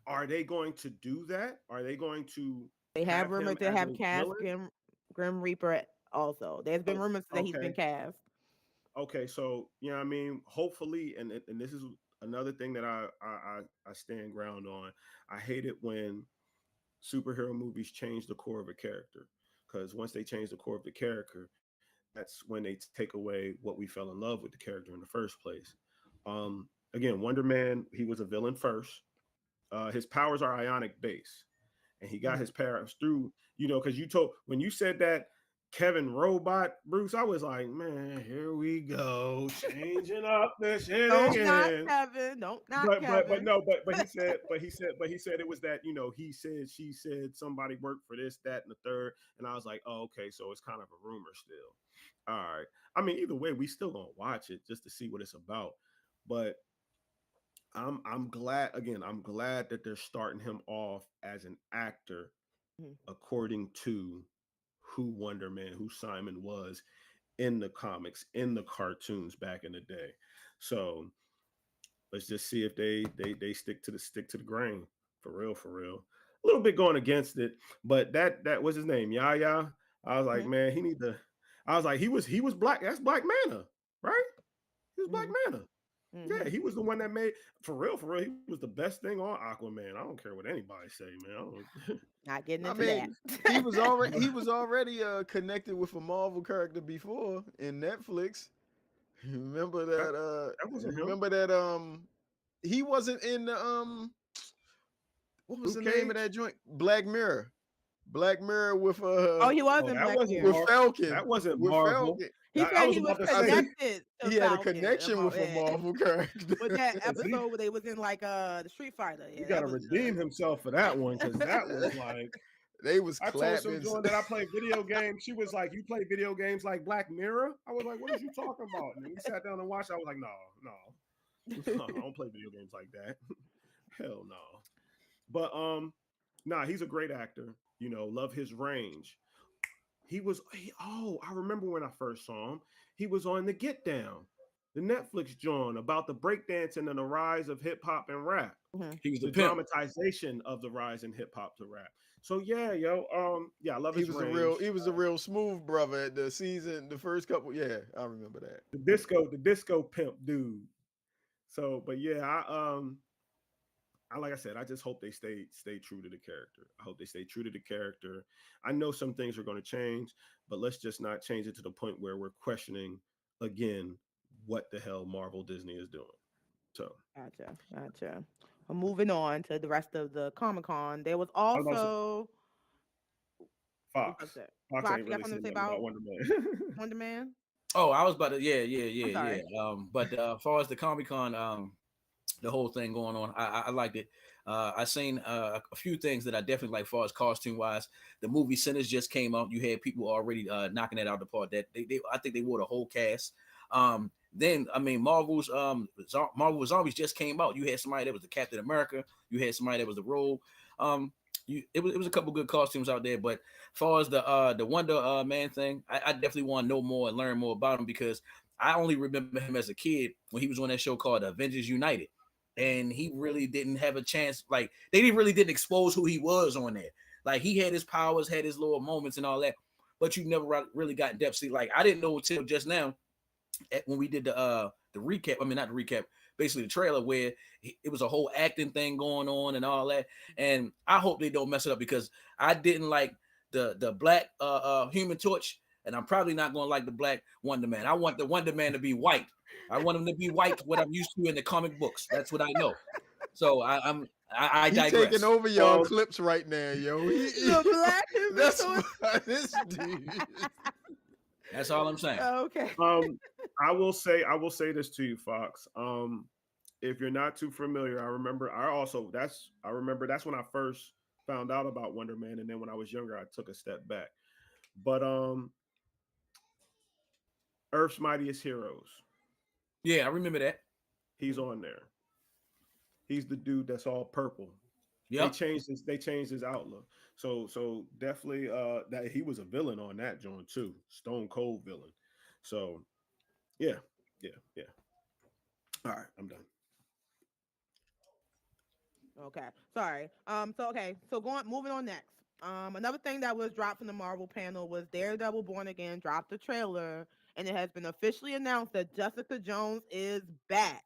are they going to do that? Are they going to They have have rumored him to as have a cast villain? Grim Reaper also. There's been Oh, rumors that he's been okay. cast. Okay. So you know what I mean? Hopefully, and this is another thing that I stand ground on. I hate it when superhero movies change the core of a character, because once they change the core of the character, that's when they take away what we fell in love with the character in the first place. Again, Wonder Man, he was a villain first. His powers are ionic base, and he got Mhm. his powers through, because you told when you said that Kevin Robot, Bruce, I was like, man, here we go, changing up the shit Don't knock again. Kevin. Don't knock But Kevin. no, but he said it was that, he said, she said, somebody worked for this, that, and the third, and I was like, oh, okay, so it's kind of a rumor still. All right. I mean, either way, we still gonna watch it just to see what it's about. But I'm glad, again. I'm glad that they're starting him off as an actor Mhm. according to who Wonder Man, who Simon was in the comics, in the cartoons back in the day. So let's just see if they stick to the grain for real, for real. A little bit going against it, but that was his name, Yaya. I was like, Mhm, man, he need to. I was like, he was black. That's Black Manta, right? He was Black mhm, Manta. Yeah, mhm. he was the one that made for real, for real. He was the best thing on Aquaman. I don't care what anybody say, man. Not getting I into that. mean, he was already connected with a Marvel character before in Netflix. Remember that, that that wasn't him. remember that he wasn't in the what was Luke the name of Cage. that joint? Black Mirror. Black Mirror Oh, he was Oh, in that Black wasn't with Mirror. Mar. Falcon. That wasn't With Marvel. Falcon. He I said was he was about to I say think connected to he had a Falcon. connection with a Marvel character. With that because episode where they was in like the Street Fighter. he Yeah, got that to was redeem himself for that one because that was good. like They was I told some clapping. joint that I play video games. She was like, "You play video games like Black Mirror?" I was like, "What is you talking about?" And then we sat down and watched. I was like, "No, no, I don't play video games like that. Hell no." But nah, he's a great actor. You know, love his range. I remember when I first saw him. He was on the Get Down, the Netflix joint about the breakdancing and the rise of hip hop and rap, Mhm. He was the the pimp. dramatization of the rise in hip hop to rap. So yeah, yo, yeah, I love He his was a range. real smooth brother at the season, the first couple. Yeah, I remember that. The disco pimp dude. So, but yeah, I like I said, I just hope they stay true to the character. I hope they stay true to the character. I know some things are going to change, but let's just not change it to the point where we're questioning again what the hell Marvel Disney is doing. So Gotcha, gotcha. Well, moving on to the rest of the Comic Con, there was I was about to say also what was Fox. that? Fox Fox, ain't you got really something said to say nothing about about Wonder Man. Wonder Man? Oh, I was about to, I'm yeah. sorry. But as far as the Comic Con, the whole thing going on, I liked it. I seen a few things that I definitely like, as far as costume wise. The movie Sinners just came out. You had people already knocking that out the park. That I think they wore the whole cast. Then I mean, Marvel Zombies just came out. You had somebody that was the Captain America. You had somebody that was the Rogue. Um, it was a couple good costumes out there, but as far as the Wonder Man thing, I definitely want to know more and learn more about him because I only remember him as a kid when he was on that show called Avengers United, and he really didn't have a chance. Like they didn't expose who he was on there. Like he had his powers, had his little moments and all that, but you never really got in depth. See, like I didn't know until just now when we did the recap. I mean, not the recap, basically the trailer where it was a whole acting thing going on and all that. And I hope they don't mess it up because I didn't like the black Human Torch, and I'm probably not gonna like the black Wonder Man. I want the Wonder Man to be white. I want him to be white, what I'm used to in the comic books. That's what I know. So I He taking digress. over y'all um, clips right now, yo. The Black That's Inventor. why this dude. That's all I'm saying. Okay. um, I will say this to you, Fox. If you're not too familiar, I remember that's when I first found out about Wonder Man, and then when I was younger, I took a step back. But Earth's Mightiest Heroes, Yeah, I remember that. he's on there. He's the dude that's all purple. Yep. They changed his outlook. So definitely that he was a villain on that joint too. Stone cold villain. So yeah, yeah. All right, I'm done. Okay. Sorry. So okay. So moving on next. Another thing that was dropped from the Marvel panel was Daredevil Born Again dropped the trailer, and it has been officially announced that Jessica Jones is back.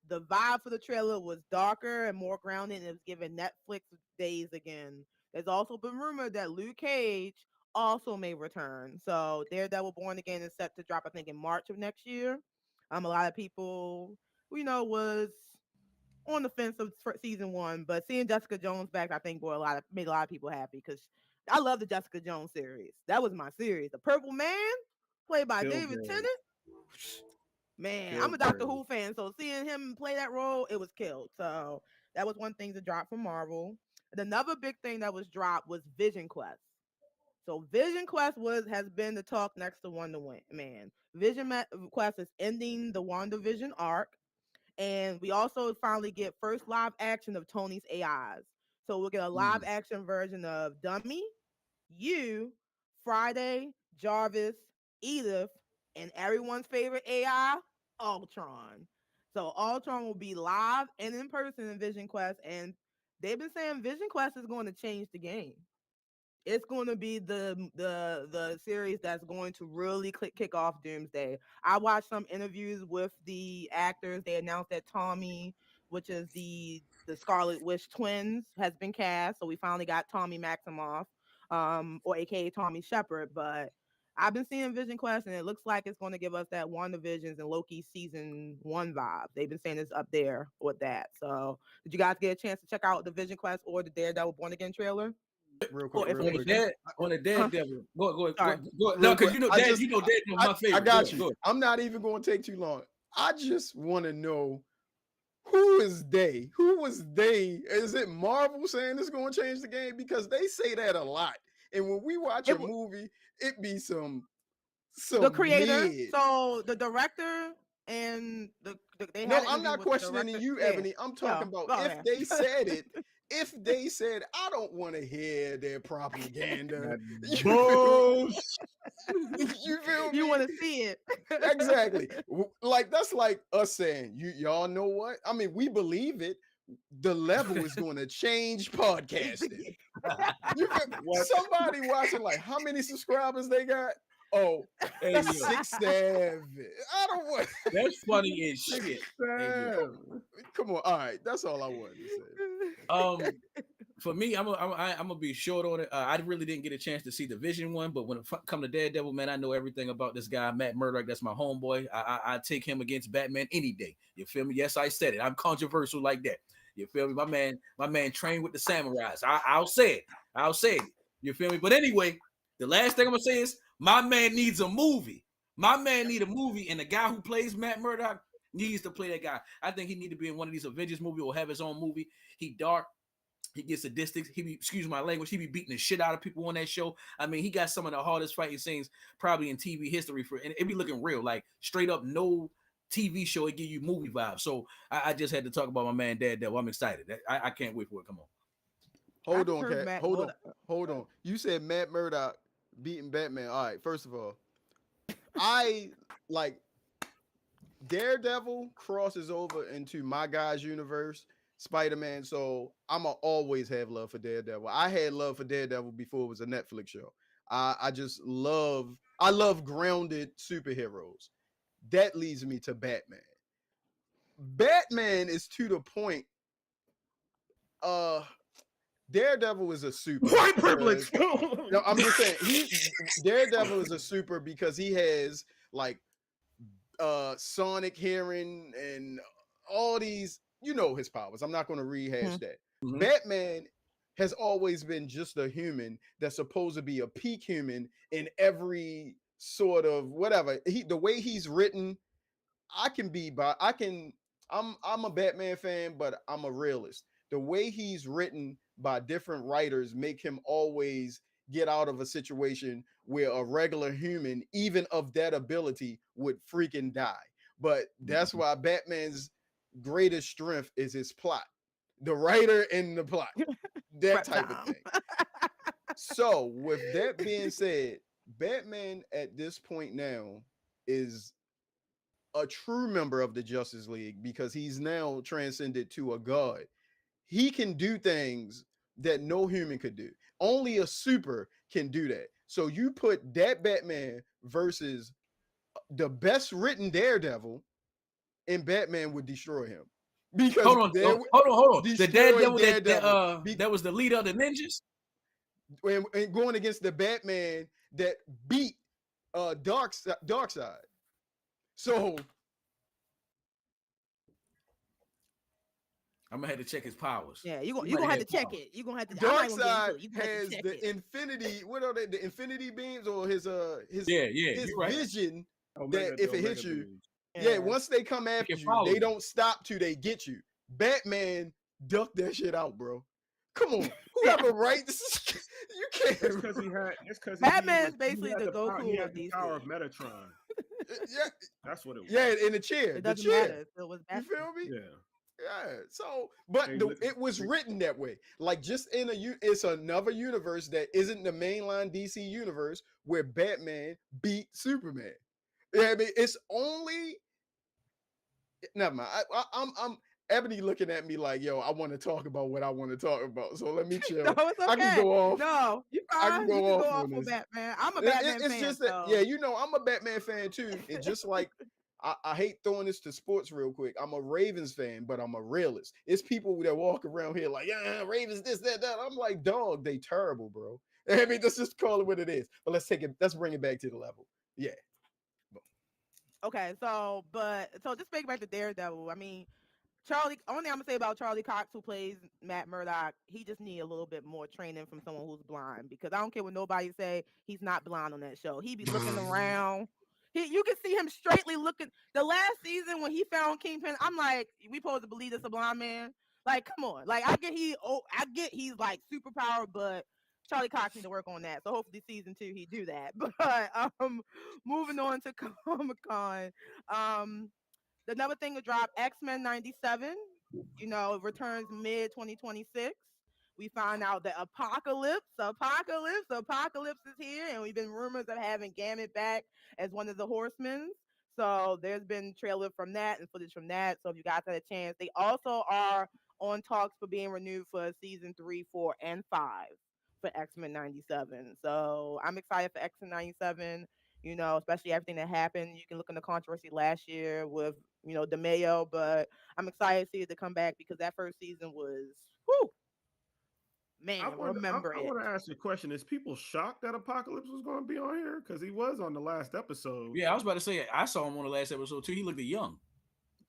The vibe for the trailer was darker and more grounded, and it was given Netflix days again. There's also been rumored that Luke Cage also may return. So Daredevil Born Again is set to drop, I think, in March of next year. A lot of people, was on the fence of season one, but seeing Jessica Jones back, I think, made a lot of people happy because I love the Jessica Jones series. That was my series. The Purple Man, played by David Pillsbury, Tennant. Man, I'm a Doctor Pillsbury. Who fan, so seeing him play that role, it was killed. So that was one thing to drop from Marvel. And another big thing that was dropped was Vision Quest. So Vision Quest has been the talk next to Wonder Man. Quest is ending the WandaVision arc, and we also finally get first live action of Tony's AIs. So we'll get a live Mm. action version of Dummy, You, Friday, Jarvis, Edith, and everyone's favorite AI, Ultron. So Ultron will be live and in person in Vision Quest, and they've been saying Vision Quest is going to change the game. It's going to be the series that's going to really kick off Doomsday. I watched some interviews with the actors. They announced that Tommy, which is the Scarlet Witch twins, has been cast. So we finally got Tommy Maximoff, or AKA Tommy Shepard. But I've been seeing Vision Quest, and it looks like it's going to give us that WandaVisions and Loki season 1 vibe. They've been saying it's up there with that. So did you guys get a chance to check out the Vision Quest or the Daredevil Born Again trailer Real quick, or real On the quick. information? dead, on the Huh? dead devil. Go. Sorry. No, Real because quick. you know, dead was my favorite. I got Go you. ahead. I'm not even going to take too long. I just want to know who is they? Who was they? Is it Marvel saying it's going to change the game? Because they say that a lot. And when we watch It a w- movie, it be some the creator, mid. so the director and they No, had an I'm interview not with the questioning director. you, Yeah. Ebony. I'm Yeah. talking about Go if ahead. they said it. If they said, I don't want to hear their propaganda. That You feel, bullshit. you feel You me? want to see it. Exactly. Like that's like us saying, y'all know what? I mean, we believe it. The level is going to change podcasting. You feel, What? somebody watching like how many subscribers they got? Oh, Hey yo, 6-7. I don't want. that's funny as shit. Hey yo. Come on. All right, that's all I wanted to say. Um, for me, I'm gonna be short on it. I really didn't get a chance to see the Vision one, but when it come to Daredevil, man, I know everything about this guy, Matt Murdock. That's my homeboy. I take him against Batman any day. You feel me? Yes, I said it. I'm controversial like that. You feel me? My man trained with the samurais. I'll say it. I'll say it. You feel me? But anyway, the last thing I'm gonna say is my man needs a movie. My man need a movie, and the guy who plays Matt Murdock needs to play that guy. I think he need to be in one of these Avengers movies or have his own movie. He dark. He gets sadistic. He be, excuse my language, he be beating the shit out of people on that show. I mean, he got some of the hardest fighting scenes probably in TV history and it be looking real, like straight up no TV show. It give you movie vibes. So I just had to talk about my man Daredevil. I'm excited. I can't wait for it. Come on. Hold I on, heard Cat. Matt. Hold on. You said Matt Murdock beating Batman. All right, first of all, I like Daredevil crosses over into my guy's universe, Spider-Man. So I'ma always have love for Daredevil. I had love for Daredevil before it was a Netflix show. I love grounded superheroes. That leads me to Batman. Batman is to the point. Uh Daredevil is a super. White privilege. No, I'm just saying Daredevil is a super because he has like sonic hearing and all these, his powers. I'm not going to rehash that. Mhm. Batman has always been just a human that's supposed to be a peak human in every sort of whatever. The way he's written, I'm a Batman fan, but I'm a realist. The way he's written by different writers make him always get out of a situation where a regular human, even of that ability, would freaking die. But that's why Batman's greatest strength is his plot, the writer and the plot, that Prep type of time. thing. So, with that being said, Batman at this point now is a true member of the Justice League because he's now transcended to a god. He can do things that no human could do. Only a super can do that. So you put that Batman versus the best written Daredevil, and Batman would destroy him because Hold they on. would Hold on. The destroy Daredevil Daredevil. that was the leader of the ninjas. And going against the Batman that beat Darkseid. So I'm gonna have to check his powers. Yeah, you He gonna might have to check powers. it. You gonna have to. I'm not gonna get into Darkseid it. You gonna have has to check the it. infinity. What are they? The infinity beams or his Yeah, his you're right. vision Omega, that if the it hits Omega you, beams. yeah, once they come after can you, follow they you. don't stop till they get you. Batman duck that shit out, bro. Come on, who Yeah. have a right? You It's can't. because he had. It's because Batman's he basically had the the power. He Goku had of the DC. power of Metatron. Yeah, That's what it was. yeah, in the chair. It The doesn't matter chair. if it was You Batman. feel me? Yeah. Yeah. So, but Hey, it was hey, written that way. Like just it's another universe that isn't the mainline DC universe where Batman beat Superman. Yeah, I mean, it's only never mind. I'm Ebony looking at me like, yo, I want to talk about what I want to talk about. So let me No, chill. it's I can okay. go off. No, you I can fine. You go can go off off on for this. Batman. I'm a Batman It's fan, just that, yeah, so you know, I'm a Batman fan too. And just like I hate throwing this to sports real quick. I'm a Ravens fan, but I'm a realist. It's people that walk around here like, yeah, Ravens, this, that, that. I'm like, dog, they terrible, bro. I mean, let's just call it what it is. But let's bring it back to the level. Yeah. okay. So just back to Daredevil. I mean, Charlie, only thing I'm gonna say about Charlie Cox, who plays Matt Murdock, he just need a little bit more training from someone who's blind. Because I don't care what nobody say, he's not blind on that show. He be looking around. You can see him straightly looking. The last season when he found Kingpin, I'm like, we supposed to believe this a blind man? Like, come on. Like, I get he's like superpower, but Charlie Cox need to work on that. So hopefully season 2 he do that. But moving on to Comic Con, um, another thing to drop, X-Men 97, it returns mid 2026. We find out that Apocalypse is here, and we've been rumors of having Gambit back as one of the Horsemen. So there's been trailer from that and footage from that. So if you guys had a chance, they also are on talks for being renewed for season 3, 4, and 5 for X-Men 97. So I'm excited for X-Men 97, especially everything that happened. You can look in the controversy last year with, DeMayo, but I'm excited to see it to come back because that first season was, whew, man, remember I it. want to ask you a question. Is people shocked that Apocalypse was going to be on here? Because he was on the last episode. Yeah, I was about to say I saw him on the last episode too. He looked young.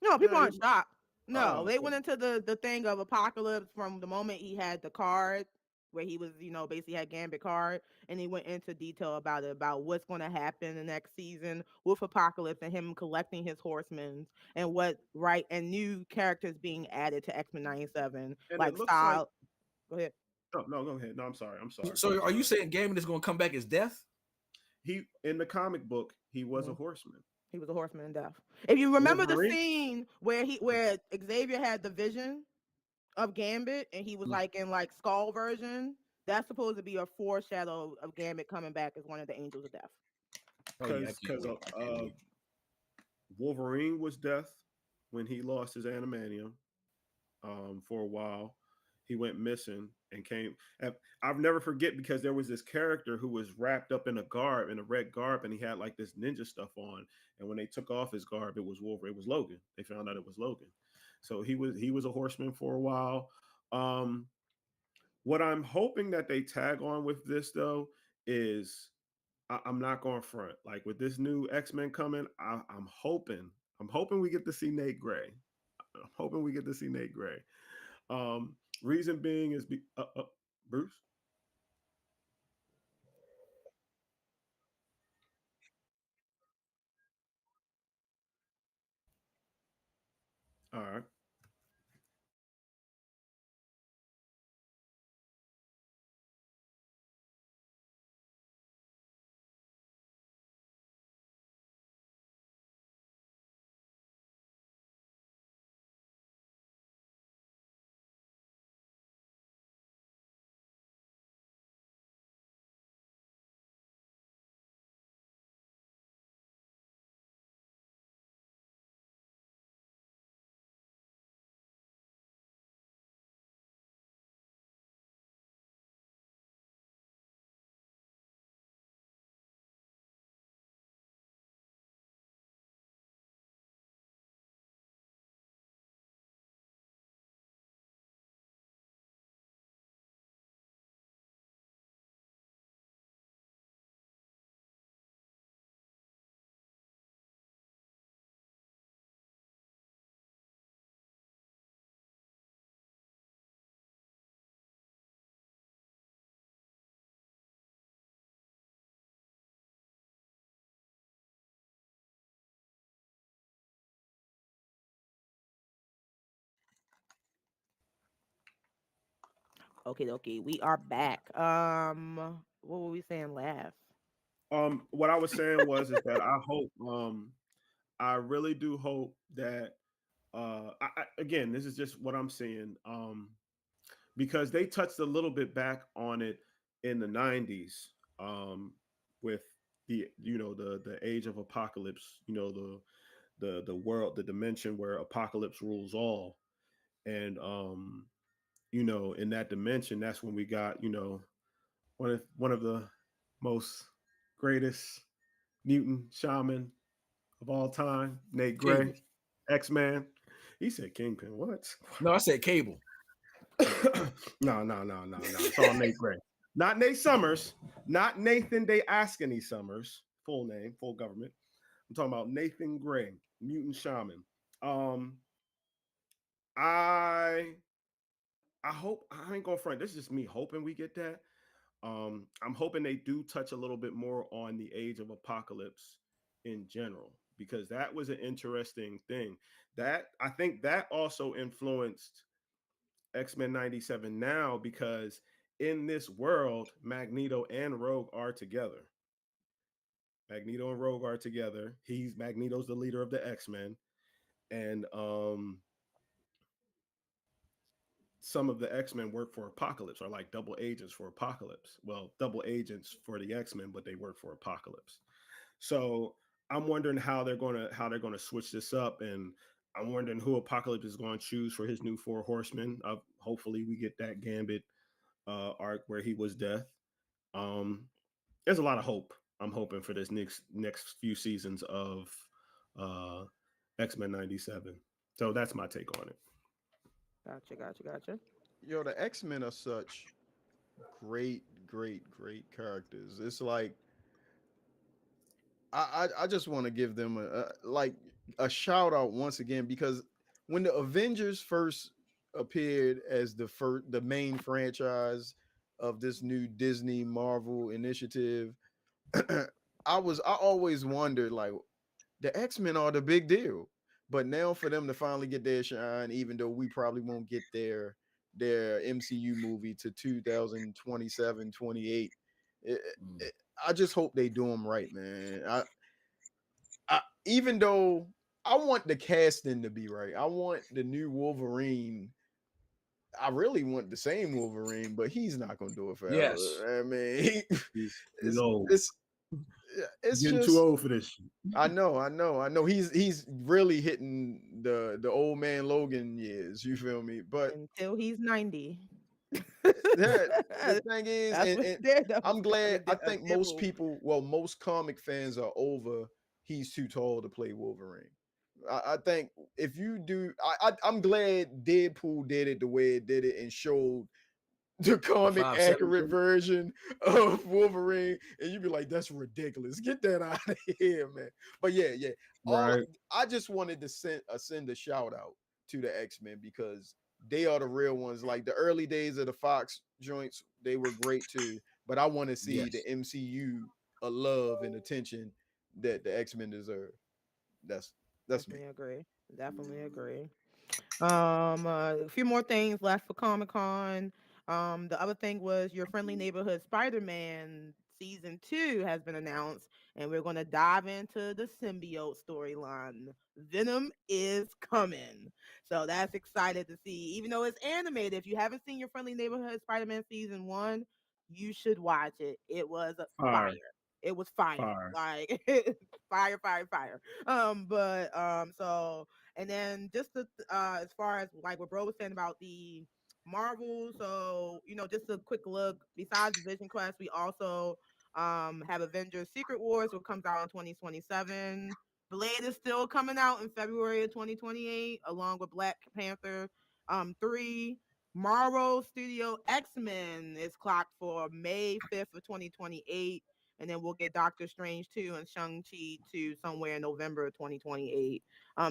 No, people Yeah. aren't shocked. No, Oh, they went into the thing of Apocalypse from the moment he had the card where he was, basically had Gambit card, and he went into detail about it, about what's going to happen the next season with Apocalypse and him collecting his horsemen and what right and new characters being added to X-Men 97, and it like looks like. Style. Go ahead. Oh, no, go ahead. No, I'm sorry. I'm sorry. I'm So are you sorry. saying Gambit is going to come back as Death? He in the comic book he was a Mhm. horseman. He was a horseman in death. If you remember the Wolverine. scene where Xavier had the vision of Gambit and he was Mm. like in like Skull version, that's supposed to be a foreshadow of Gambit coming back as one of the angels of death. Oh yeah, I can't Because wait. I can't wait. Wolverine was death when he lost his animanium. For a while. He went missing and came. I'll never forget because there was this character who was wrapped up in a garb, in a red garb, and he had like this ninja stuff on. And when they took off his garb, it was Wolverine. It was Logan. They found out it was Logan. So he was a horseman for a while. Um, what I'm hoping that they tag on with this though is I'm not going front. Like with this new X-Men coming, I'm hoping we get to see Nate Gray. I'm hoping we get to see Nate Gray. Reason being is Bruce. All right. Okay, okay, we are back. What were we saying last? What I was saying was is that I hope, I really do hope that Again, this is just what I'm seeing. Because they touched a little bit back on it in the 90s, with the the age of apocalypse, the world, the dimension where apocalypse rules all. And in that dimension, that's when we got, one of the most greatest mutant shaman of all time, Nate Gray, Cable. X-Man. He said Kingpin. What? No, I said Cable. No, no, no, no, no. It's all Nate Gray. Not Nate Summers. Not Nathan Day Askeny Summers. Full name, full government. I'm talking about Nathan Gray, mutant shaman. Um, I I hope, I ain't gonna front. This is just me hoping we get that. I'm hoping they do touch a little bit more on the age of apocalypse in general, because that was an interesting thing. That I think that also influenced X-Men 97 now, because in this world, Magneto and Rogue are together. Magneto and Rogue are together. Magneto's the leader of the X-Men. And some of the X-Men work for Apocalypse, or like double agents for Apocalypse. Well, double agents for the X-Men, but they work for Apocalypse. So I'm wondering how they're gonna switch this up, and I'm wondering who Apocalypse is going to choose for his new Four Horsemen. Hopefully, we get that Gambit arc where he was Death. Um, there's a lot of hope. I'm hoping for this next few seasons of uh, X-Men '97. So that's my take on it. Gotcha, gotcha, gotcha. Yo, the X-Men are such great characters. It's like I just want to give them a shout out once again, because when the Avengers first appeared as the main franchise of this new Disney Marvel initiative, I always wondered, like, the X-Men are the big deal. But now for them to finally get their shine, even though we probably won't get their MCU movie to 2027, 28, it, Mm. it, I just hope they do them right, man. Even though I want the casting to be right, I want the new Wolverine. I really want the same Wolverine, but he's not gonna do it Yes. forever. I mean, He's it's old. it's it's Getting too just old for this shit. I know. He's really hitting the old man Logan years. You feel me? But Until he's 90. that the thing is, That's when and Daredevil's I'm starting glad. to I think most dibble. people, well, most comic fans are over. He's too tall to play Wolverine. I think if you do, I'm glad Deadpool did it the way it did it and showed the The comic 5'7" accurate kid. version of Wolverine, and you'd be like, "That's ridiculous. Get that out of here, man." But yeah. All Right. I just wanted to send a shout out to the X-Men, because they are the real ones. Like the early days of the Fox joints, they were great too. But I want to see the Yes. MCU a love and attention that the X-Men deserve. That's that's me. Definitely agree. Definitely agree. A few more things left for Comic Con. The other thing was Your Friendly Neighborhood Spider-Man season 2 has been announced, and we're going to dive into the symbiote storyline. Venom is coming, so that's excited to see. Even though it's animated, if you haven't seen Your Friendly Neighborhood Spider-Man season 1, you should watch it. It was a fire. Fire. It was fire, Fire. like fire, fire, fire. But so and then just to, as far as like what bro was saying about the Marvel, so just a quick look. Besides Vision Quest, we also have Avengers Secret Wars, which comes out in 2027. Blade is still coming out in February of 2028, along with Black Panther 3. Marvel Studio X-Men is clocked for May 5th of 2028. And then we'll get Doctor Strange 2 and Shang-Chi 2 somewhere in November of 2028.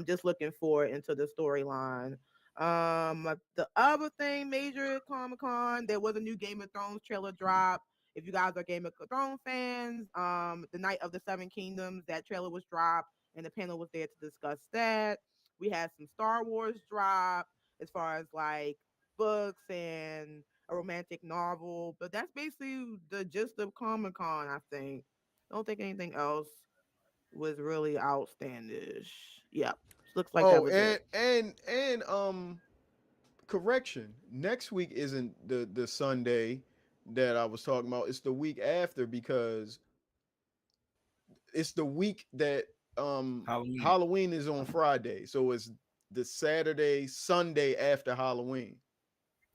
Just looking forward into the storyline. The other thing, major at Comic Con, there was a new Game of Thrones trailer drop. If you guys are Game of Thrones fans, the Night of the Seven Kingdoms, that trailer was dropped, and the panel was there to discuss that. We had some Star Wars drop as far as like books and a romantic novel, but that's basically the gist of Comic Con. I think. I don't think anything else was really outstandish. Yep. Looks like that Oh, was it. and correction. Next week isn't the Sunday that I was talking about. It's the week after because it's the week that Halloween. Halloween is on Friday. So it's the Saturday, Sunday after Halloween.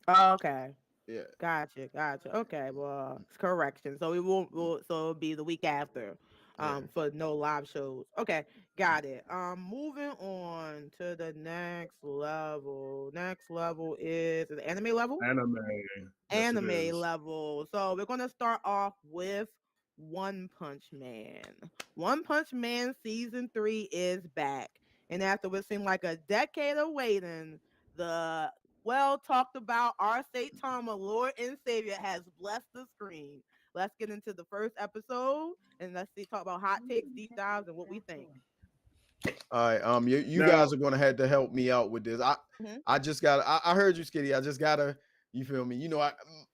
Oh, okay. Yeah. Gotcha, gotcha. Okay, well, it's correction. So we won't. So it'll be the week after, Yeah. for no live shows. Okay, got it. Moving on to the next level. Next level is the anime level. Anime. Yes, it Anime is. level. So we're gonna start off with One Punch Man. One Punch Man season 3 is back, and after what seemed like a decade of waiting, the well talked about our Saitama Lord and Savior has blessed the screen. Let's get into the first episode and let's see talk about hot takes, deep dives, and what we think. All right. You Now, guys are gonna have to help me out with this. Mhm. I just gotta. I heard you, Skitty. I just gotta. You feel me?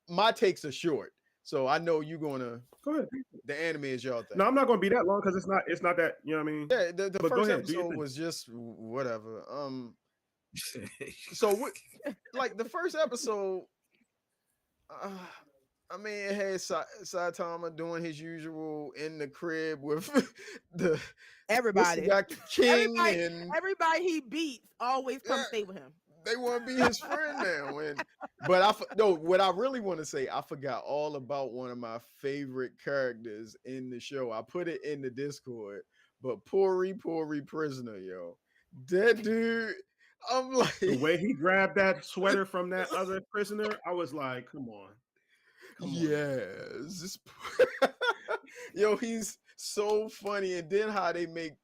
My takes are short, so I know you're gonna. go ahead. The anime is your thing. No, I'm not going to be that long because it's not that, you know what I mean? Yeah, the But go first ahead, do your episode thing. was just whatever. So what? Like the first episode, uh, I mean, it had Saitama doing his usual in the crib with the what's the Everybody, guy King, everybody, and everybody he beats always come yeah, stay with him. they want to be his friend now. And but no, what I really want to say, I forgot all about one of my favorite characters in the show. I put it in the Discord, but Pori Prisoner, yo, that dude. I'm The like, way he grabbed that sweater from that other prisoner, I was like, come on. Come on now. yes, yo, he's so funny. And then how they make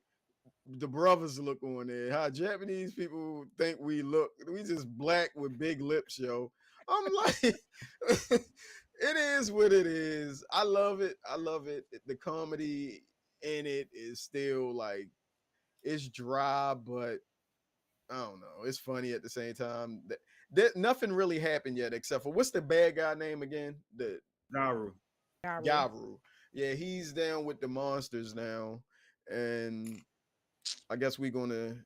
the brothers look on there, how Japanese people think we look, we just black with big lips, yo. I'm like, it is what it is. I love it. I love it. The comedy in it is still like, it's dry, but I don't know. It's funny at the same time. Nothing really happened yet except for what's the bad guy name again? The Naru. Garu. Gavru. Yeah, he's down with the monsters now, and I guess we're gonna.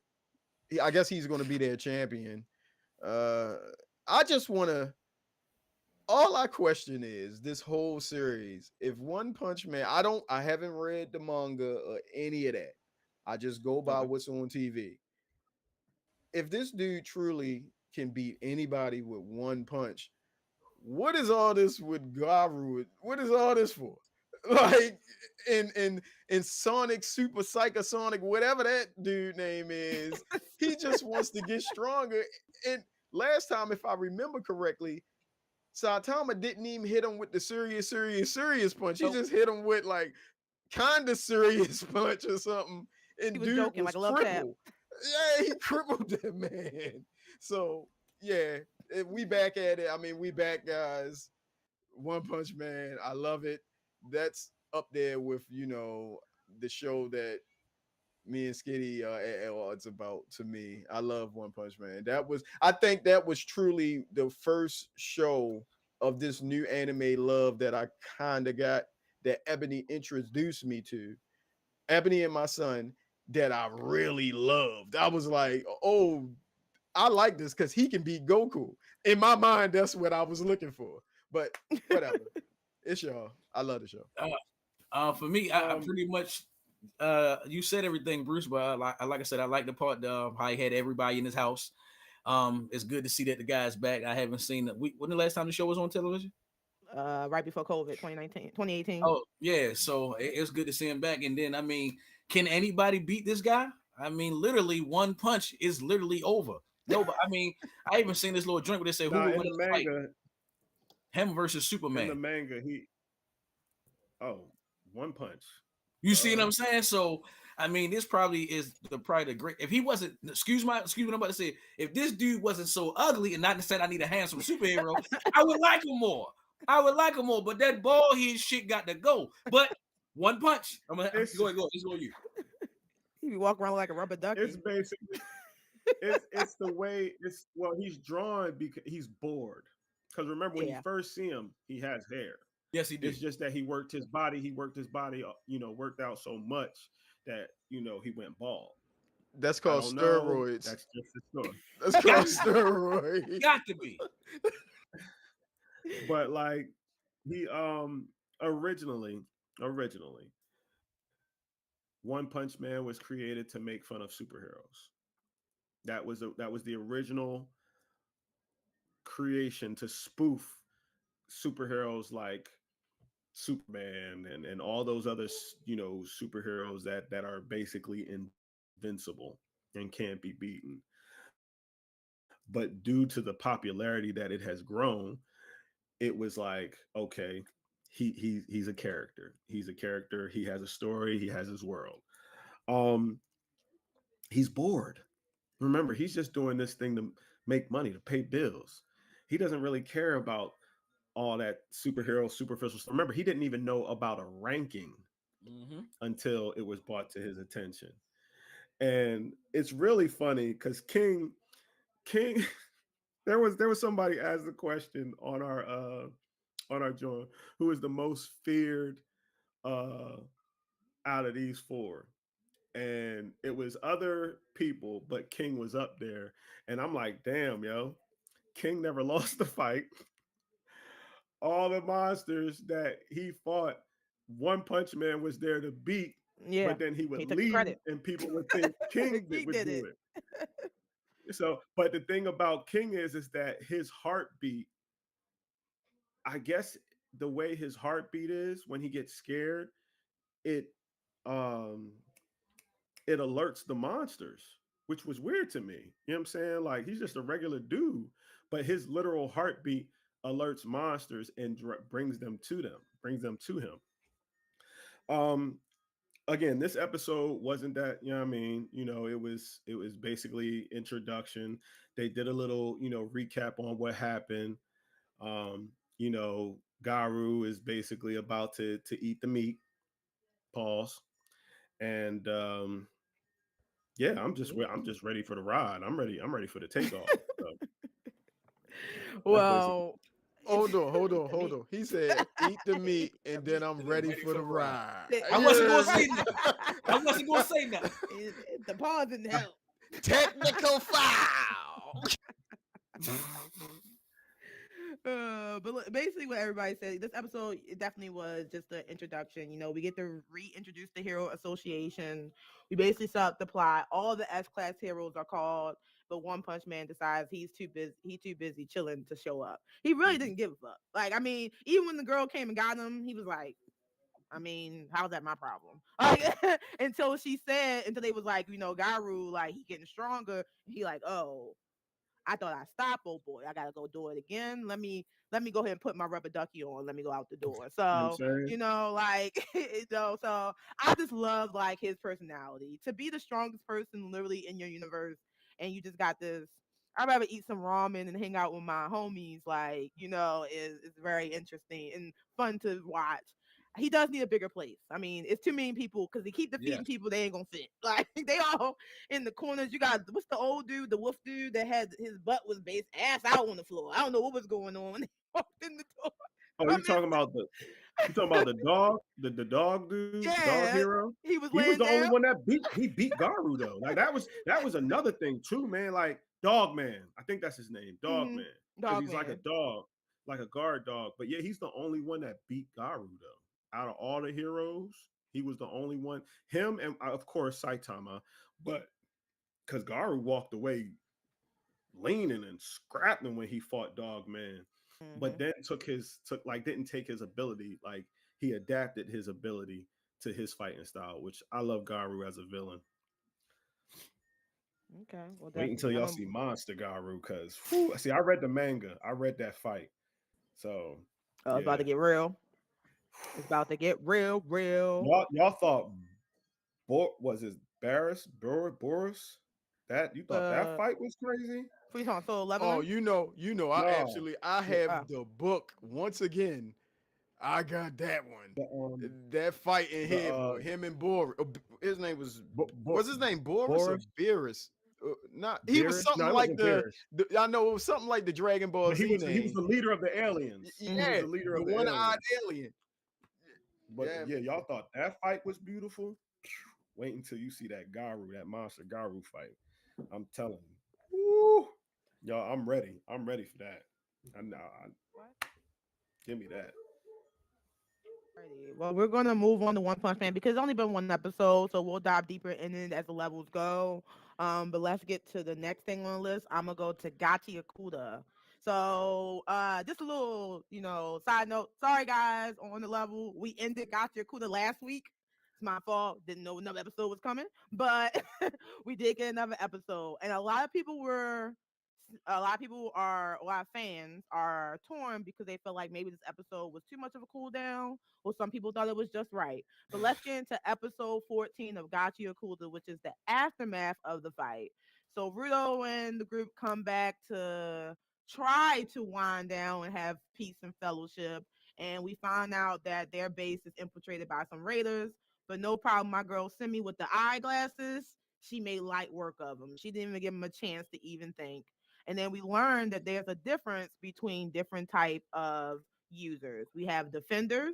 I guess he's gonna be their champion. Uh, I just wanna. All I question is this whole series. If One Punch Man, I haven't read the manga or any of that. I just go by Okay. what's on TV. If this dude truly can beat anybody with one punch, what is all this with Garu? What is all this for? Like in Sonic Super Psychosonic, whatever that dude name is, he just wants to get stronger. And last time, if I remember correctly, Saitama didn't even hit him with the serious punch. He Nope. just hit him with like kind of serious punch or something. He And was dude joking was like a love tap. crippled. Yeah, he crippled that man. So yeah, we back at it. I mean, we back, guys. One Punch Man. I love it. That's up there with the show that me and Skitty are at odds about. To me, I love One Punch Man. I think that was truly the first show of this new anime love that I kind of got, that Ebony introduced me to. Ebony and my son, that I really loved. I was like, oh, I like this because he can beat Goku. In my mind, that's what I was looking for. But whatever. It's y'all. I love the show. For me, I Um, pretty much you said everything, Bruce. But like I said, I like the part how he had everybody in his house. It's good to see that the guy's back. I haven't seen it. When the last time the show was on television? Right before COVID, 2019, 2018. Oh yeah, so it's good to see him back. And then I mean, can anybody beat this guy? I mean, literally one punch is literally over. No, but I mean, I even seen this little drink where they say who nah, would win this fight, in him versus the Superman. manga, oh, one punch. You see what Uh, I'm saying? So I mean, this probably is probably the great. If he wasn't, excuse me, what I'm about to say. If this dude wasn't so ugly and not to say I need a handsome superhero, I would like him more. I would like him more. But that ball head shit got to go. But one punch. I'm gonna it's go ahead, go. It's on you. He be walking around like a rubber it's ducky. basically it's the way he's drawn because he's bored. Because remember when you Yeah. first see him, he has hair. Yes, he It's did. just that he worked his body, worked out so much that he went bald. That's I called don't know. steroids. That's just the story. That's Got called to be. steroids. Got to be. But like he originally originally One Punch Man was created to make fun of superheroes. That was the original creation to spoof superheroes like Superman and all those other superheroes that are basically invincible and can't be beaten. But due to the popularity that it has grown, it was like, okay, he's a character. He's a character. He has a story. He has his world. Um, he's bored. Remember, he's just doing this thing to make money to pay bills. He doesn't really care about all that superhero superficial stuff. Remember, he didn't even know about a ranking Mm-hmm. until it was brought to his attention. And it's really funny because King there was somebody asked the question on our joint, who is the most feared uh out of these four. And it was other people, but King was up there. And I'm like, damn, yo, King never lost the fight. All the monsters that he fought, One Punch Man was there to beat, Yeah, but then he would he took the leave credit. and people would think King Geek would did do it. it. So, but the thing about King is that his heartbeat, I guess the way his heartbeat is when he gets scared, it um it alerts the monsters, which was weird to me. You know what I'm saying? Like he's just a regular dude, but his literal heartbeat alerts monsters and brings them to him. Um Again, this episode wasn't that, you know what I mean, it was basically introduction. They did a little, recap on what happened. Um, Garu is basically about to eat the meat, pause. And yeah, I'm just ready for the ride. I'm ready for the takeoff. So that's basically Well, Hold on, hold eat on, the hold meat. on. He said, "Eat the meat, The and then meat, I'm and I'm ready ready for for the the ride. ride." I wasn't gonna Yeah. say nothing. I wasn't gonna say nothing. The pause didn't help. Technical foul. But basically, what everybody said, this episode it definitely was just an introduction. We get to reintroduce the Hero Association. We basically set up the plot. All the S class heroes are called, but One Punch Man decides he's too busy. He too busy chilling to show up. He really didn't give a fuck. Like, I mean, even when the girl came and got him, he was like, I mean, how's that my problem? Like, until they was like, Garu, like he getting stronger. He like, oh, I thought I stopped. Oh boy, I gotta go do it again. Let me go ahead and put my rubber ducky on. Let me go out the door. you know what I'm So saying? like so I just love like his personality to be the strongest person literally in your universe, and you just got this. I'd rather eat some ramen and hang out with my homies. Like is very interesting and fun to watch. He does need a bigger place. I mean, it's too many people because they keep defeating Yes. people. They ain't gonna fit. Like they all in the corners. You got what's the old dude, the wolf dude that had his butt was based ass out on the floor. I don't know what was going on when they walked in the door. Oh, I missed you talking about the dog, the dog dude, it. dog Yeah, hero? he was He was laying the only down. one that beat Garu though. Like that was another thing too, man. Like Dog Man, I think that's his name, Dog Mm-hmm. Man, because Dog he's like a man. dog, like a guard dog. But yeah, he's the only one that beat Garu though. Out of all the heroes, he was the only one. Him and of course Saitama, but because Garu walked away leaning and scrapping when he fought Dog Man, but Mm-hmm. then took like didn't take his ability, like he adapted his ability to his fighting style, which I love Garu as a villain. Okay, well Wait until definitely. y'all see Monster Garu, because see, I read the manga, I read that fight, so It's about yeah. to get real. It's about to get real, real. Y'all thought was his Boris? That you thought that Uh, fight was crazy? what you talking? Solo Oh, leveling? No, I the, have Oh. the book once again. I got that one. the That fight in the here with him and Boris. His name Bo- Bo- was his name Boris or Boris Beerus? Not he was Beerus. something No, it like wasn't Beerus. I know it was something like the Dragon Ball But Z he was name. the leader of the aliens. He Mm-hmm. was Yeah, the leader the of the one-eyed aliens. alien. But Yeah, yeah, y'all thought that fight was beautiful. Wait until you see that Garu, that monster Garu fight. I'm telling you. Woo! Y'all, I'm ready. I'm ready for that. What? Give me that. Alrighty. Well, we're gonna move on to One Punch Man because it's only been one episode, so we'll dive deeper in it as the levels go. But let's get to the next thing on the list. I'm gonna go to Gachi Akuda. So, just a little, side note. Sorry, guys, on the level, we ended Gachi Akuda last week. It's my fault. Didn't know another episode was coming, but we did get another episode, and a lot of fans are torn because they feel like maybe this episode was too much of a cool down, or some people thought it was just right. But let's get into episode 14 of Gachi Okuda, which is the aftermath of the fight. So Rudo and the group come back to try to wind down and have peace and fellowship. And we find out that their base is infiltrated by some raiders. But no problem, my girl Simi with the eyeglasses, she made light work of them. She didn't even give them a chance to even think. And then we learned that there's a difference between different type of users. We have defenders,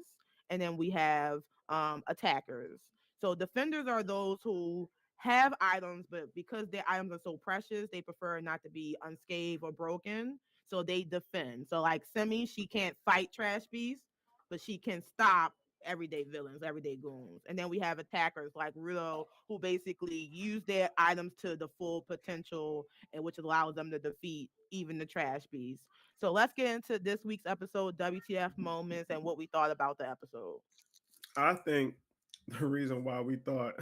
and then we have attackers. So defenders are those who have items, but because their items are so precious, they prefer not to be unscathed or broken. So they defend. So like Semi, she can't fight trash beasts, but she can stop everyday villains, everyday goons. And then we have attackers like Rudo, who basically use their items to the full potential, and which allows them to defeat even the trash beasts. So let's get into this week's episode, WTF moments, and what we thought about the episode. I think the reason why we thought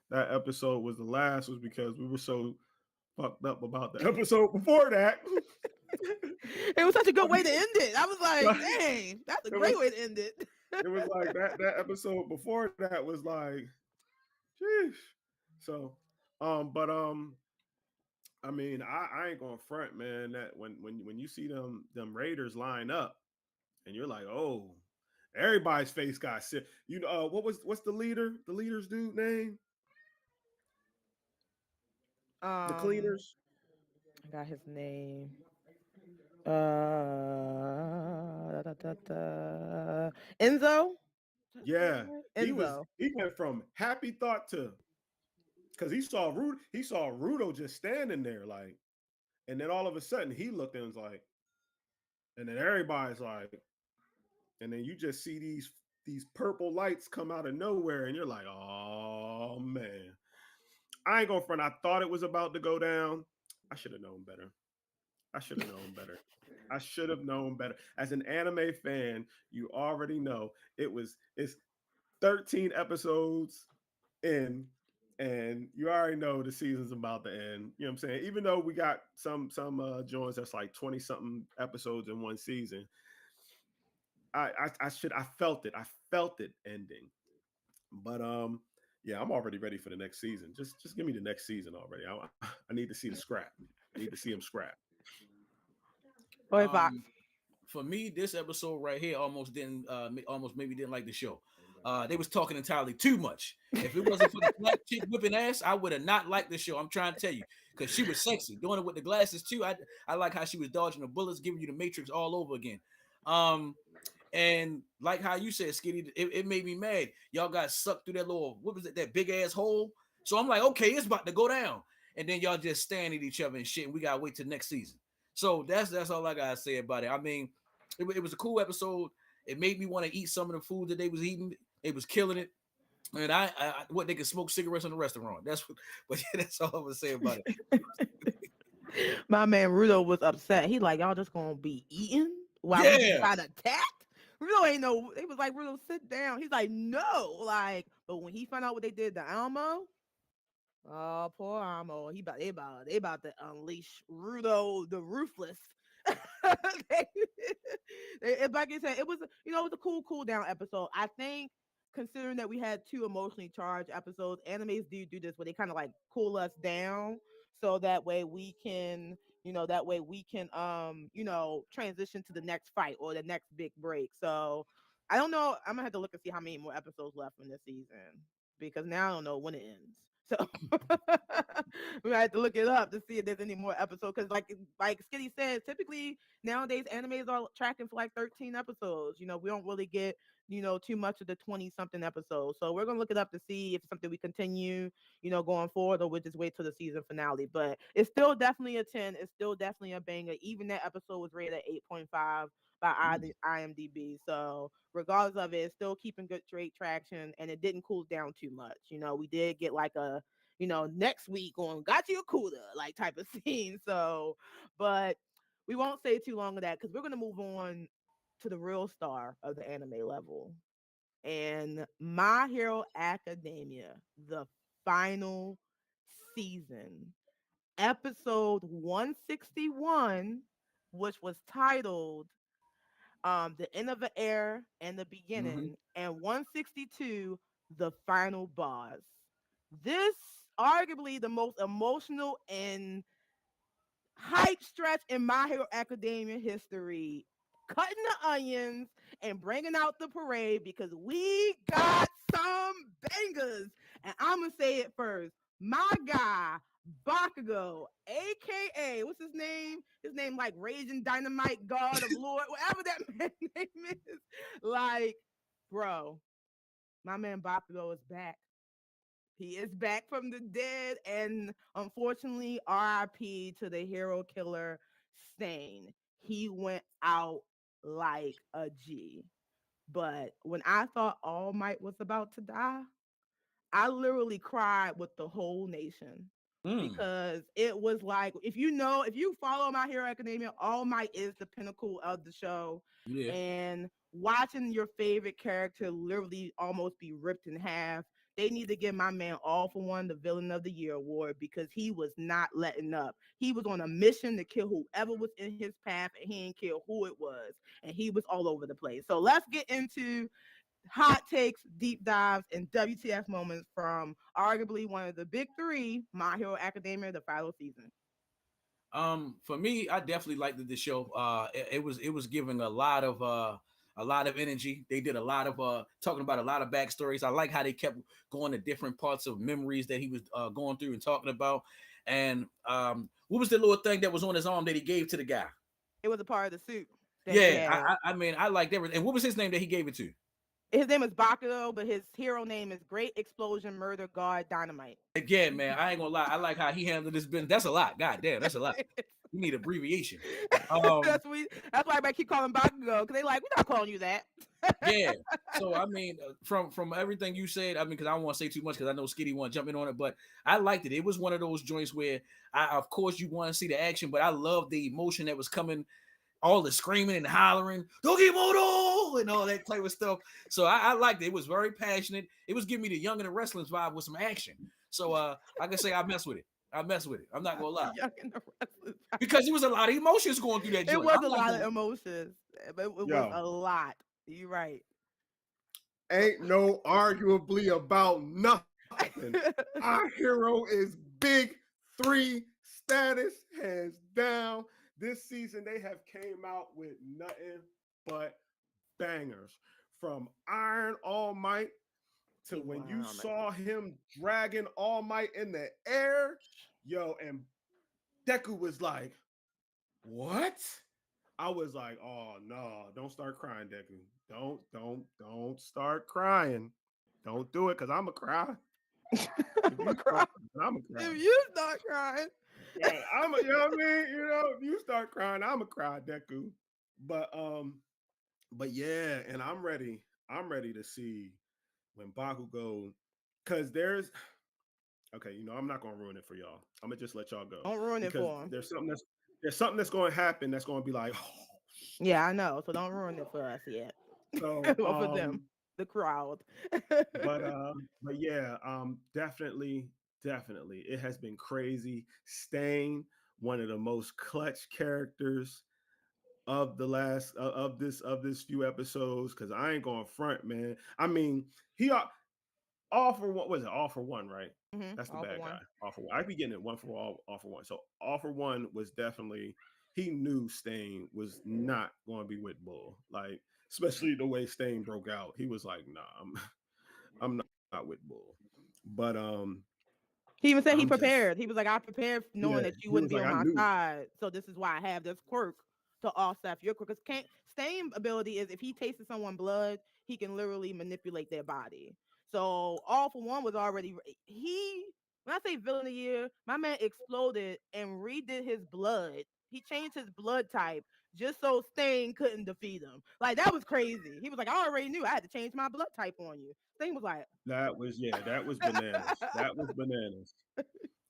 that episode was the last was because we were so fucked up about the episode before that. It was such a I good way to mean, end it. I was like, like, dang, that's a it great was way to end it. it was like that episode before that was like, sheesh. So, but I mean, I ain't gonna front, man. That when you see them Raiders line up, and you're like, oh, everybody's face got sick. You know, what's the leader? The leader's dude name? The um, cleaners? I got his name. Da, da, da. Enzo. Did I say Yeah, his name? he Enzo. he went from happy thought to because he saw Rudo just standing there like, and then all of a sudden he looked and was like, and then everybody's like, and then you just see these purple lights come out of nowhere, and you're like, oh man, I ain't gonna front. I thought it was about to go down. I should have known better. I should have known better. I should have known better. As an anime fan, you already know it's 13 episodes in, and you already know the season's about to end. You know what I'm saying? Even though we got some joints that's like 20 something episodes in one season, I felt it. I felt it ending. But yeah, I'm already ready for the next season. Just give me the next season already. I need to see the scrap. I need to see him scrap. Boy Fox. Um, for me, this episode right here almost maybe didn't like the show. They was talking entirely too much. If it wasn't for the black chick whipping ass, I would have not liked the show. I'm trying to tell you, because she was sexy, doing it with the glasses too. I like how she was dodging the bullets, giving you the Matrix all over again. Um, and like how you said, Skitty, it made me mad. Y'all got sucked through that little, what was it, that big ass hole. So I'm like, okay, it's about to go down. And then y'all just staring at each other and shit. And we gotta wait till next season. So that's all I gotta say about it. I mean, it was a cool episode. It made me want to eat some of the food that they was eating. It was killing it. And what they could smoke cigarettes in the restaurant. That's what, but yeah, that's all I'm gonna say about it. My man Rudo was upset. He like, y'all just gonna be eating while we just Yeah, got attacked? Rudo ain't no. They was like, Rudo, sit down. He's like, no. Like, but when he found out what they did to Almo, oh, poor Almo. They about to unleash Rudo the ruthless. they, like I said, it was a cool down episode. I think considering that we had two emotionally charged episodes, animes do this where they kind of like cool us down so that way we can transition to the next fight or the next big break. So I don't know. I'm gonna have to look and see how many more episodes left in this season because now I don't know when it ends. So we have to look it up to see if there's any more episodes. Because like Skitty said, typically nowadays animes are tracking for like 13 episodes. We don't really get too much of the 20 something episodes. So we're gonna look it up to see if it's something we continue, going forward, or we'll just wait till the season finale. But it's still definitely a 10. It's still definitely a banger. Even that episode was rated at 8.5 by Mm. IMDb. So regardless of it, it's still keeping good straight traction, and it didn't cool down too much. We did get like a next week on got you a cooler like type of scene. So, but we won't say too long of that because we're gonna move on to the real star of the anime level. And My Hero Academia, the final season, episode 161, which was titled The End of the Air and the Mm-hmm. Beginning, and 162, The Final Boss. This arguably the most emotional and hype stretch in My Hero Academia history, cutting the onions and bringing out the parade because we got some bangers. And I'm going to say it first. My guy, Bakugo, aka, what's his name? His name like Raging Dynamite God of Lord, whatever that man's name is. Like, bro, my man Bakugo is back. He is back from the dead, and unfortunately, RIP to the hero killer Stain. He went out like a G. But when I thought All Might was about to die, I literally cried with the whole nation Mm. because it was like if you follow My Hero Academia, All Might is the pinnacle of the show, Yeah. and watching your favorite character literally almost be ripped in half. They need to give my man All for One the Villain of the Year award because he was not letting up. He was on a mission to kill whoever was in his path, and he didn't care who it was, and he was all over the place. So let's get into hot takes, deep dives, and WTF moments from arguably one of the big three, My Hero Academia, the final season. For me, I definitely liked this show. It was giving a lot of energy. They did a lot of talking about a lot of backstories. I like how they kept going to different parts of memories that he was going through and talking about. And what was the little thing that was on his arm that he gave to the guy? It was a part of the suit that he Yeah, had. I mean I liked everything. And what was his name that he gave it to? His name is Bakugo, but his hero name is Great Explosion Murder God Dynamite. Again, man, I ain't gonna lie. I like how he handled this business. That's a lot. God damn, that's a lot. You need abbreviation. Um, That's why everybody keep calling Bakugo because they like we're not calling you that. Yeah. So I mean, from everything you said, I mean, because I don't want to say too much because I know Skitty want to jump in on it, but I liked it. It was one of those joints where of course, you want to see the action, but I love the emotion that was coming, all the screaming and hollering, Dogimoto, and all that type of stuff. So I liked it. It was very passionate. It was giving me the Young and the Restless vibe with some action. So I can say I mess with it. I mess with it. I'm not gonna lie Young and the Restless. because it was a lot of emotions going through that It joint. was I'm a not lot of gonna. emotions, but it was Yo, a lot. You're right. ain't no arguably about nothing. Our hero is big three status, hands down. This season they have came out with nothing but bangers. From Iron All Might to He when won. you saw him dragging All Might in the air, yo, and Deku was like, "What?" I was like, "Oh no, don't start crying, Deku. Don't start crying. Don't do it, cause I'ma cry. If I'm you gonna start cry. crying, I'ma cry. If you start crying. Yeah, you know what I mean? If you start crying, I'ma cry, Deku. But but yeah, and I'm ready. I'm ready to see when Bakugo, cause okay, I'm not gonna ruin it for y'all. I'm gonna just let y'all go Don't ruin it because for him. there's something that's going to happen that's going to be like, oh, Yeah, I know. So don't ruin it for us yet. so Or for them, the crowd. but yeah, definitely it has been crazy. Stain, one of the most clutch characters of the last of this few episodes, because I ain't going front, man. I mean, he all for what was it? All for one, right? That's the All for bad guy. one. All for one. I be getting it one for all for one. So all for one was definitely, he knew Stain was not going to be with Bull. Like, especially the way Stain broke out. He was like, nah, I'm not with Bull. But He even I'm said he just prepared. He was like, I prepared yeah. knowing that you He wouldn't was be like, on I my knew. side. So this is why I have this quirk. to offset your quirk. Because Stain ability is if he tasted someone's blood, he can literally manipulate their body. So All for One was already he. When I say villain of the year, my man exploded and redid his blood. He changed his blood type just so Stain couldn't defeat him. Like that was crazy. He was like, I already knew I had to change my blood type on you. Stain was like, That was bananas. That was bananas.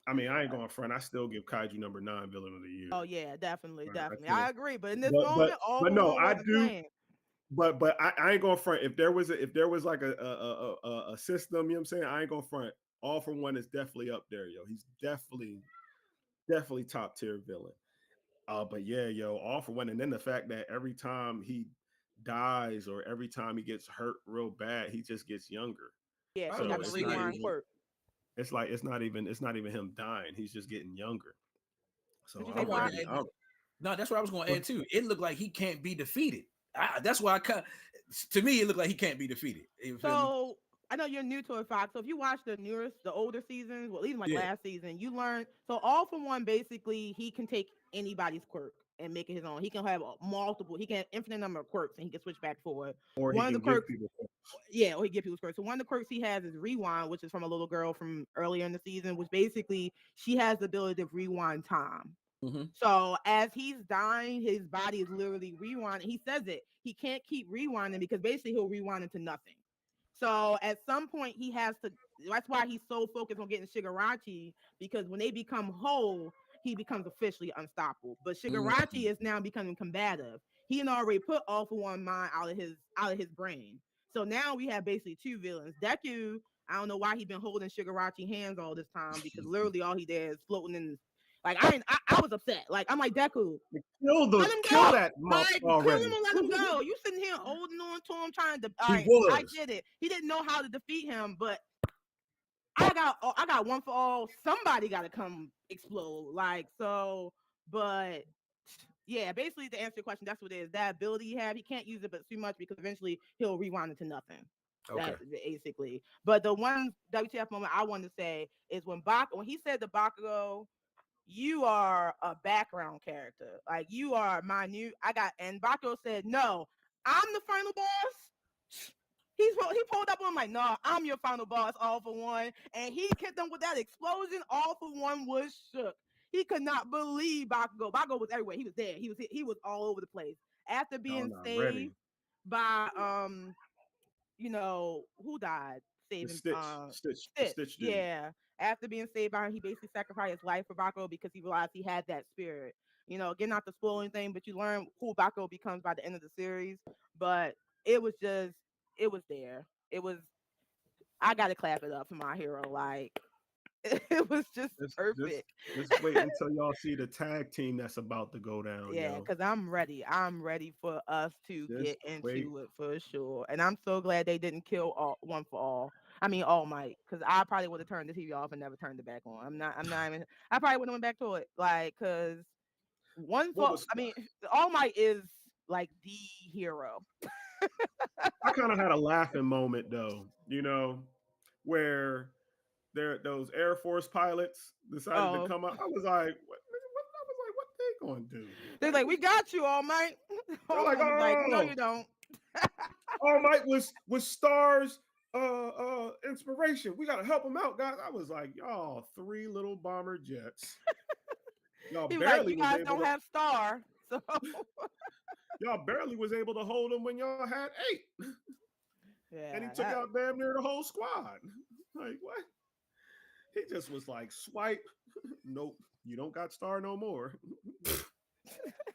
I mean, I ain't going front. I still give Kaiju number 9 villain of the oh year. yeah, definitely, I definitely. can't. I agree. But in this But but moment, All but for no, One I wasn't do. playing. I ain't going front. If there was like a system, you know what I'm saying? I ain't going front. All for One is definitely up there, yo. He's definitely top tier villain. But yeah, yo, All for One, and then the fact that every time he dies or every time he gets hurt real bad, he just gets younger. Yeah, I because was he So got gonna the it's say not that. rewind even quirk. it's not even him dying. He's just getting younger. What So you I say, wanted Fox? to add. I'm No, that's what I was going to but add too. It looked like he can't be defeated. That's why to me, it looked like he can't be defeated. You feel me? So I know you're new to it, Fox. So if you watch the older seasons, well, even like Yeah. last season, you learn. So All for One, basically, he can take anybody's quirk and make it his own. He can have multiple. He can have infinite number of quirks, and he can switch back forward. or he One of the can give quirks, people. yeah, or he give people quirks. So one of the quirks he has is rewind, which is from a little girl from earlier in the season, which basically she has the ability to rewind time. Mm-hmm. So as he's dying, his body is literally rewinding. He says it. He can't keep rewinding because basically he'll rewind into nothing. So at some point he has to. That's why he's so focused on getting Shigaraki because when they become whole, he becomes officially unstoppable. But Shigaraki Mm-hmm. is now becoming combative. He had already put All for One mind out of his brain. So now we have basically two villains. Deku, I don't know why he been holding Shigaraki hands all this time because literally all he did is floating in. Like I was upset. Like I'm like Deku, let him Kill go. that month Like, kill him already. and let him go. You sitting here holding on to him, trying to. All He right, I was. get it. He didn't know how to defeat him, but I got one for all. Somebody got to come explode. Like so, but yeah, basically to answer your question, that's what it is. That ability he have, he can't use it, but too much because eventually he'll rewind into nothing. Okay. That basically. But the one WTF moment I want to say is when he said to Bakugo, you are a background character. Like you are my new. I got and Bakugo said, no, I'm the final boss. He pulled up on like, no, I'm your final boss, All for One, and he hit them with that explosion. All for One was shook. He could not believe Bakugo. Bakugo was everywhere. He was there. He was all over the place after Y'all being not saved ready. by who died The saving The Stitch. Stitch dude. Yeah. After being saved by him, he basically sacrificed his life for Bakugo because he realized he had that spirit. Again, not to spoil anything, but you learn who Bakugo becomes by the end of the series. But it was just it was there. It was I gotta clap it up for my hero. Like it was just Just just perfect. just wait until y'all see the tag team that's about to go down, Yeah, yo. because I'm ready. I'm ready for us to Just get wait. into it for sure. And I'm so glad they didn't kill one for all. I mean, All Might, because I probably would have turned the TV off and never turned it back on. I'm not even. I probably would have went back to it, like, because one What for. was I mean, All Might is like the hero. I kind of had a laughing moment though, where those Air Force pilots decided to Oh, come up. I was like, what they gonna do? they're Like like, we got you, All Might. they're All like, was like, no, you oh, don't. All Might was Stars inspiration. We gotta help him out, guys. I was like, y'all three little bomber jets. Y'all He was like, barely you was guys able don't to have Star, so y'all barely was able to hold him when y'all had 8. And he yeah, took out damn near the whole squad. Like what? He just was like, swipe. Nope, you don't got Star no more.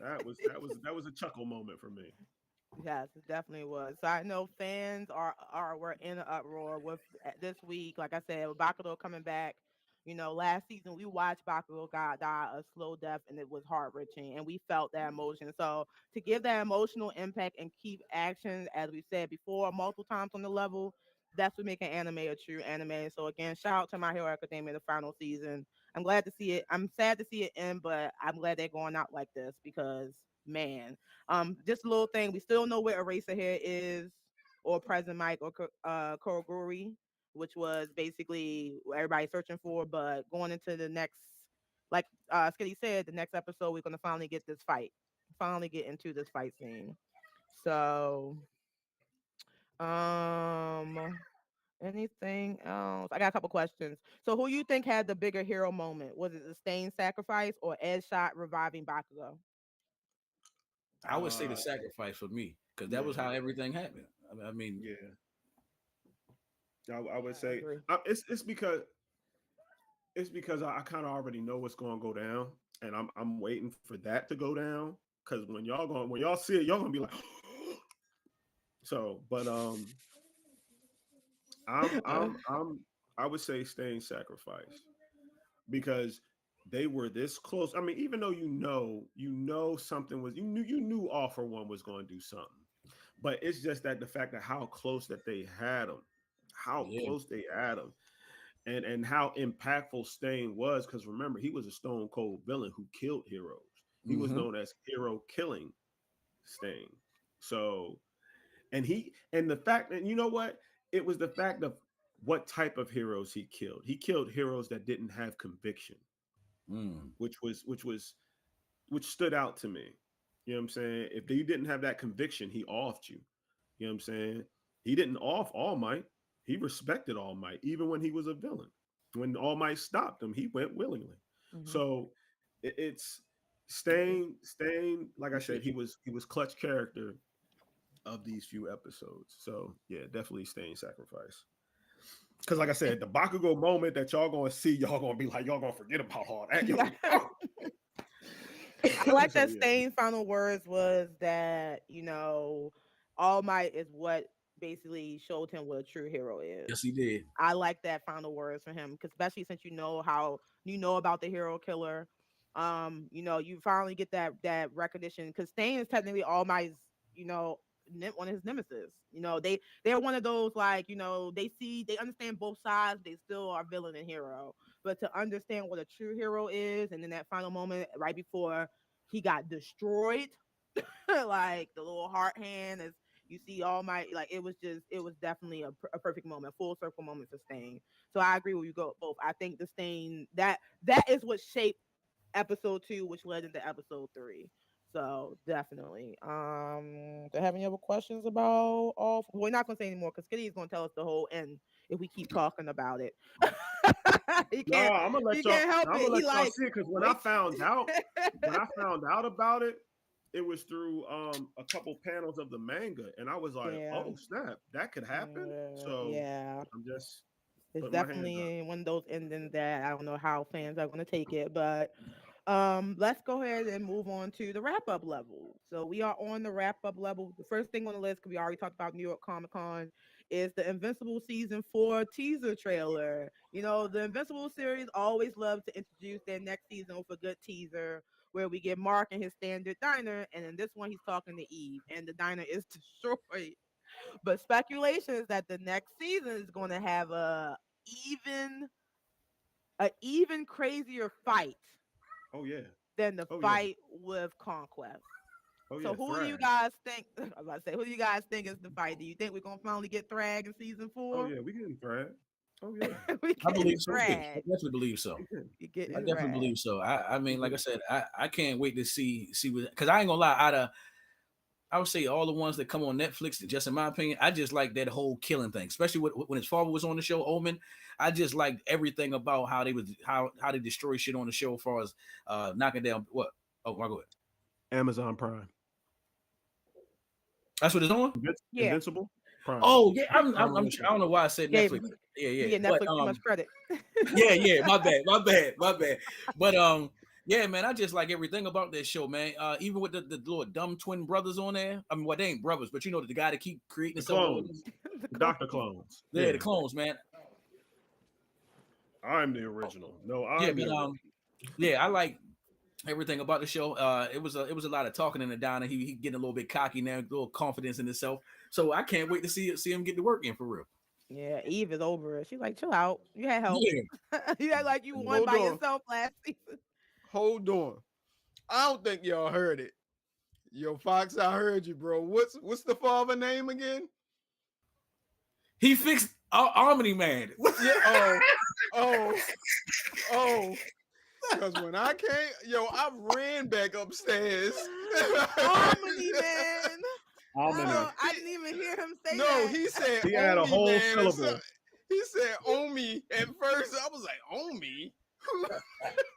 That was a chuckle moment for me. Yes, it definitely was. So I know fans were in an uproar with this week. Like I said, with Bakugo coming back. Last season we watched Bakugo God die a slow death, and it was heart wrenching, and we felt that emotion. So to give that emotional impact and keep action, as we said before, multiple times on the level, that's what make an anime a true anime. So again, shout out to My Hero Academia, the final season. I'm glad to see it. I'm sad to see it end, but I'm glad they're going out like this because man, just a little thing. We still don't know where Eraserhead is, or Present Mike, or Koroguri, which was basically what everybody's searching for. But going into the next, like Skitty said, the next episode we're gonna finally get this fight. finally get into this fight scene. So, um, anything else? I got a couple questions. So, who you think had the bigger hero moment? Was it the Stain sacrifice or Ed shot reviving Bakugo? I would say the Uh, sacrifice for me because that was yeah, how everything happened. I mean, yeah. I would I say agree. it's because I kind of already know what's going to go down, and I'm waiting for that to go down. Because when y'all see it, y'all gonna be like, so. But I'm I'm I'm I would say staying sacrifice because they were this close. I mean, even though you know something was you knew All for One was going to do something, but it's just that the fact that how close that they had him, how yeah. close they had him, and how impactful Stain was. Because remember, he was a stone cold villain who killed heroes. He was Mm-hmm. known as hero killing Stain. So and the fact that you know what it was the fact of what type of heroes he killed. He killed heroes that didn't have conviction, Mm. which stood out to me. You know what I'm saying? If you didn't have that conviction, he offed you. You know what I'm saying? He didn't off All Might. He respected All Might, even when he was a villain. When All Might stopped him, he went willingly. Hmm. So it's Thank you. Stain. Like I said, Appreciate you. he was clutch character of these few episodes. So yeah, definitely Stain sacrifice. Because like I said, the Bakugo moment that y'all gonna see, y'all gonna be like, y'all gonna forget about all that. Yo, oh. I like So that yeah, Stain final words was that, All Might is what basically showed him what a true hero is. Yes, he did. I like that final words from him because especially since you know about the hero killer. You finally get that recognition because Stain is technically All Might's, you know, one of his nemesis. They're one of those like, they understand both sides, they still are villain and hero. But to understand what a true hero is, and then that final moment right before he got destroyed, like the little heart hand is you see All Might, like it was definitely a perfect moment, full circle moment for Stain. So I agree with you go both. I think the Stain that is what shaped episode 2, which led into episode 3. So definitely. Do you have any other questions about all? We're not gonna say anymore because Kitty is gonna tell us the whole end if we keep talking about it. he no, can't I'm gonna let he y'all. can't help I'm it. gonna He let y'all like see it because wait. when I found out about it, it was through a couple panels of the manga, and I was like, Yeah. oh snap, that could happen. So Yeah. I'm just It's putting my hands up. definitely one of those endings that I don't know how fans are going to take it, but let's go ahead and move on to the wrap up level. So we are on the wrap up level. The first thing on the list, because we already talked about New York Comic Con, is the Invincible season 4 teaser trailer. The Invincible series always love to introduce their next season with a good teaser where we get Mark in his standard diner, and in this one he's talking to Eve, and the diner is destroyed. But speculation is that the next season is going to have even even crazier fight Oh yeah, than the oh yeah, fight with Conquest. oh So yeah, who do you Thrag. guys think? I was about to say, who do you guys think is the fight? Do you think we're gonna finally get Thrag in season Oh 4? yeah, we getting Thrag. Oh yeah, We I getting believe so too. I Thrag. definitely believe so. we getting. We I getting Yeah, definitely Thrag. believe so. I we mean, like I getting. said, I can't wait to see what because I ain't gonna lie. I would say all the ones that come on Netflix, just in my opinion, I just like that whole killing thing, especially when his father was on the show, Omen. I just liked everything about how they destroy shit on the show, as far as knocking down what. Oh, go ahead. Amazon Prime. That's what it's on. Yeah, Invincible Prime. Oh yeah, Unlimited. I don't know why I said gave Netflix. Yeah, you yeah, get but Netflix too much credit. yeah. My bad. But yeah, man, I just like everything about that show, man. Even with the little dumb twin brothers on there. I mean, well, they ain't brothers, but the guy that keep creating The himself. clones. The The clone. Doctor Clones. Yeah, Yeah. the clones, man. I'm the original. No, Yeah, I'm the but original. yeah, I like everything about the show. It was a lot of talking in the diner. He getting a little bit cocky now, a little confidence in himself. So I can't wait to see him get to work in for real. Yeah, Eve is over it. She's like, chill out. You had help. Yeah, You had like you won Hold by on. yourself last season. Hold on. I don't think y'all heard it. Yo, Fox, I heard you, bro. What's the father name again? he fixed Harmony Man. Yeah. Oh. Oh. Oh. Cause when I came, yo, I ran back upstairs. Omni man. Omni. Oh, I didn't even hear him say No, that. he said He had a Omi, whole man. syllable. He said Omi. At first, I was like, Omi?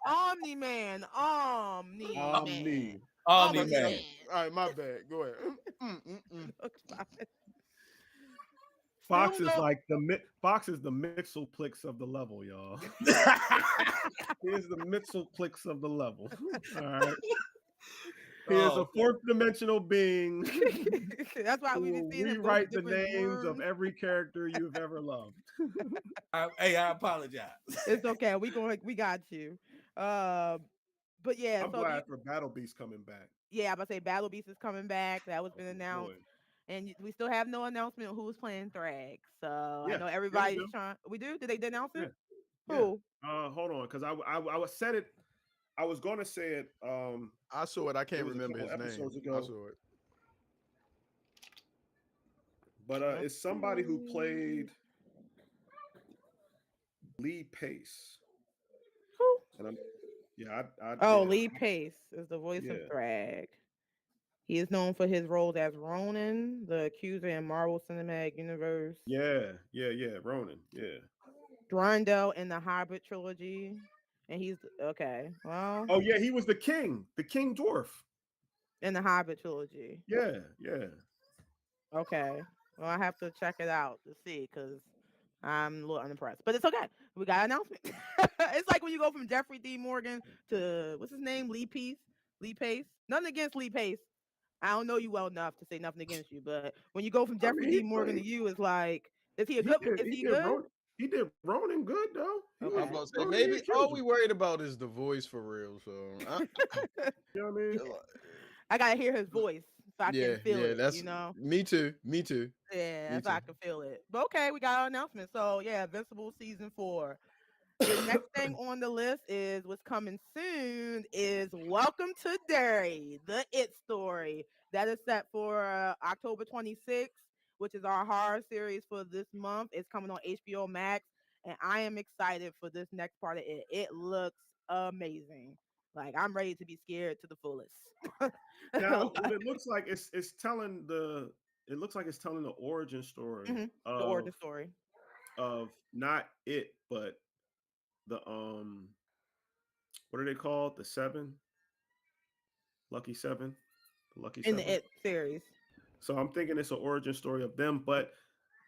Omni man. Omni man. Omni. Omni Omni Okay, man. man. all right, my bad. Go ahead. Fox is Simba. like Fox is the Mixelplix of the level, y'all. He is the Mixelplix of the level. All right. He is a Oh, fourth dimensional being That's why who we be will seeing him go to rewrite the different names of rooms. every character you've ever loved. hey, I apologize. It's okay. We got you. Uh, but yeah. I'm So do you, glad for Battle Beast coming back. yeah, I'm about to say Battle Beast is coming back. That was been Oh announced, boy. and we still have no announcement on who's playing Thrag. So I Yeah. know Yeah, we everybody's do. trying. We do? Did they announce Yeah. it? Yeah. Who? Hold on, because I was said it. I was going to say it. I saw it. I It can't was a remember couple his name. episodes I ago, saw it. but Let's it's somebody who see. played Lee Pace, Who? and I'm yeah, I Oh, yeah, Lee Pace is the voice of yeah, Thrag. He is known for his roles as Ronan, the Accuser in Marvel Cinematic Universe, yeah, Ronan, yeah. Durandal in the Hobbit trilogy, and he's okay. Well, Oh yeah, he was the King Dwarf. in the Hobbit trilogy. Yeah. Okay. Well, I have to check it out to see because I'm a little unimpressed. But it's okay. We got an announcement. It's like when you go from Jeffrey D. Morgan to what's his name? Lee Pace. Lee Pace. Nothing against Lee Pace. I don't know you well enough to say nothing against you, but when you go from I Jeffrey mean, D. Morgan to you, it's like, is he a good? Is he good? He did Ronan good though. I was Okay. about to say Ronan maybe ain't all killed we you. worried about is the voice for real. So You know what I mean? I gotta hear his voice so I can yeah, feel yeah, it. that's me too. Me too. Yeah, Me so I too. can feel it. But okay, we got our announcement. So yeah, Invincible season 4. The next thing on the list is what's coming soon is Welcome to Derry, the It Story. That is set for October 26th, which is our horror series for this month. It's coming on HBO Max, and I am excited for this next part of it. It looks amazing. Like I'm ready to be scared to the fullest. Now, what it looks like it's telling the it looks like it's telling the origin story Mhm. The origin story. of not it, but the what are they called? The seven, lucky seven, the lucky In the seven. It series. So I'm thinking it's an origin story of them, but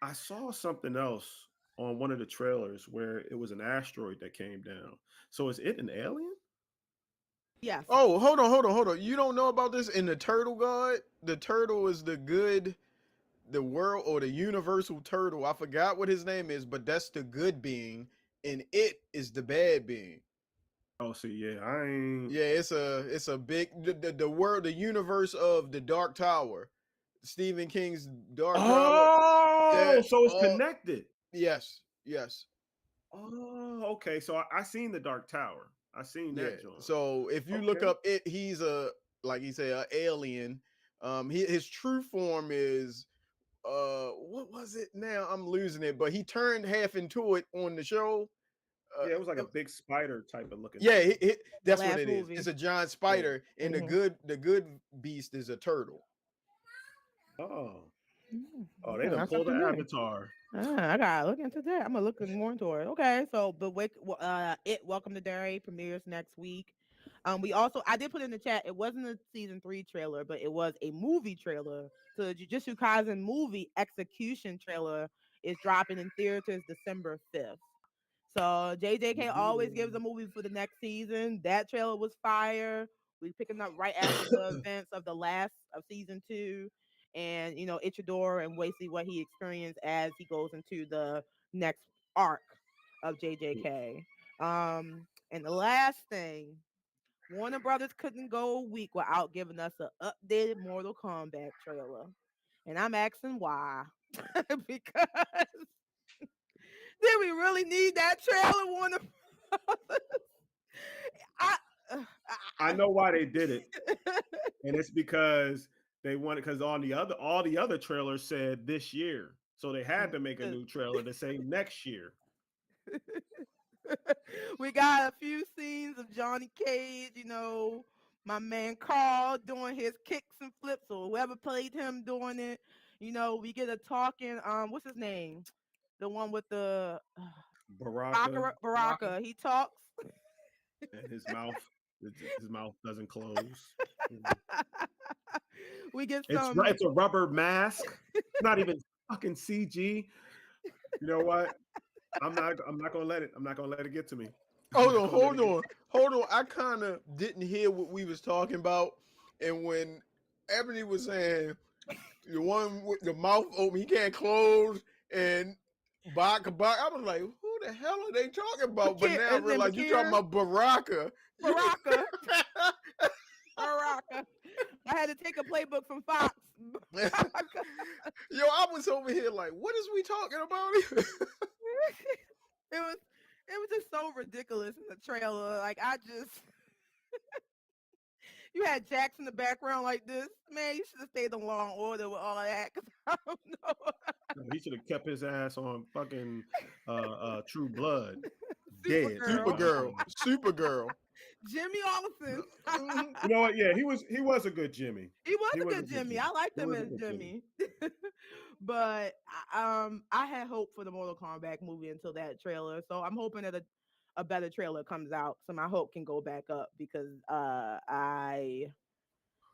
I saw something else on one of the trailers where it was an asteroid that came down. So is it an alien? Yes. Oh, hold on. You don't know about this in the Turtle God? The turtle is the good, the world or the universal turtle. I forgot what his name is, but that's the good being, and it is the bad being. Oh, see, yeah, I ain't. Yeah, it's a big the world, the universe of the Dark Tower, Stephen King's Dark Tower. Yeah, Oh, so it's connected. yes, Oh, okay. So I seen the Dark Tower. I seen yeah. that John. So if you look Okay. up it, he's a like he said, an alien. His true form is what was it? Now I'm losing it, but he turned half into it on the show. Uh, Yeah, it was like a it- big spider type of looking yeah, thing. The that's what last it is. It's movie. a giant Yeah. spider, and Hmm. the good beast is a turtle. Oh. Oh, they Okay, done that's pulled the something new. Avatar. I gotta look into that. I'm gonna look more into it. Okay, so but wake, it Welcome to Derry premieres next week. We also I did put in the chat. It wasn't a season 3 trailer, but it was a movie trailer. So the Jujutsu Kaisen movie Execution trailer is dropping in theaters December 5th. So JJK always gives a Ooh. movie for the next season. That trailer was fire. We picking up right after the events of the last of season 2, and Ichidori and Wasey what he experienced as he goes into the next arc of JJK. And the last thing, Warner Brothers couldn't go a week without giving us an updated Mortal Kombat trailer, and I'm asking why. Because did we really need that trailer, Warner Brothers? I, uh, I know why they did it, and it's because they wanted because on the other all the other trailers said this year, so they had to make a new trailer to say next year. We got a few scenes of Johnny Cage, my man Carl doing his kicks and flips, or whoever played him doing it. We get a talking, what's his name? The one with the Baraka Rocker. Baraka. He talks. and his mouth doesn't close. Mhm. We get It's some. it's a rubber mask. It's not even fucking CG. You know what? I'm not gonna let it. I'm not gonna let it get to me. I'm Hold not on, gonna let hold it get. on, hold on. I kind of didn't hear what we was talking about, and when Ebony was saying the one with the mouth open, he can't close, and Bak, I was like, who the hell are they talking about? But Bakir, now I his name realize you're talking Bakir. about Baraka. You Baraka. Baraka. I had to take a playbook from Fox. Baraka. Yo, I was over here like, what is we talking about here? it was it was just so ridiculous in the trailer. Like I just you had Jax in the background like this. Man, you should have stayed in Law and Order with all of that. Cause I don't know. No, he should have kept his ass on fucking True Blood. Dead. Supergirl. Supergirl, Supergirl. Jimmy Olsen. You know what? Yeah, he was a good Jimmy. He was He a was a good good Jimmy. Jimmy. I liked He him was a as good Jimmy. Jimmy. But I had hope for the Mortal Kombat movie until that trailer. So I'm hoping that a better trailer comes out so my hope can go back up because I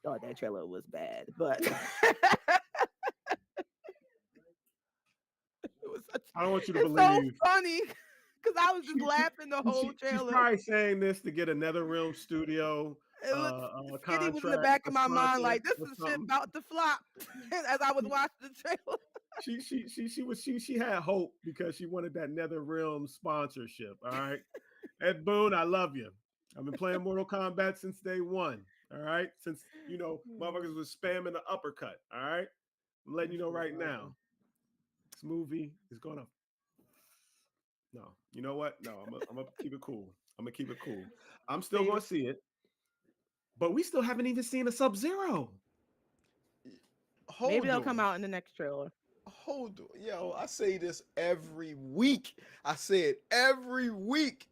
thought that trailer was bad. But it was such, I don't want you to it's so believe. funny because I was just She, she, laughing the whole she's trailer. probably saying this to get another Realm Studio It was Skinny was in the contract back or of my mind sponsor like this or is shit something. about to flop as I was watching the trailer. She had hope because she wanted that Nether Realm sponsorship. All right, Ed Boon, I love you. I've been playing Mortal Kombat since day one. All right, since motherfuckers was spamming the uppercut. All right, I'm letting you know right now. This movie is gonna. No, you know what? No, I'm gonna keep it cool. I'm gonna keep it cool. I'm still Save gonna it. see it, but we still haven't even seen a Sub Zero. Maybe Hold they'll come on. out in the next trailer. Hold on. Yo, I say this every week. I say it every week.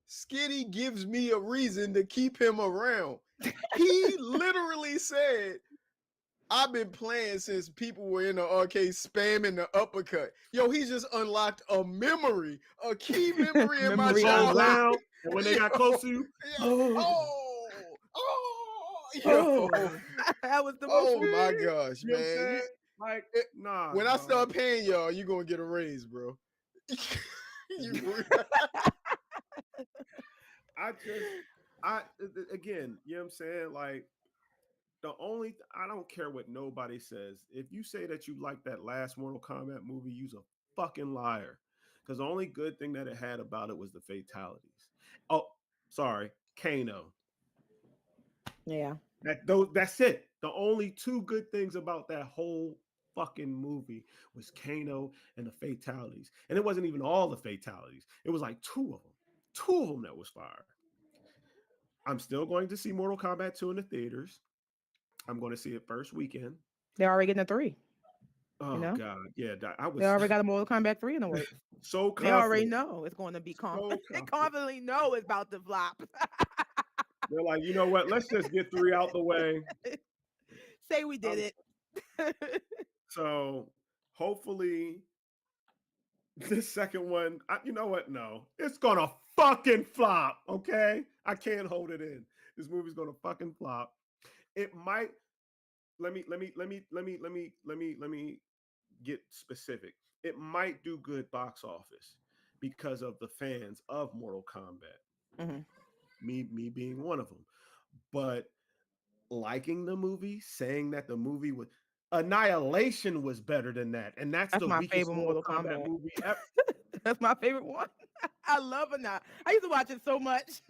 Skitty gives me a reason to keep him around. He literally said, I've been playing since people were in the arcade spamming the uppercut. Yo, he just unlocked a memory, a key memory in my The Memory song unlocked. childhood. loud, and when they Yo, got close to you, yo, oh, yo, oh, That was the most. oh my gosh, you know what I'm man. saying? Like, It- nah, when I dog. start paying y'all, you're gonna get a raise, bro. You- I just, I again, you know what I'm saying? Like, I don't care what nobody says. If you say that you like that last Mortal Kombat movie, you's a fucking liar. Because the only good thing that it had about it was the fatalities. Oh, sorry, Kano. Yeah, That's it. The only two good things about that whole fucking movie was Kano and the fatalities. And it wasn't even all the fatalities. It was like two of them. Two of them that was fire. I'm still going to see Mortal Kombat 2 in the theaters. I'm going to see it first weekend. they're already getting a 3. You Oh know, God, yeah, I they was already got a Mortal Kombat 3 in the works. so They already confident, know it's going to be so confident. They confident. confidently know it's about to flop. They're like, you know what? Let's just get three out the way. Say we did Um, it. so hopefully this second one, you know what? No, it's gonna fucking flop. Okay, I can't hold it in. This movie's gonna fucking flop. It might. Let me get specific. It might do good box office because of the fans of Mortal Kombat. Mhm. Me being one of them. But liking the movie, saying that the movie was Annihilation was better than that, and that's That's the my weakest favorite Mortal Mortal Kombat Kombat. movie ever. That's my favorite one. I love Annihilation. I used to watch it so much.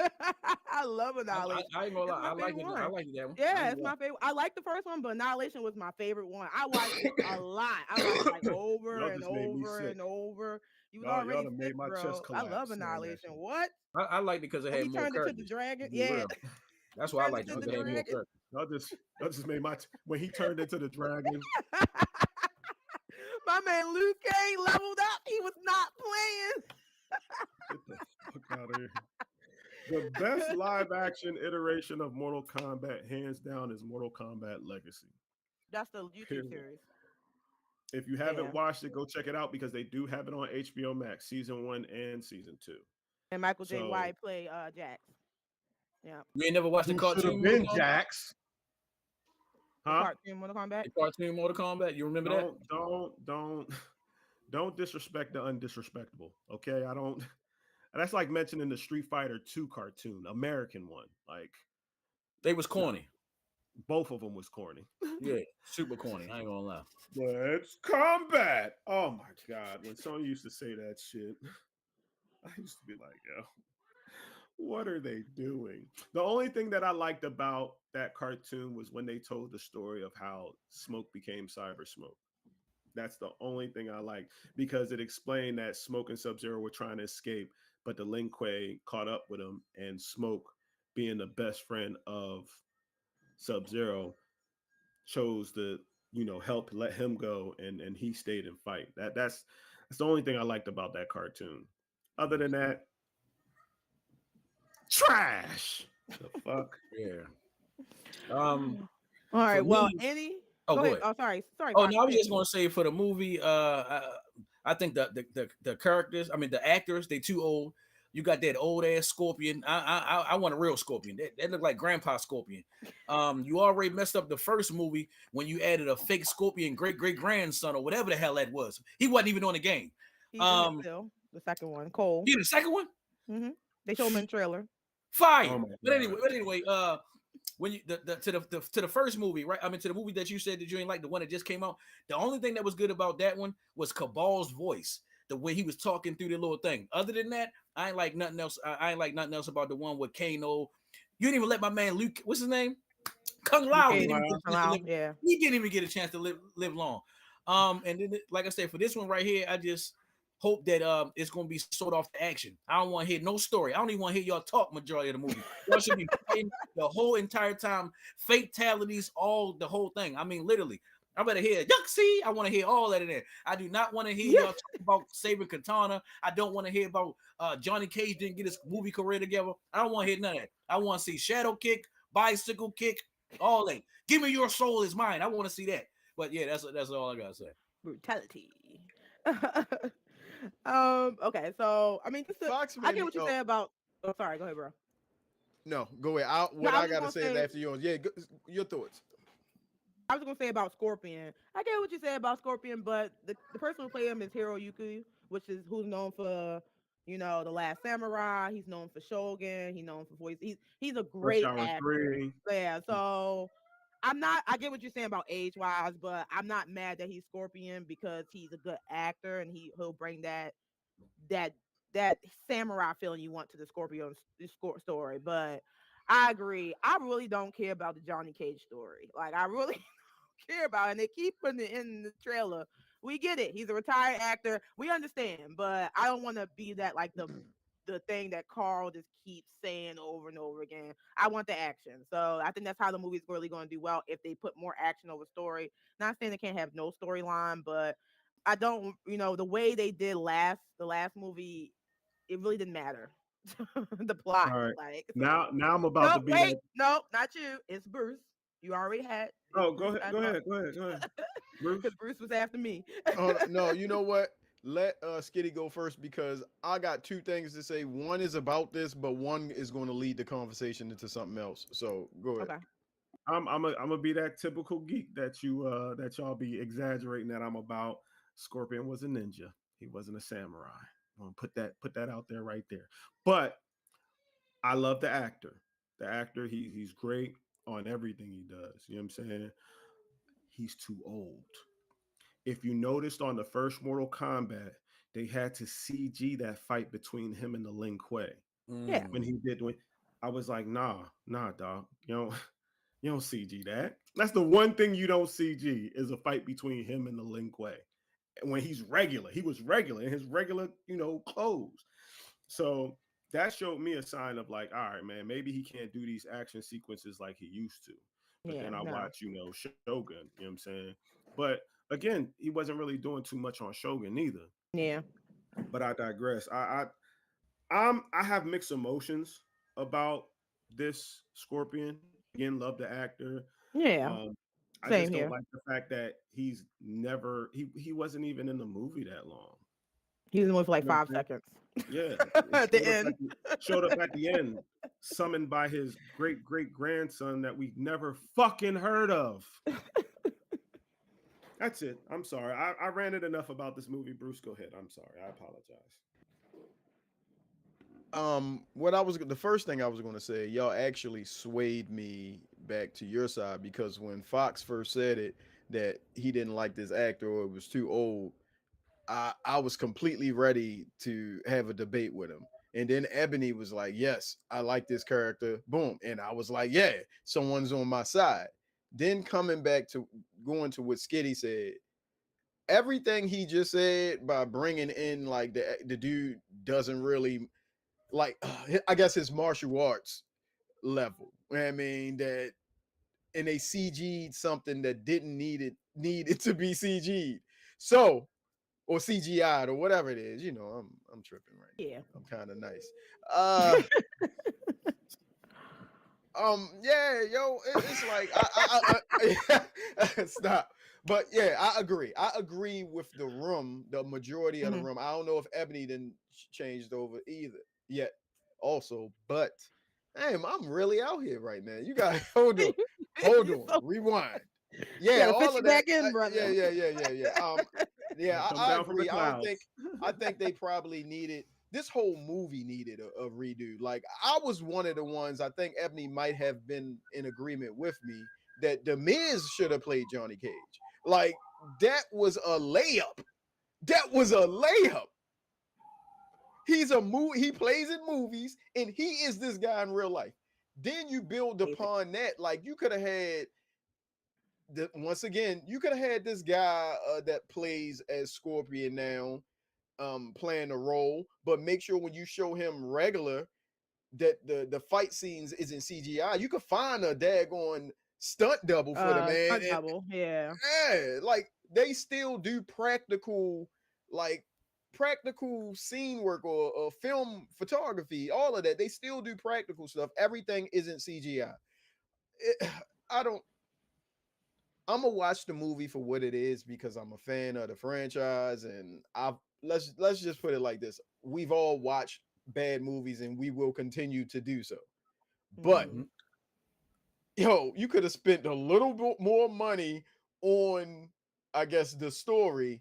I love Annihilation. I ain't gonna It's lie. my I like favorite it. I one. like that one. I Yeah, ain't it's gonna lie. my favorite. I like the first one, but Annihilation was my favorite one. I watched it a lot. I watched it like over Y'all and just made me over sick. and over. You was Y'all already done sick, made my chest bro. I love collapse saying that Annihilation. shit. What? I liked it because it When had he more turned into the characters. dragon? To be Yeah, real, he that's why I turned liked it into Y'all the because it just had more dragon. characters. y'all just made my when he turned into the dragon. My man Luke Kane leveled up. He was not playing. Get the fuck out of here. The best live action iteration of Mortal Kombat, hands down, is Mortal Kombat Legacy. That's the YouTube Period. series. If you haven't Yeah. watched it, go check it out because they do have it on HBO Max, season one and season two. And Michael J. So, White play Jax. Yeah. You ain't never watched the Who should have cartoon Mortal been Kombat? Jax? The huh? cartoon Mortal Kombat. The cartoon Mortal Kombat. You remember that? Don't disrespect the undisrespectable. Okay, I don't. That's like mentioning the Street Fighter 2 cartoon, American one. Like, They was no, corny. both of them was corny. Yeah, super corny. I ain't gonna lie. Let's combat. Oh my god, when someone used to say that shit, I used to be like, yo, what are they doing? The only thing that I liked about that cartoon was when they told the story of how Smoke became Cyber Smoke. That's the only thing I liked because it explained that Smoke and Sub Zero were trying to escape, but the Lin Kuei caught up with them, and Smoke, being the best friend of Sub Zero, chose to help let him go, and he stayed and fight. That's the only thing I liked about that cartoon. Other than that, trash. The fuck. Yeah. All right. For Well, me, any. oh, Go go ahead. ahead. Oh, sorry, Oh Fox. no, I was Finish. just gonna say for the movie, I think the characters, I mean the actors, they too old. You got that old ass Scorpion. I want a real Scorpion. That looked like Grandpa Scorpion. You already messed up the first movie when you added a fake Scorpion great grandson or whatever the hell that was. He wasn't even on the game. He's in it Um, still. The second one, Cole. you the second one, Mm-hmm. They showed him in the trailer. Oh fire. my But god. anyway, when you to the first movie, right? I mean, to the movie that you said that you ain't like, the one that just came out. The only thing that was good about that one was Cabal's voice, the way he was talking through the little thing. Other than that, I ain't like nothing else. I ain't like nothing else about the one with Kano. You didn't even let my man Luke. What's his name? Kung You Lao can't didn't Wow. even get a chance to allow. live. Yeah. He didn't even get a chance to live long. And then like I said, for this one right here, I just hope that it's gonna be sort off the action. I don't want to hear no story. I don't even want to hear y'all talk majority of the movie. Y'all should be fighting the whole entire time, fatalities, all the whole thing. I mean, literally. I better hear Yuxie. I want to hear all that in there. I do not want to hear Yeah. y'all talk about saving Katana. I don't want to hear about Johnny Cage didn't get his movie career together. I don't want to hear none of that. I want to see Shadow Kick, Bicycle Kick, all that. Give me your soul is mine. I want to see that. But yeah, that's all I gotta say. Brutality. Okay. So I mean, Fox I made get me. what you Oh say about. Oh, sorry. Go ahead, bro. no, go ahead. No, What I gotta say is after yours. Yeah, your thoughts. I was gonna say about Scorpion. I get what you say about Scorpion, but the person who played him is Hiroyuki, which is who's known for, the Last Samurai. He's known for Shogun. He's known for voice. He's a Rush great Hour actor. 3. Yeah. So I'm not. I get what you're saying about age wise, but I'm not mad that he's Scorpion because he's a good actor and he'll bring that that samurai feeling you want to the Scorpion story. But I agree. I really don't care about the Johnny Cage story. Like I really care about, and they keep putting it in the trailer. We get it. He's a retired actor. We understand, but I don't want to be that like the thing that Carl just keeps saying over and over again. I want the action. So I think that's how the movie's really going to do well if they put more action over story. Not saying they can't have no storyline, but I don't, the way they did the last movie, it really didn't matter. The plot, All right. like so. Now I'm about No, to be wait, that. no, not you. It's Bruce. You already had it's Oh, go Bruce. ahead. I Go thought ahead. Go ahead. Go ahead. Bruce. because Bruce was after me. Oh no, you know what? Let Skitty go first because I got two things to say. One is about this, but one is going to lead the conversation into something else. So go ahead. Okay. I'm gonna be that typical geek that y'all be exaggerating that I'm about. Scorpion was a ninja. He wasn't a samurai. I'm gonna put that out there right there. But I love the actor. The actor, he's great on everything he does. You know what I'm saying? He's too old. If you noticed on the first Mortal Kombat, they had to CG that fight between him and the Lin Kuei. Yeah. When he did when I was like, nah, dog. You don't CG that. That's the one thing you don't CG is a fight between him and the Lin Kuei. When he's regular, he was regular in his regular, clothes. So that showed me a sign of like, all right, man, maybe he can't do these action sequences like he used to. But Yeah. then I No. watch, Shogun, you know what I'm saying? But again, he wasn't really doing too much on Shogun either. Yeah. But I digress. I have mixed emotions about this Scorpion. Again, love the actor. Yeah, Um, I just same don't here. like the fact that he wasn't even in the movie that long. He's in with like You know what five I'm saying? seconds Yeah, it at the end. showed up at the end, summoned by his great great grandson that we never fucking heard of. That's it. I'm sorry. I ranted enough about this movie. Bruce, go ahead. I'm sorry. I apologize. What I was the first thing I was going to say, y'all actually swayed me back to your side because when Fox first said it that he didn't like this actor or it was too old, I was completely ready to have a debate with him. And then Ebony was like, "Yes, I like this character." Boom, and I was like, "Yeah, someone's on my side." Then coming back to going to what Skitty said, everything he just said by bringing in like the dude doesn't really like I guess his martial arts level. I mean that and they CG'd something that didn't need it to be CG'd. So or CGI'd or whatever it is. You know, I'm tripping right Yeah. now. I'm kind of nice. Uh yeah, yo, it's like stop. But yeah, I agree. I agree with the room, the majority of the Mhm. room. I don't know if Ebony didn't changed over either yet. Also, but damn, I'm really out here right now. You got hold You on, so rewind. Yeah, gotta fit all you of that. back in, Yeah, brother. yeah. Yeah, Gonna come I down from the agree. clouds. I think they probably needed this whole movie needed a redo. Like I was one of the ones I think Ebony might have been in agreement with me that the Miz should have played Johnny Cage. Like that was a layup. That was a layup. He's a movie. He plays in movies, and he is this guy in real life. Then you build Amazing. upon that. Like you could have had once again, you could have had this guy that plays as Scorpion now, playing a role, but make sure when you show him regular that the fight scenes isn't CGI. You could find a daggone stunt double for the man, Stunt double. Yeah. yeah, like they still do like practical scene work or film photography, all of that. They still do practical stuff. Everything isn't CGI. It, I don't. I'm gonna watch the movie for what it is because I'm a fan of the franchise, and I've let's just put it like this: we've all watched bad movies, and we will continue to do so. But Hmm. yo, you could have spent a little bit more money on, I guess, the story,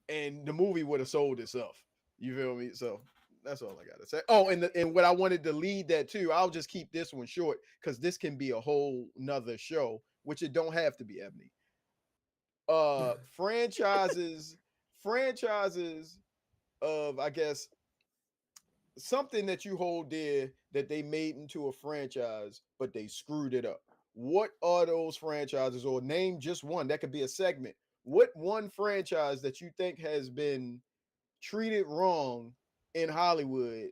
and the movie would have sold itself. You feel me? So that's all I gotta say. Oh, and what I wanted to lead that too, I'll just keep this one short because this can be a whole nother show, which it don't have to be, Ebony. Franchises of, I guess, something that you hold dear that they made into a franchise, but they screwed it up. What are those franchises? Or name just one. That could be a segment. What one franchise that you think has been treated wrong in Hollywood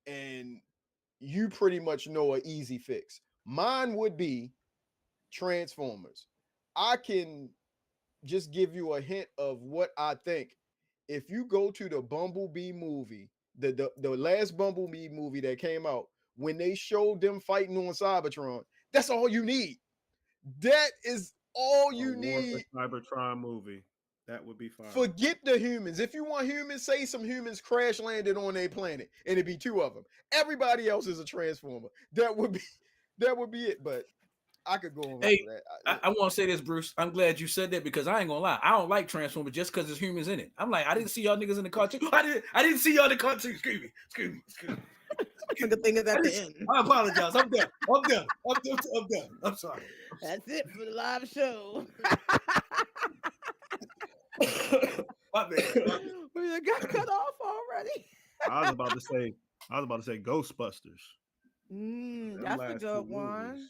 and you pretty much know an easy fix? Mine would be Transformers. I can just give you a hint of what I think. If you go to the Bumblebee movie, the last Bumblebee movie that came out, when they showed them fighting on Cybertron, that's all you need. That is all A you War for need. Cybertron movie. That would be fire. Forget the humans. If you want humans, say some humans crash landed on a planet, and it'd be two of them. Everybody else is a transformer. That would be it. But I could go on Hey, for that. I want to say this, Bruce. I'm glad you said that because I ain't gonna lie. I don't like Transformers just because there's humans in it. I'm like, I didn't see y'all niggas in the cartoon. I didn't see y'all in the cartoon. Excuse me. The good thing is at the end. I apologize. I'm done. I'm done. I'm sorry. That's it for the live show. My bad. We got cut off already. I was about to say, Ghostbusters. Them That's a last two good one. movies.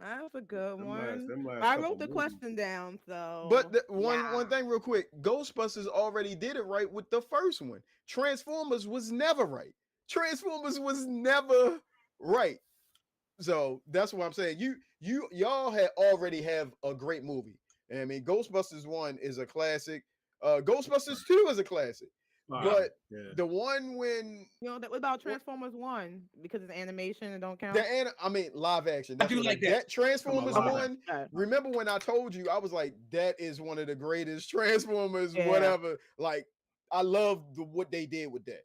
That's a good one. Them last I couple wrote the movies. question down, But so one yeah. thing real quick, Ghostbusters already did it right with the first one. Transformers was never right. Transformers was never right. So that's what I'm saying. Y'all had already have a great movie. And I mean, Ghostbusters 1 is a classic. Ghostbusters 2 is a classic. Fire. But Yeah. the one when You know, what about what Transformers 1? Because it's animation and don't the count? I mean live action. I That's do what like that. that Come on, Transformers live Okay. action. one. Okay. Remember when I told you I was like, that is one of the greatest Transformers, Yeah. whatever. Like, I love what they did with that.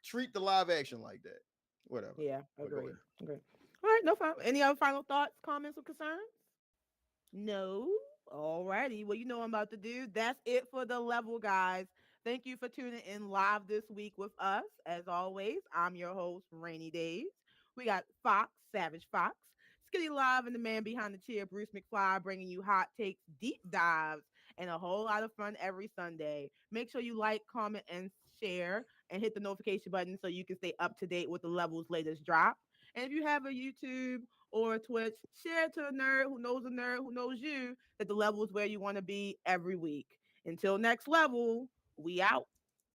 Treat the live action like that. Whatever. Yeah. But go Agreed. ahead. Agree. All right. No final. Any other final thoughts, comments, or concerns? No. Alrighty. Well, you know what I'm about to do. That's it for the level, guys. Thank you for tuning in live this week with us. As always, I'm your host, Rainy Days. We got Fox, Savage Fox, Skinny Live, and the man behind the chair, Bruce McFly, bringing you hot takes, deep dives, and a whole lot of fun every Sunday. Make sure you like, comment, and share, and hit the notification button so you can stay up to date with the levels' latest drop. And if you have a YouTube or Twitch, share it to a nerd who knows you that the level is where you want to be every week. Until next level, we out.